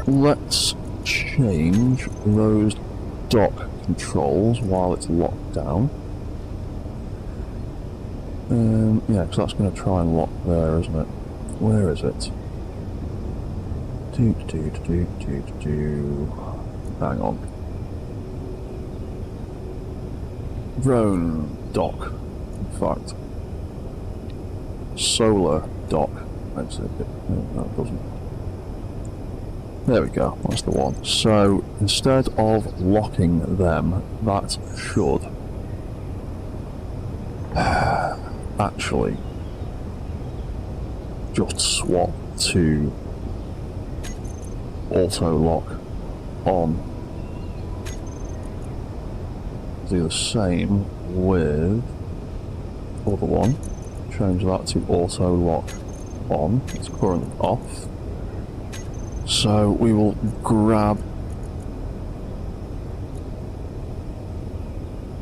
S1: let's change those dock controls while it's locked down. Yeah, because that's going to try and lock there, isn't it? Where is it? Hang on. Drone dock, in fact. Solar dock. Makes it a bit... No, that doesn't. There we go, that's the one. So, instead of locking them, that should actually just swap to auto lock on. Do the same with the other one. Change that to auto lock on. It's currently off. So we will grab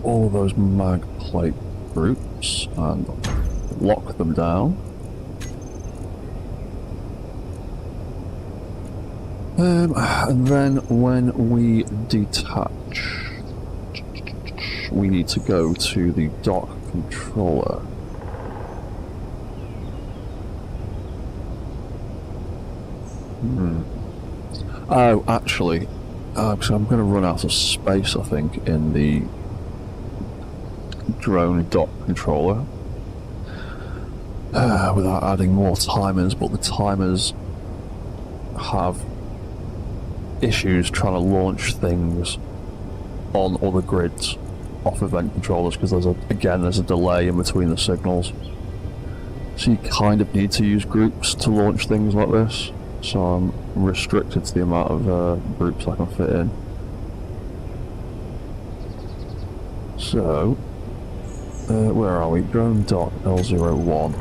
S1: all of those mag plate groups and lock them down. And then when we detach, we need to go to the dock controller. Oh, actually, so I'm going to run out of space, I think, in the drone dock controller without adding more timers, but the timers have issues trying to launch things on other grids off event controllers because there's a delay in between the signals. So you kind of need to use groups to launch things like this. So I'm restricted to the amount of groups I can fit in. So, where are we? Drone dock L01.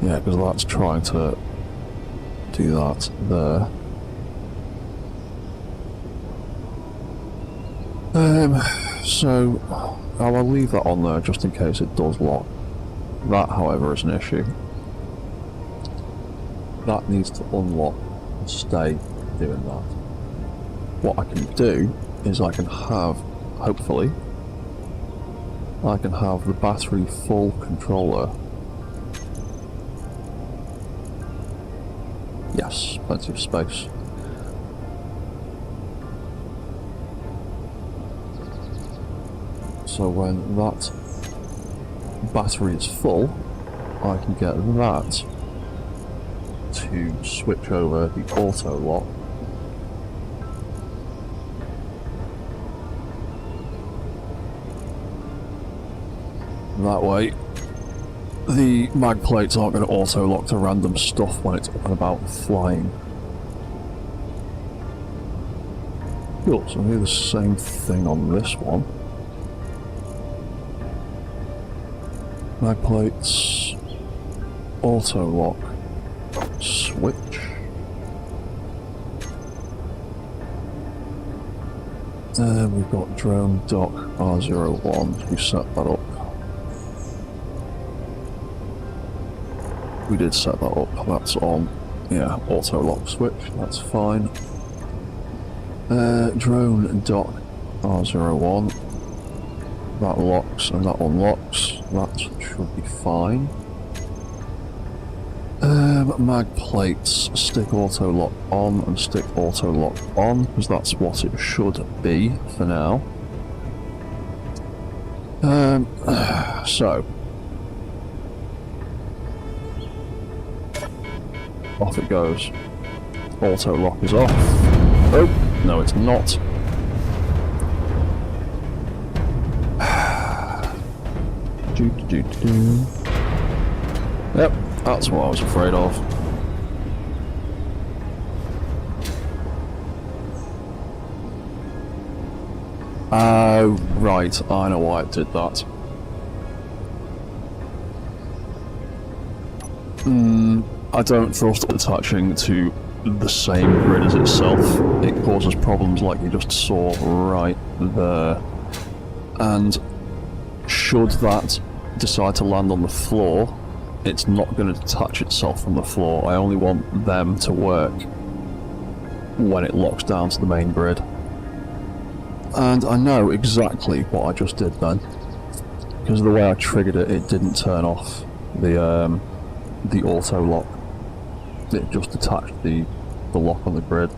S1: Yeah, because that's trying to do that there. So I'll leave that on there just in case it does lock. That, however, is an issue. That needs to unlock and stay doing that. What I can do is I can have, hopefully, I can have the battery full controller. Yes, plenty of space. So when that battery is full, I can get that to switch over the auto lock. That way, the mag plates aren't going to auto lock to random stuff when it's up and about flying. Cool, so I do the same thing on this one. Mag plates, auto lock, switch. And we've got drone dock R01, we set that up. We did set that up, that's on, yeah, auto lock switch, that's fine. Drone dock R01. That locks and that unlocks. That should be fine. Mag plates, stick auto lock on and stick auto lock on, because that's what it should be for now. So off it goes. Auto lock is off. Oh, no it's not. Yep, that's what I was afraid of. Oh, right, I know why it did that. I don't trust it attaching to the same grid as itself. It causes problems like you just saw right there. And should that decide to land on the floor, it's not going to detach itself from the floor. I only want them to work when it locks down to the main grid. And I know exactly what I just did then, because the way I triggered it, it didn't turn off the auto lock. It just detached the lock on the grid.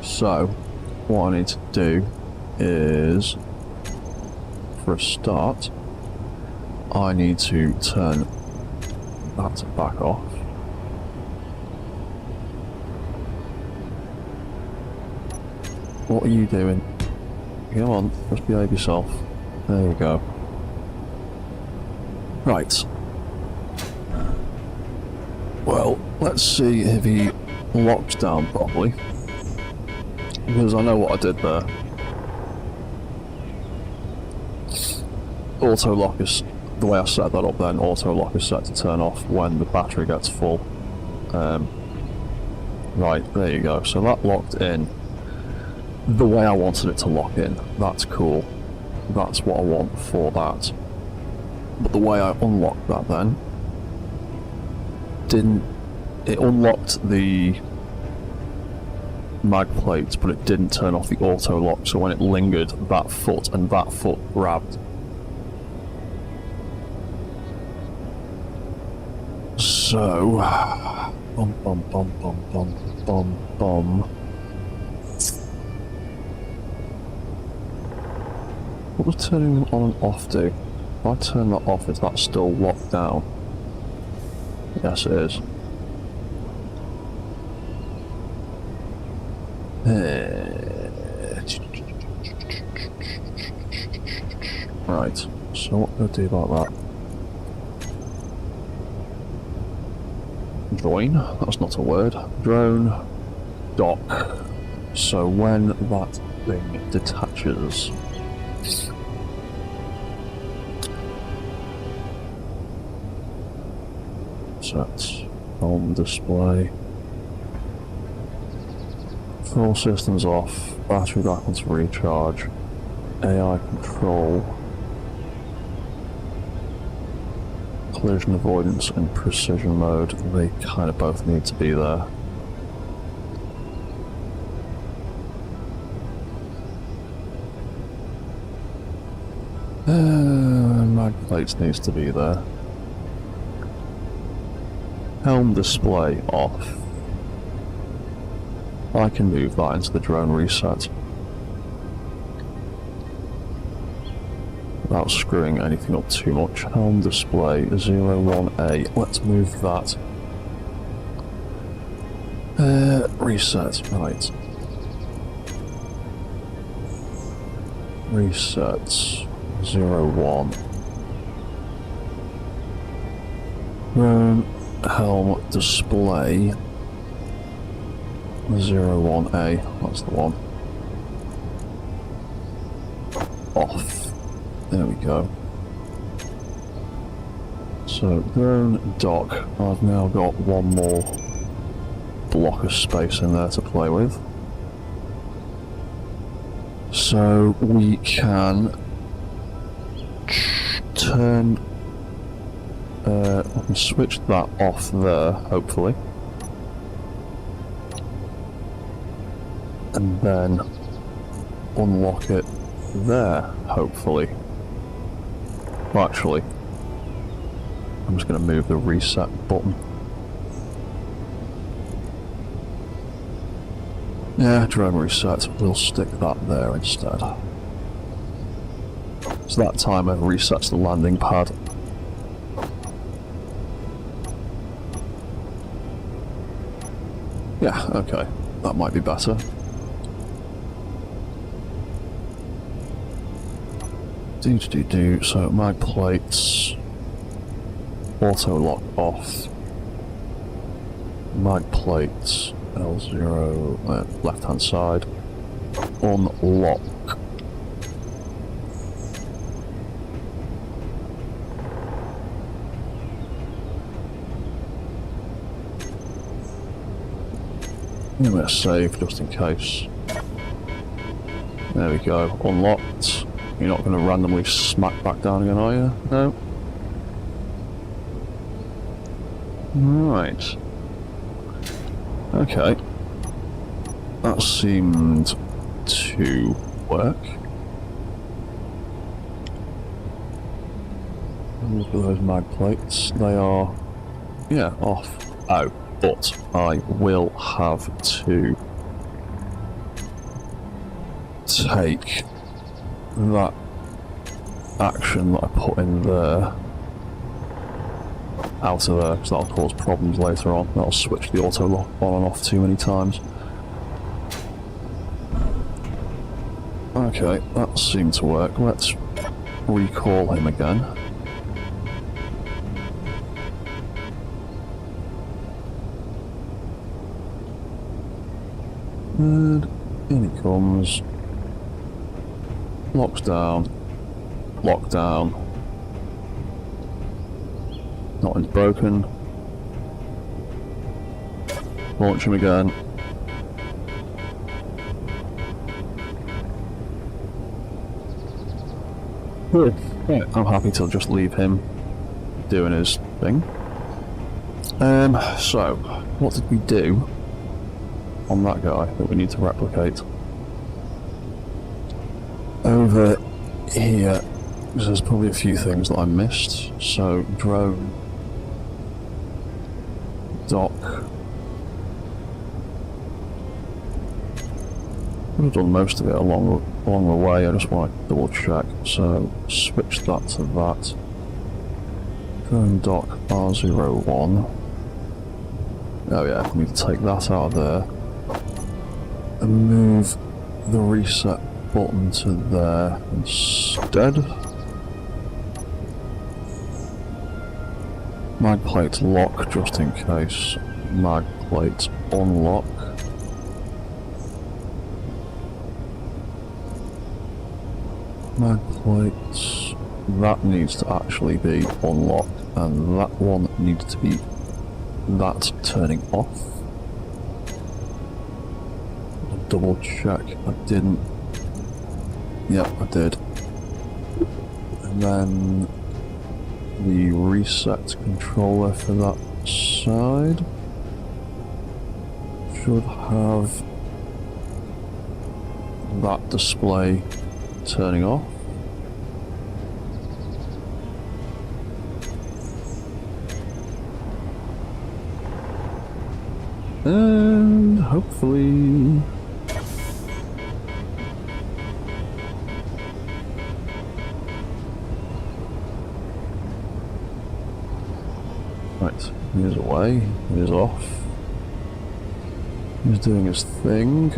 S1: So, what I need to do is, for a start, I need to turn that back off. What are you doing? Come on, just behave yourself. There you go. Right. Well, let's see if he locks down properly. Because I know what I did there. Auto lock is, the way I set that up then, auto lock is set to turn off when the battery gets full. Right, there you go. So that locked in the way I wanted it to lock in. That's cool. That's what I want for that. But the way I unlocked that then, it unlocked the mag plates, but it didn't turn off the auto lock, so when it lingered, that foot and that foot grabbed. So, bum bum bum bum bum bum bum. What does turning them on and off do? If I turn that off, is that still locked down? Yes, it is. Right, so what do I do about that? Join, that's not a word. Drone, dock. So when that thing detaches, set on display. Full systems off, battery back onto recharge, AI control, collision avoidance and precision mode, they kind of both need to be there. Mag plates needs to be there. Helm display off. I can move that into the drone reset without screwing anything up too much. Helm display 01A. Let's move that. Reset, right. Reset 01. Drone helm display 01A, that's the one. Off. There we go. So, drone dock, I've now got one more block of space in there to play with. So, we can turn I can switch that off there, hopefully. And then unlock it there, hopefully. Well, actually, I'm just going to move the reset button. Yeah, drone reset, we'll stick that there instead. So that timer resets the landing pad. Yeah, okay, that might be better. So mag plates, auto lock off, mag plates, L0, left hand side, unlock. I'm going to save just in case. There we go, unlocked. You're not going to randomly smack back down again, are you? No? Right. Okay. That seemed to work. Look at those mag plates. They are, yeah, off. Oh, but I will have to take that action that I put in there out of there, because that'll cause problems later on. That'll switch the auto lock on and off too many times. Okay, that seemed to work. Let's recall him again. And in he comes. Locks down. Lock down. Nothing's broken. Launch him again. Good. Yeah, I'm happy to just leave him doing his thing. So, what did we do on that guy that we need to replicate? Over here, there's probably a few things that I missed. So, drone, dock. I've done most of it along the way. I just want to double check. So, switch that to that. Drone dock R01. Oh yeah, I need to take that out of there and move the reset button to there instead. Mag plate lock just in case. Mag plate unlock. Mag plates. That needs to actually be unlocked, and that one needs to be that turning off. I'll double check. I didn't. Yep, I did. And then the reset controller for that side should have that display turning off. And hopefully right, he's away, he's off. He's doing his thing.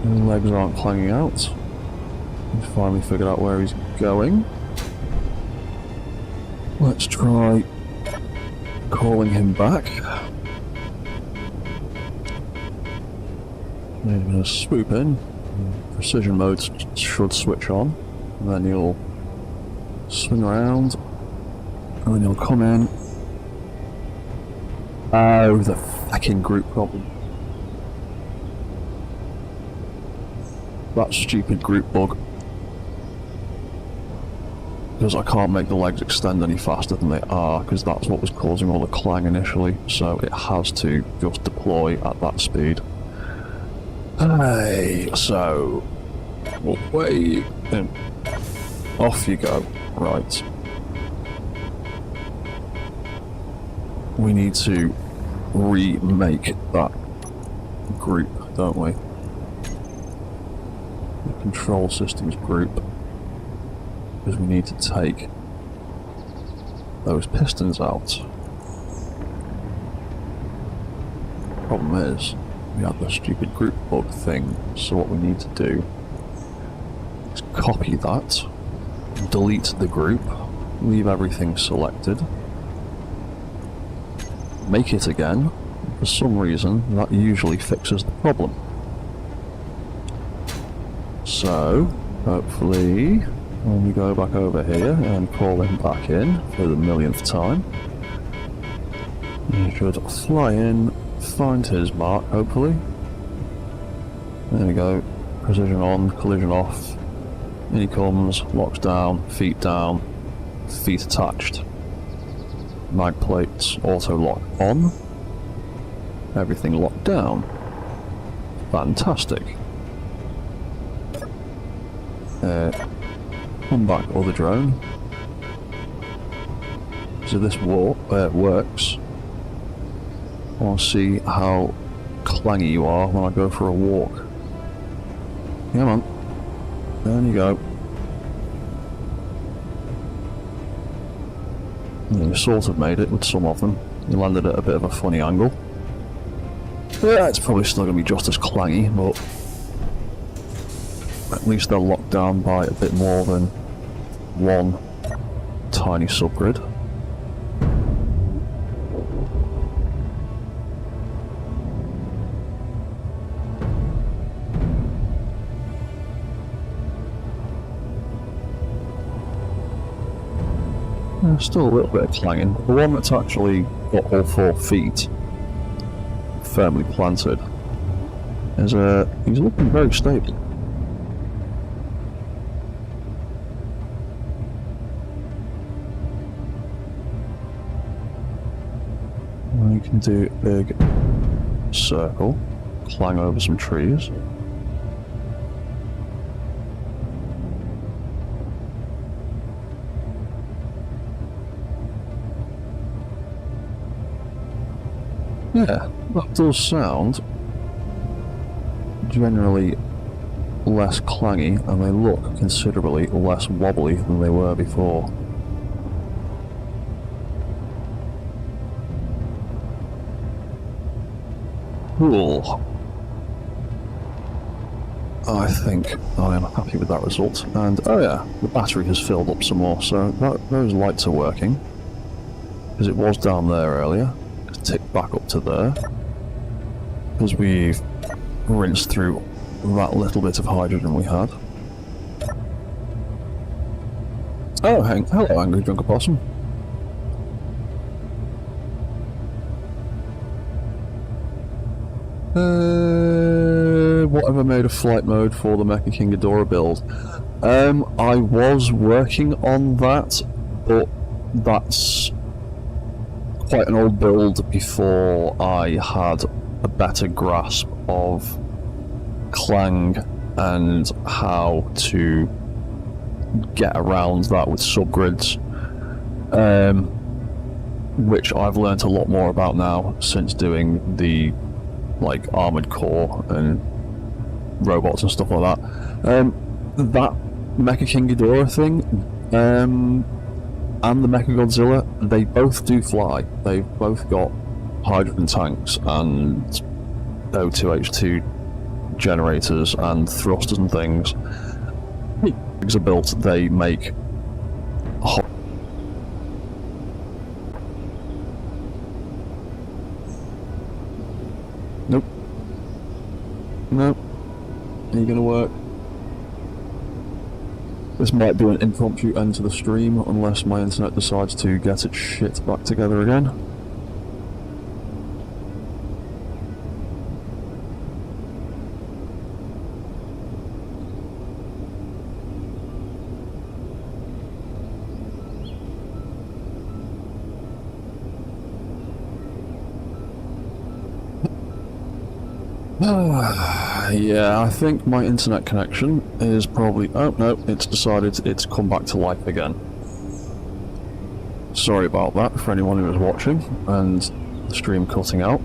S1: His legs aren't clanging out. He's finally figured out where he's going. Let's try calling him back. I'm going to swoop in. Precision mode should switch on. And then you'll swing around. And then you'll come in. Oh, the fucking group problem. That stupid group bug. because I can't make the legs extend any faster than they are, because that's what was causing all the clang initially, so it has to just deploy at that speed. Hey, so away and off you go. Right. We need to remake that group, don't we? The control systems group, because we need to take those pistons out. Problem is, we have the stupid group bug thing, so what we need to do is copy that, delete the group, leave everything selected, make it again. For some reason, that usually fixes the problem. So, hopefully, when we go back over here and call him back in for the millionth time, he should fly in, find his mark, hopefully. There we go. Precision on, collision off. In he comes, locks down, feet attached. Mag plates auto lock on. Everything locked down. Fantastic. Come back, other drone. So this works. I want to see how clangy you are when I go for a walk. Come on. There you go. Yeah, you sort of made it with some of them. You landed at a bit of a funny angle. Yeah, it's probably still going to be just as clangy, but at least they're locked down by a bit more than one tiny subgrid. Still a little bit of clanging. The one that's actually got all 4 feet firmly planted is he's looking very stable. We can do a big circle, clang over some trees. Yeah, that does sound generally less clangy, and they look considerably less wobbly than they were before. Cool. I think I am happy with that result, and oh yeah, the battery has filled up some more, so those lights are working, because it was down there earlier. Tick back up to there, because we've rinsed through that little bit of hydrogen we had. Oh, hello, Angry Drunk Opossum. What have I made of flight mode for the Mecha King Ghidorah build? I was working on that, but that's quite an old build before I had a better grasp of clang and how to get around that with subgrids, which I've learnt a lot more about now since doing the Armored Core and robots and stuff like that. That Mecha King Ghidorah thing, and the Mechagodzilla, they both do fly. They've both got hydrogen tanks and O2H2 generators and thrusters and things. Things are built, they make Nope. Nope. Ain't gonna work. This might do an impromptu end to the stream unless my internet decides to get its shit back together again. Yeah, I think my internet connection is probably... Oh, no, it's decided it's come back to life again. Sorry about that for anyone who was watching, and the stream cutting out.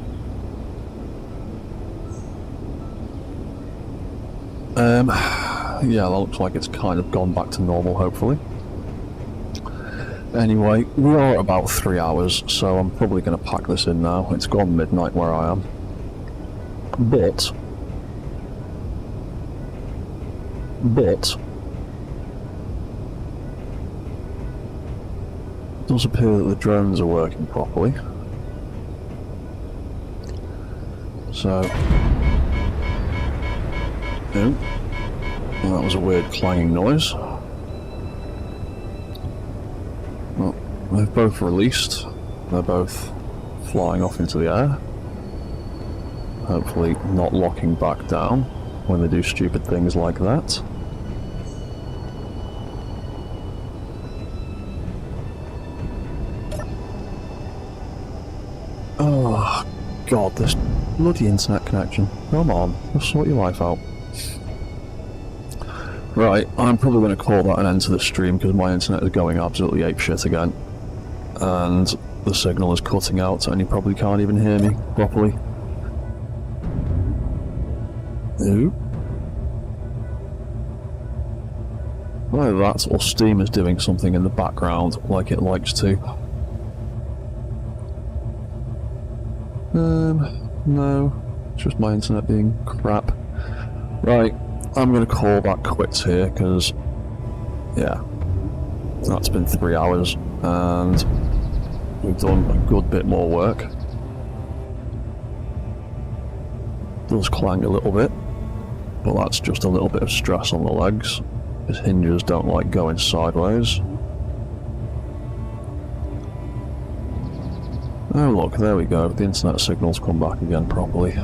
S1: Yeah, that looks like it's kind of gone back to normal, hopefully. Anyway, we are at about 3 hours, so I'm probably going to pack this in now. It's gone midnight where I am. But... it does appear that the drones are working properly. So... oh, that was a weird clanging noise. Well, they've both released. They're both flying off into the air. Hopefully not locking back down when they do stupid things like that. Oh, God, this bloody internet connection. Come on, just sort your life out. Right, I'm probably going to call that an end to the stream because my internet is going absolutely apeshit again. And the signal is cutting out and you probably can't even hear me properly. Ooh. Either that or Steam is doing something in the background like it likes to. No, it's just my internet being crap. Right, I'm gonna call that quits here because, yeah, that's been 3 hours and we've done a good bit more work. Does clang a little bit, but that's just a little bit of stress on the legs. His hinges don't like going sideways. Oh look, there we go, the internet signal's come back again properly.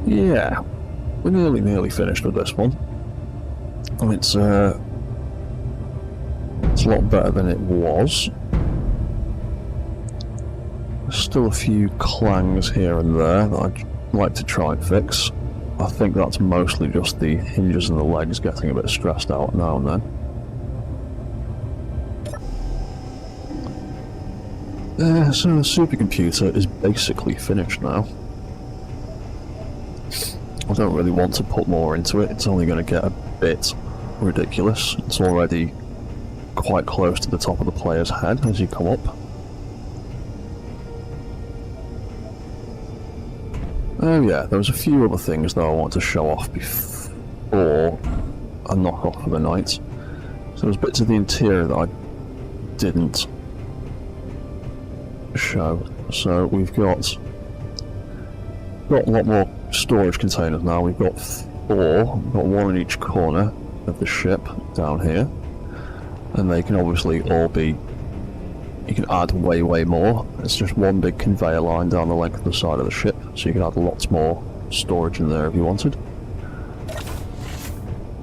S1: Yeah, we're nearly finished with this one. And it's a lot better than it was. There's still a few clangs here and there that I'd like to try and fix. I think that's mostly just the hinges and the legs getting a bit stressed out now and then. So the supercomputer is basically finished now. I don't really want to put more into it, it's only going to get a bit ridiculous. It's already quite close to the top of the player's head as you come up. Oh yeah, there was a few other things that I want to show off before I knock off for the night. So there's bits of the interior that I didn't show. So we've got a lot more storage containers now. We've got 4, we've got 1 in each corner of the ship down here. And they can obviously all be, you can add way more. It's just one big conveyor line down the length of the side of the ship, so you can add lots more storage in there if you wanted.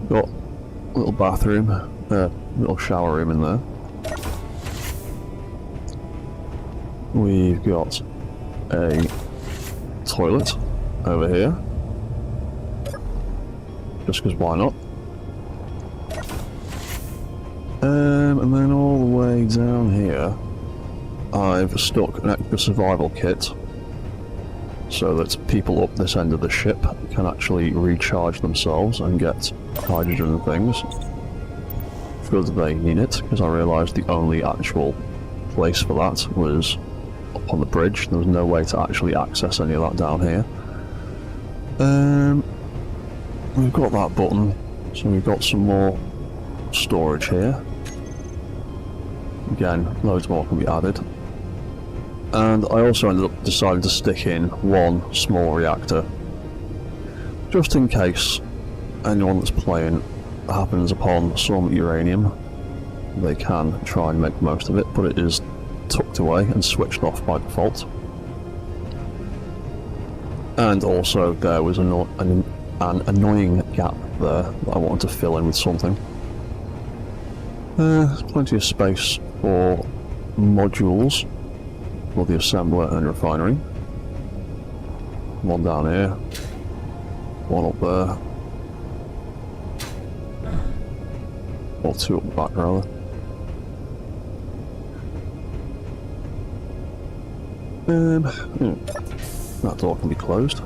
S1: Got a little bathroom, little shower room in there. We've got a toilet over here, just because why not? And then all the way down here, I've stuck an extra survival kit so that people up this end of the ship can actually recharge themselves and get hydrogen and things. Because they need it, because I realised the only actual place for that was up on the bridge. There was no way to actually access any of that down here. We've got that button, so we've got some more storage here. Again, loads more can be added. And I also ended up deciding to stick in 1 small reactor, just in case anyone that's playing happens upon some uranium. They can try and make the most of it, but it is tucked away and switched off by default. And also there was an annoying gap there that I wanted to fill in with something. There's plenty of space for modules for the assembler and refinery. One down here, one up there, or two up the back rather. That door can be closed.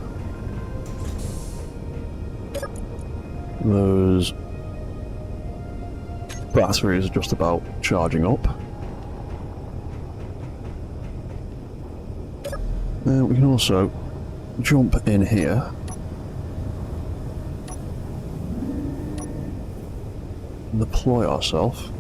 S1: Those batteries are just about charging up. We can also jump in here and deploy ourselves.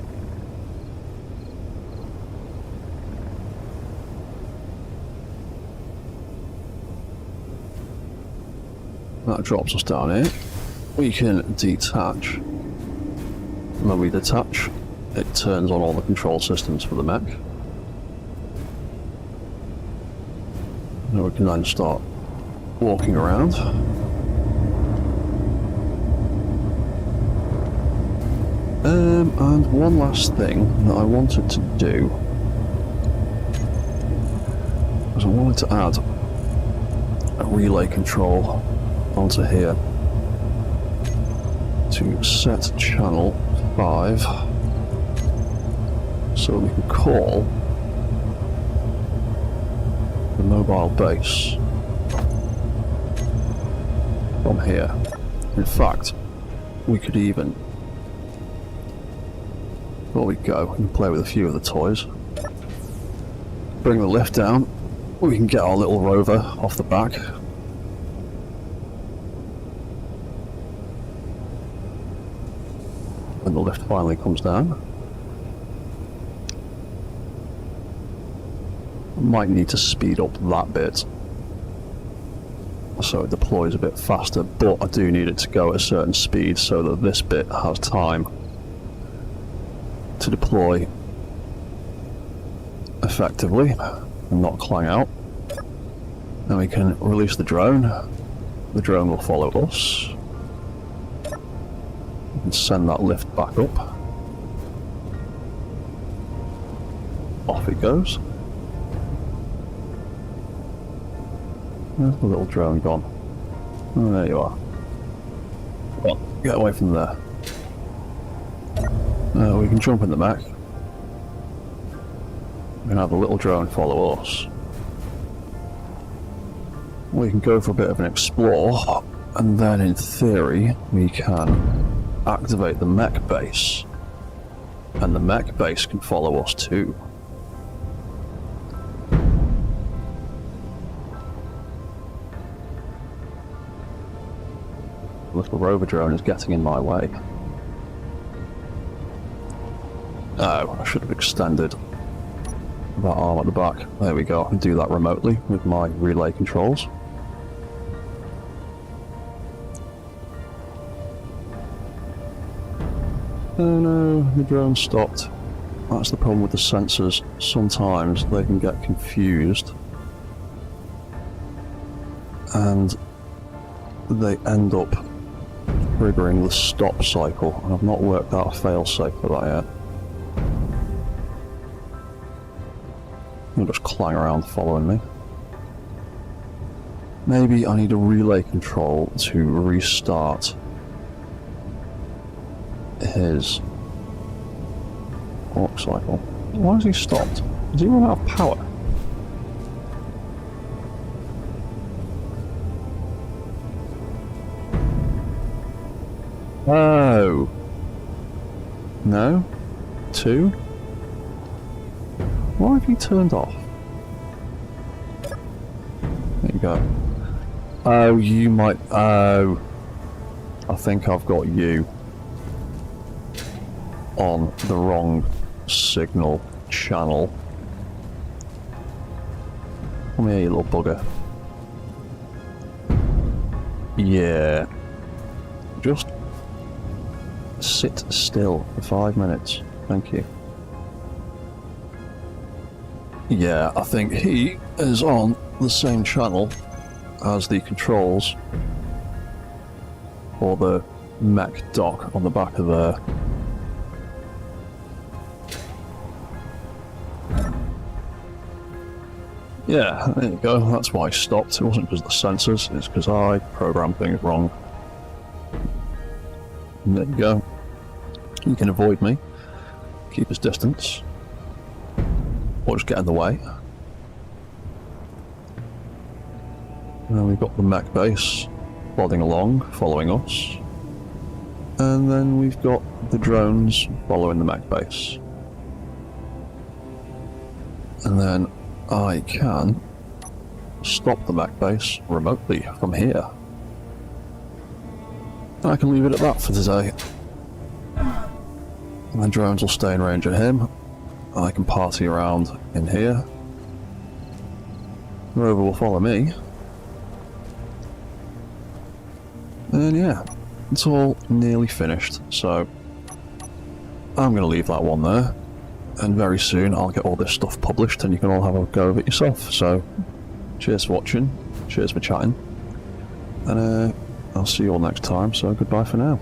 S1: That drops us down here. We can detach. When we detach, it turns on all the control systems for the mech. Now we can then start walking around. And one last thing that I wanted to do was I wanted to add a relay control onto here to set channel 5 so we can call the mobile base from here. In fact, we could even, before we go, we can play with a few of the toys. Bring the lift down, we can get our little rover off the back. When the lift finally comes down. I might need to speed up that bit so it deploys a bit faster, but I do need it to go at a certain speed so that this bit has time to deploy effectively and not clang out. Then we can release the drone. The drone will follow us. We can send that lift back up. Off it goes. Where's the little drone gone? Oh, there you are. Well, get away from there. We can jump in the back. We can have the little drone follow us. We can go for a bit of an explore, and then in theory we can activate the mech base, and the mech base can follow us too. The little rover drone is getting in my way. Oh, I should have extended that arm at the back. There we go, I can do that remotely with my relay controls. Oh no, the drone stopped. That's the problem with the sensors. Sometimes they can get confused and they end up triggering the stop cycle, and I've not worked out a fail-safe for that yet. They'll just clang around following me. Maybe I need a relay control to restart his walk cycle. Why has he stopped? Has he run out of power? Oh. No? 2? Why have you turned off? There you go. Oh, you might... Oh. I think I've got you on the wrong signal channel. Come here, you little bugger. Yeah. Just sit still for 5 minutes. Thank you. Yeah, I think he is on the same channel as the controls or the mech dock on the back of there. Yeah, there you go. That's why I stopped. It wasn't because of the sensors, it's because I programmed things wrong. And there you go. You can avoid me. Keep his distance. Or just get in the way. And we've got the mech base plodding along, following us. And then we've got the drones following the mech base. And then I can stop the mech base remotely from here. I can leave it at that for today. And the drones will stay in range of him. I can party around in here. Rover will follow me. And yeah, it's all nearly finished, so I'm going to leave that one there. And very soon I'll get all this stuff published and you can all have a go of it yourself. So, cheers for watching, cheers for chatting, and I'll see you all next time, so goodbye for now.